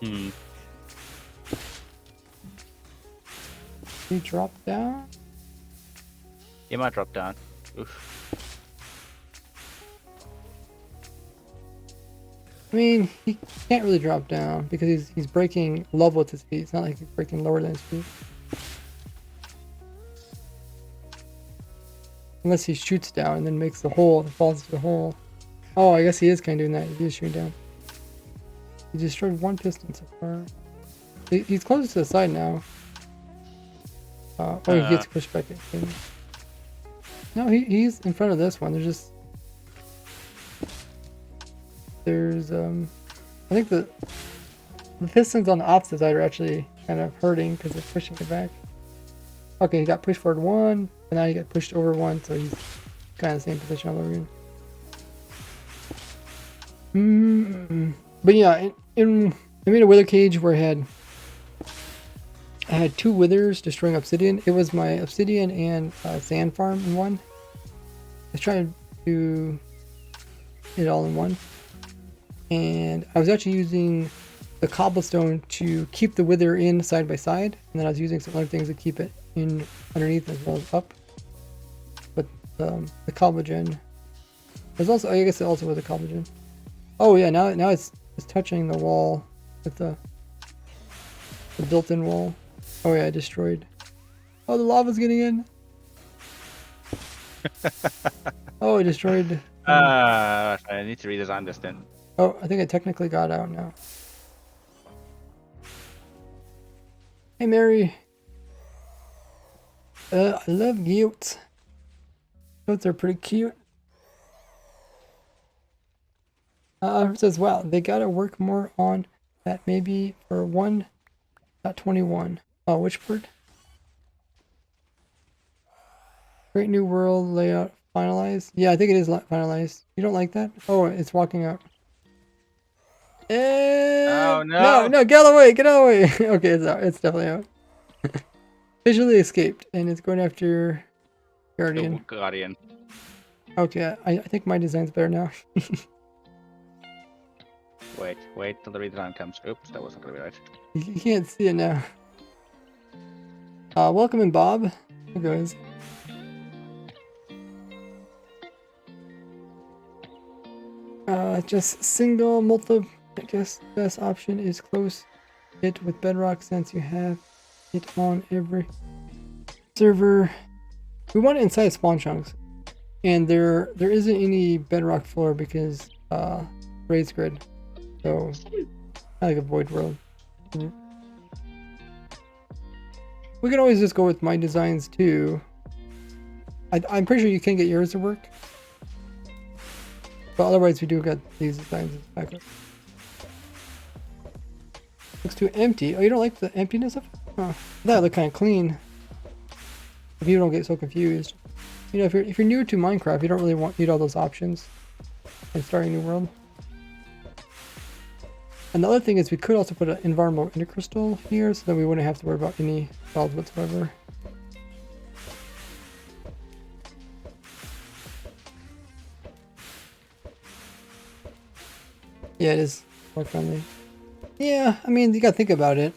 it. Hmm. He dropped down? He might drop down. Oof. I mean, he can't really drop down because he's breaking level with his feet. It's not like he's breaking lower than his feet. Unless he shoots down and then makes the hole and falls into the hole. Oh, I guess he is kind of doing that. He is shooting down. He destroyed 1 piston so far. He's closer to the side now. He gets pushed back in. No, he's in front of this one. There's I think the pistons on the opposite side are actually kind of hurting because they're pushing it back. Okay, he got pushed forward 1, and now he got pushed over 1, so he's kind of the same position all over again. But yeah, I made a wither cage where I had 2 withers destroying obsidian. It was my obsidian and sand farm in one. I was trying to do it all in one. And I was actually using the cobblestone to keep the wither in side by side, and then I was using some other things to keep it in underneath as well as up. But the cobblegen, there's also, I guess it also was a cobblegen. Oh yeah, now it's touching the wall with the built-in wall. Oh yeah, destroyed. Oh, the lava's getting in. Oh, it destroyed. I need to redesign this then. Oh, I think it technically got out now. Hey, Mary. I love goats. Goats are pretty cute. Says, wow, they gotta work more on that maybe for 1.21. Oh, which word? Great new world layout finalized. Yeah, I think it is finalized. You don't like that? Oh, it's walking out. Oh No, no! no, get out of the way, get out of the way. Okay, it's out. It's definitely out. Visually escaped, and it's going after Guardian. The Guardian. Okay, I think my design's better now. Wait till the redesign comes. Oops, that wasn't gonna be right. You can't see it now. Welcome in, Bob. Here goes. Just single, multiple. I guess the best option is close it with Bedrock since you have it on every server. We want it inside spawn chunks, and there isn't any Bedrock floor because raised grid. So I like a void world. We can always just go with my designs too. I'm pretty sure you can get yours to work. But otherwise we do got these designs as backup. Looks too empty. Oh, you don't like the emptiness of it? Huh. That look kind of clean. If you don't get so confused. You know, if you're new to Minecraft, you don't really need all those options and starting a new world. Another thing is we could also put an environmental intercrystal here so that we wouldn't have to worry about any files whatsoever. Yeah, it is more friendly. Yeah, I mean, you gotta think about it.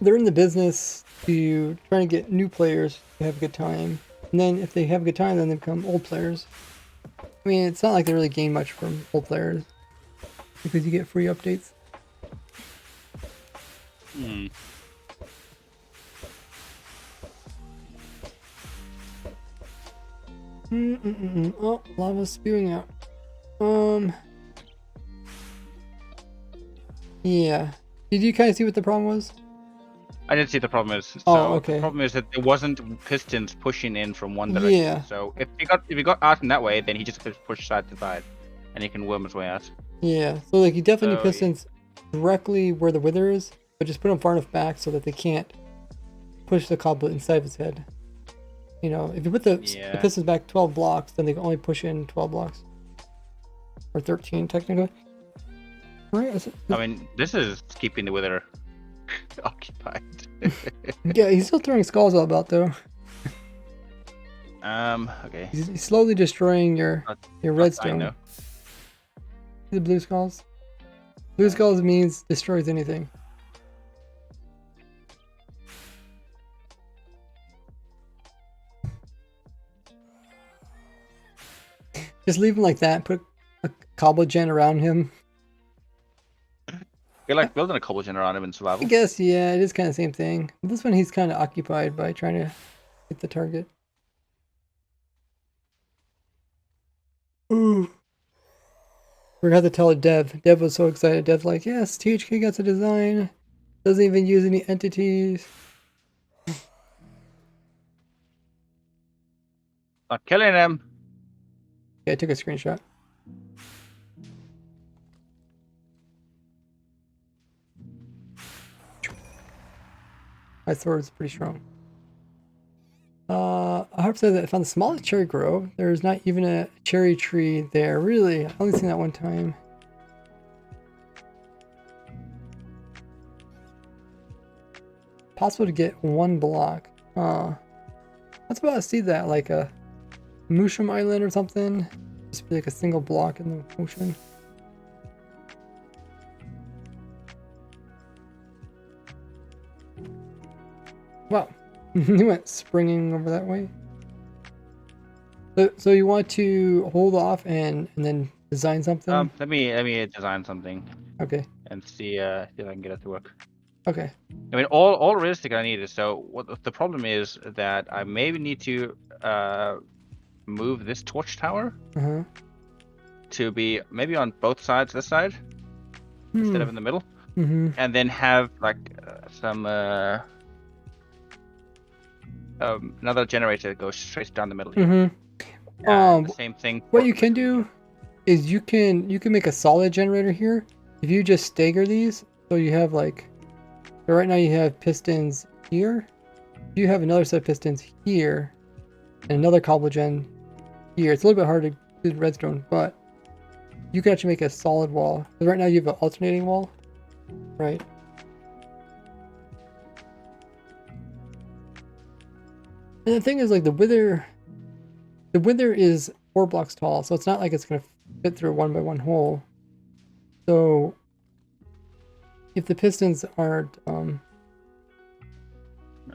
They're in the business to try to get new players to have a good time. And then if they have a good time, then they become old players. I mean, it's not like they really gain much from old players because you get free updates. Hmm. Oh, lava's spewing out. Yeah. Did you kind of see what the problem was? I didn't see the problem is. So Oh, okay. The problem is that there wasn't pistons pushing in from one direction. Yeah. So if he got out in that way, then he just could push side to side, and he can worm his way out. Yeah. So like you definitely need So, pistons directly where the wither is, but just put them far enough back so that they can't push the cobble inside of his head. You know, if you put the pistons back 12 blocks, then they can only push in 12 blocks. Or 13, technically. Right? I mean, this is keeping the wither occupied. Yeah, he's still throwing skulls all about, though. Okay. He's slowly destroying your redstone. I know. The blue skulls. Blue skulls means destroys anything. Just leave him like that. Put a cobble gen around him. You're like building a cobble gen around him in survival. I guess, yeah, it is kind of the same thing. But this one he's kind of occupied by trying to hit the target. Ooh. We're gonna have to tell Dev. Dev was so excited. Dev's like, yes, THK got the design. Doesn't even use any entities. Not killing him. Yeah, I took a screenshot. My sword is pretty strong. I have to say that I found the smallest cherry grove. There's not even a cherry tree there. Really? I've only seen that one time. Possible to get one block. That's about to see that, like a mushroom island or something. Just be like a single block in the ocean. Wow. He went springing over that way. So you want to hold off and then design something? Let me design something Okay. and see if I can get it to work. Okay. I mean, all realistic I need is, so what the problem is that I maybe need to move this torch tower Uh-huh. to be maybe on both sides this side instead of in the middle, Mm-hmm. and then have like some another generator that goes straight down the middle here. Mm-hmm. And the same thing What for you can do is you can make a solid generator here if you just stagger these. So you have like, so right now you have pistons here. You have another set of pistons here, and another cobble gen here. It's a little bit hard to do redstone, but you can actually make a solid wall. Because right now you have an alternating wall, right? And the thing is, like, the wither is 4 blocks tall, so it's not like it's gonna fit through a 1x1 hole. So if the pistons aren't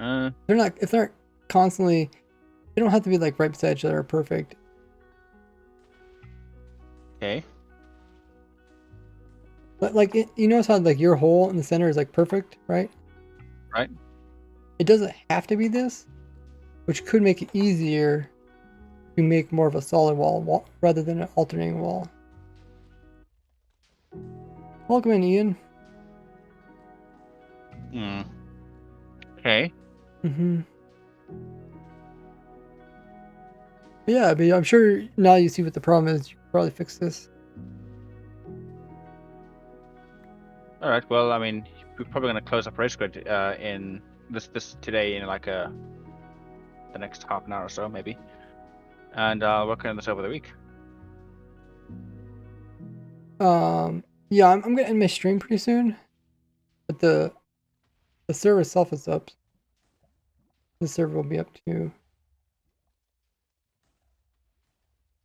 if they're constantly, they don't have to be like right beside each other or perfect. okay. But like you notice how like your hole in the center is like perfect, right? Right. It doesn't have to be this, which could make it easier to make more of a solid wall rather than an alternating wall. Welcome in, Ian. Okay. Mm-hmm. Yeah, but I'm sure now you see what the problem is. You can probably fix this. All right. Well, I mean, we're probably gonna close up Race Grid in this today in like the next half an hour or so maybe, and work on this over the week. Yeah, I'm gonna end my stream pretty soon, but the server itself is up. The server will be up too.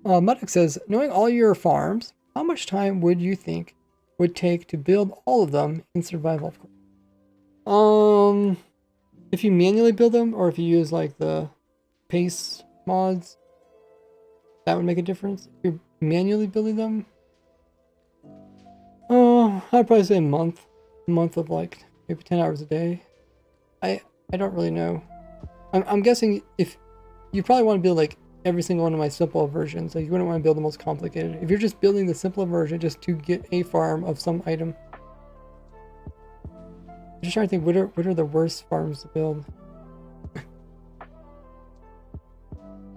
Muddock says, knowing all your farms, how much time would you think would take to build all of them in survival? Of course. If you manually build them, or if you use like the pace mods, that would make a difference. If you're manually building them, oh, I'd probably say a month of like maybe 10 hours a day. I don't really know. I'm guessing if you probably want to build like every single one of my simple versions, like you wouldn't want to build the most complicated. If you're just building the simpler version just to get a farm of some item. I'm just trying to think, what are the worst farms to build?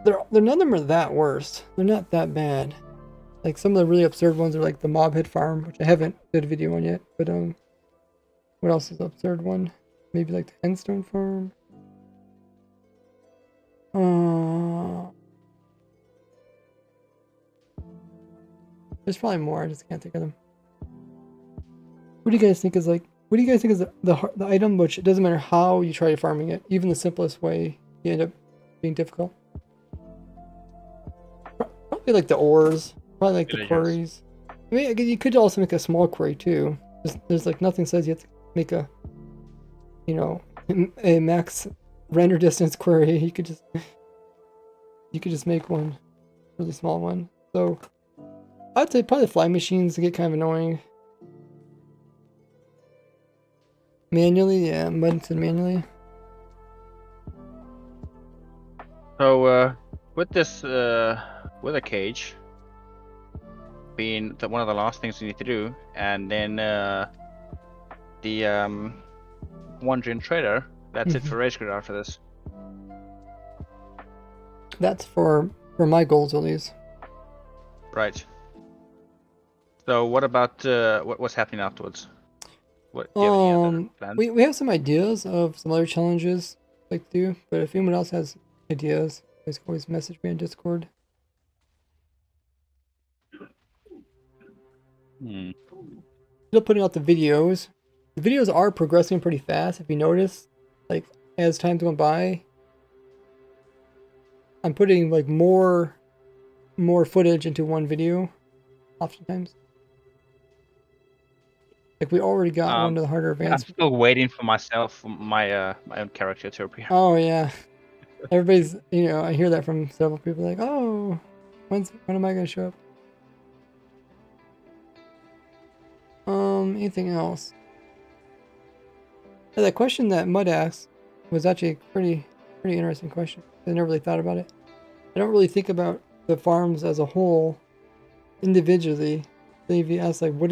They're none of them are that worst. They're not that bad. Like some of the really absurd ones are like the mob head farm, which I haven't did a video on yet. But what else is an absurd one? Maybe like the endstone farm. There's probably more. I just can't think of them. What do you guys think is like? What do you guys think is the item which it doesn't matter how you try farming it, even the simplest way, you end up being difficult? Probably like the ores. Probably like the quarries. I mean, you could also make a small quarry too. There's like nothing says you have to make a, you know, a max render distance query. You could just make one really small one. So I'd say probably the fly machines get kind of annoying. Manually, yeah, Muddington manually. So with this with a cage being one of the last things you need to do, and then the one-gen trader, that's it for Race Grid after this. That's for my goals at least. Right. So what about what's happening afterwards? What, do you have any other plans? We have some ideas of some other challenges I'd like to do, but if anyone else has ideas, you guys can always message me on Discord. Still putting out the videos. The videos are progressing pretty fast. If you notice, like as time's gone by, I'm putting like more footage into one video, oftentimes. Like we already got one of the harder advanced. I'm still waiting for myself, my own character to appear. Oh yeah, everybody's, you know, I hear that from several people like, oh, when am I gonna show up? Anything else? Yeah, that question that Mud asked was actually a pretty interesting question. I never really thought about it. I don't really think about the farms as a whole individually. So if you ask like what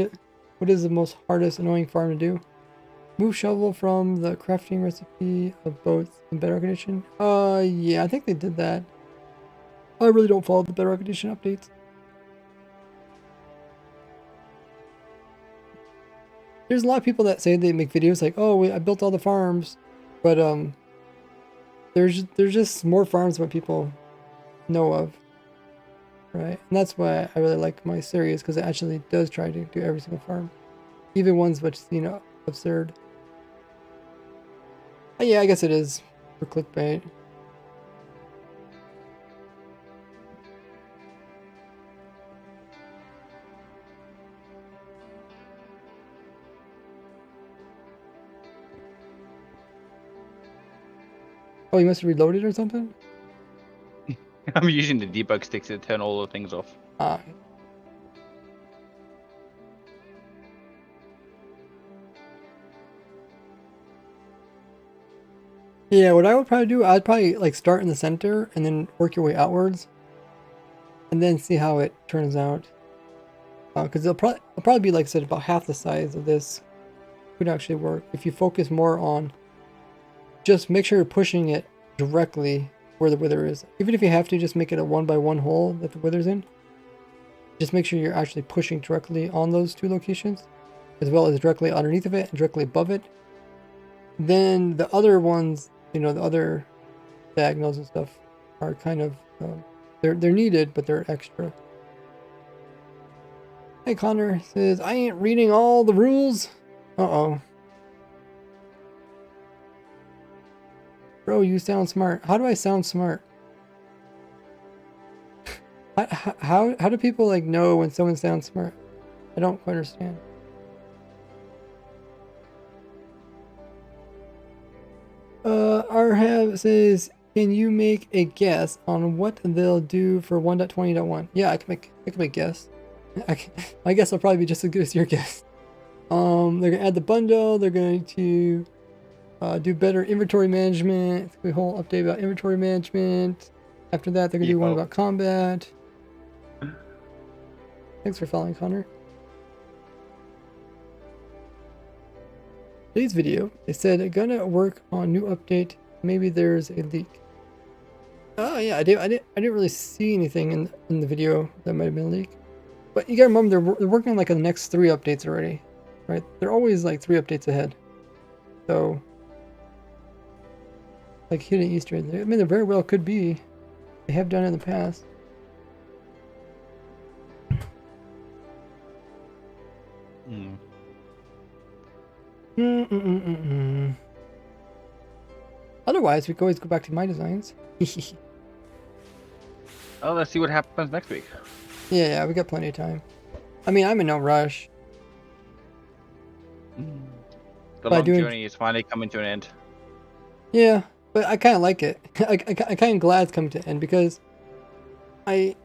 is the most hardest annoying farm to do? Move shovel from the crafting recipe of boats in Bedrock Edition. Yeah, I think they did that. I really don't follow the Bedrock Edition updates. There's a lot of people that say they make videos like, oh, I built all the farms, but there's just more farms than what people know of, right? And that's why I really like my series, because it actually does try to do every single farm, even ones which seem absurd. Yeah, I guess it is for clickbait. Oh, you must have reloaded or something? I'm using the debug sticks to turn all the things off. Ah. Yeah, what I would probably do, I'd probably like start in the center and then work your way outwards, and then see how it turns out. Because it'll probably be, like I said, about half the size of this. Could actually work if you focus more on just make sure you're pushing it directly where the wither is. Even if you have to just make it a 1x1 hole that the wither's in, just make sure you're actually pushing directly on those two locations, as well as directly underneath of it and directly above it. Then the other ones, you know, the other diagonals and stuff are kind of they're needed, but they're extra. Hey, Connor says, I ain't reading all the rules. Uh-oh. Bro, you sound smart. How do I sound smart? How do people like know when someone sounds smart? I don't quite understand. Arhab says, can you make a guess on what they'll do for 1.20.1? Yeah, I can make a guess. My guess will probably be just as good as your guess. They're gonna add the bundle. They're going to do better inventory management. A whole update about inventory management. After that, they're gonna do one about combat. Thanks for following, Connor. Today's video, they said gonna work on new update. Maybe there's a leak. Oh yeah, I didn't really see anything in the video that might have been a leak. But you gotta remember they're working on like the next 3 updates already, right? They're always like 3 updates ahead. So like hidden Easter eggs. I mean, there very well could be. They have done it in the past. Otherwise, we can always go back to my designs. Oh, let's see what happens next week. Yeah, we got plenty of time. I mean, I'm in no rush. The long journey is finally coming to an end. Yeah, but I kind of like it. I kind of glad it's coming to an end, because I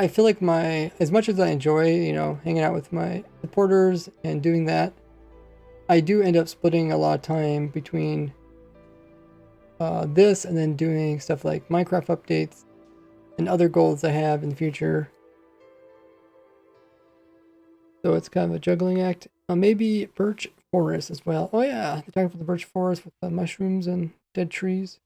feel like as much as I enjoy, you know, hanging out with my supporters and doing that, I do end up splitting a lot of time between this and then doing stuff like Minecraft updates and other goals I have in the future. So it's kind of a juggling act. Maybe Birch Forest as well. Oh yeah, they're talking about the Birch Forest with the mushrooms and dead trees.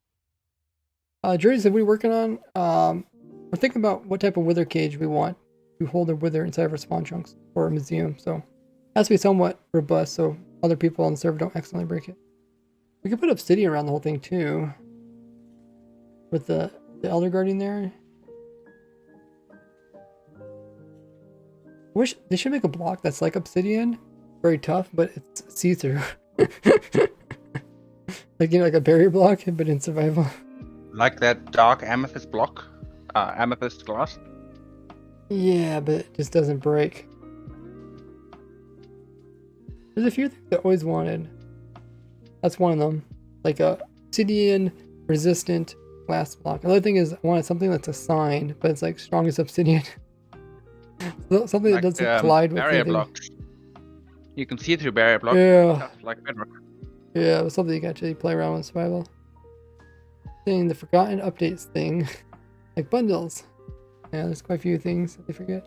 Jerry said, what are you working on? We're thinking about what type of wither cage we want to hold a wither inside of our spawn chunks for a museum. So it has to be somewhat robust so other people on the server don't accidentally break it. We could put obsidian around the whole thing too, with the Elder Guardian there. Wish they should make a block that's like obsidian, very tough, but it's see-through. Like, you know, like a barrier block, but in survival. Like that dark amethyst block, amethyst glass. Yeah, but it just doesn't break. There's a few things I always wanted. That's one of them. Like a obsidian resistant glass block. Another thing is I wanted something that's a sign, but it's like strong as obsidian. Something that doesn't collide with barrier anything. blocks. You can see through barrier block. Yeah. Stuff like bedrock. Yeah, it was something you can actually play around with survival. Saying the forgotten updates thing, like bundles. Yeah, there's quite a few things that they forget.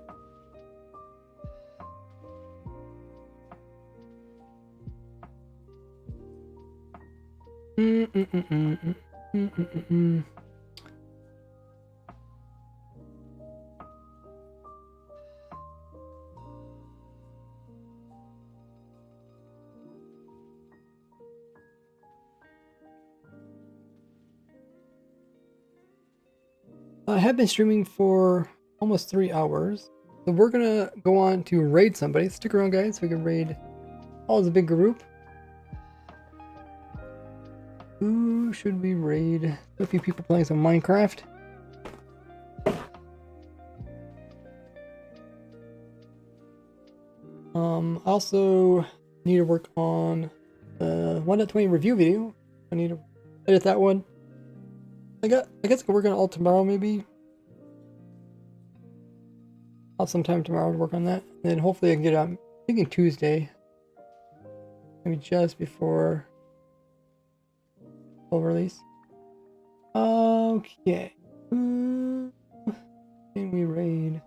I have been streaming for almost 3 hours. So we're gonna go on to raid somebody. Stick around, guys, so we can raid all as a big group. Who should we raid? A few people playing some Minecraft. I also need to work on the 1.20 review video. I need to edit that one. I guess I can work on it all tomorrow, maybe. I'll have some time tomorrow to work on that. And then hopefully I can get it out, I'm thinking Tuesday. Maybe just before full release. Okay. Who can we raid?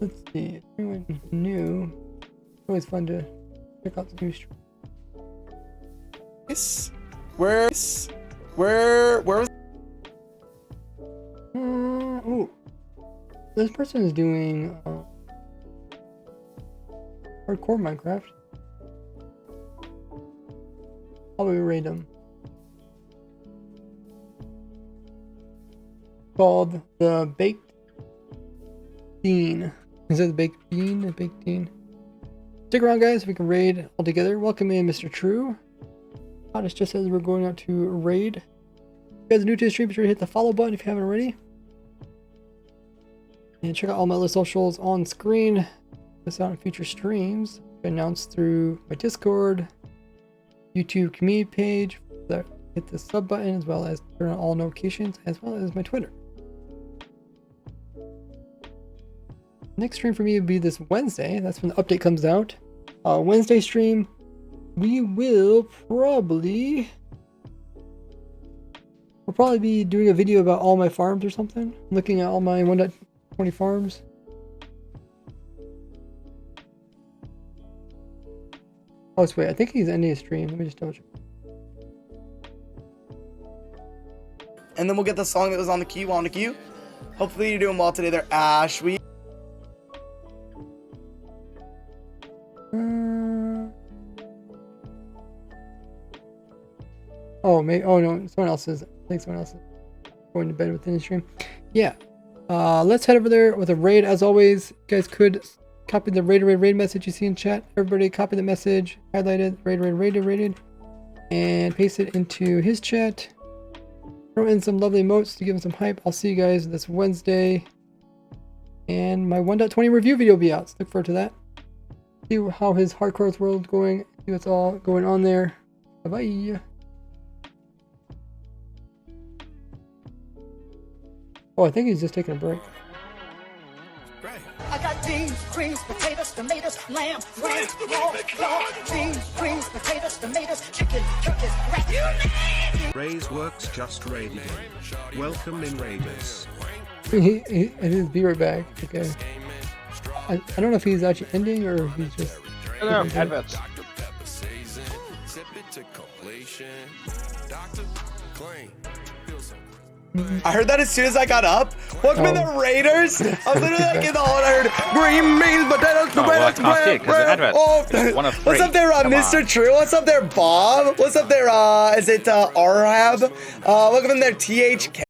Let's see, if anyone new. It's always fun to check out the new stream. Where was Oh, this person is doing hardcore Minecraft. How will we rate them? Called the Baked Bean. Is it the Baked Bean? The Baked Bean. Stick around, guys. We can raid all together. Welcome in, Mr. True. It just says we're going out to raid. If you guys are new to the stream, be sure to hit the follow button if you haven't already. And check out all my other socials on screen. This out in future streams. Announced through my Discord, YouTube community page. Hit the sub button as well as turn on all notifications, as well as my Twitter. Next stream for me will be this Wednesday. That's when the update comes out. Wednesday stream, we will probably... We'll probably be doing a video about all my farms or something. Looking at all my 1.20 farms. Oh, wait, I think he's ending his stream. Let me just double check. and then we'll get the song that was on the queue. Hopefully you're doing well today there, Ash. Oh, maybe. Oh no, someone else is. I think someone else is going to bed within the stream. Yeah. Let's head over there with a raid. As always, you guys could copy the raid message you see in chat. Everybody copy the message, highlight it, raided, and paste it into his chat. Throw in some lovely emotes to give him some hype. I'll see you guys this Wednesday. And my 1.20 review video will be out, so look forward to that. See how his hardcore world going. See what's all going on there. Bye-bye. Oh, I think he's just taking a break. I got beans, greens, potatoes, tomatoes, lamb, rams, raw, beans, greens, potatoes, tomatoes, chicken, turkeys, rat. Raise works just raided. Welcome in Raiders. It is be right back. Okay. I don't know if he's actually ending or if he's just. Hello, adverts. I heard that as soon as I got up. Welcome in the Raiders. I was literally like in the hall and I heard green beans, potatoes, tomatoes, what's up there, Mr. True? What's up there, Bob? What's up there, is it Arab? Welcome in there, THK.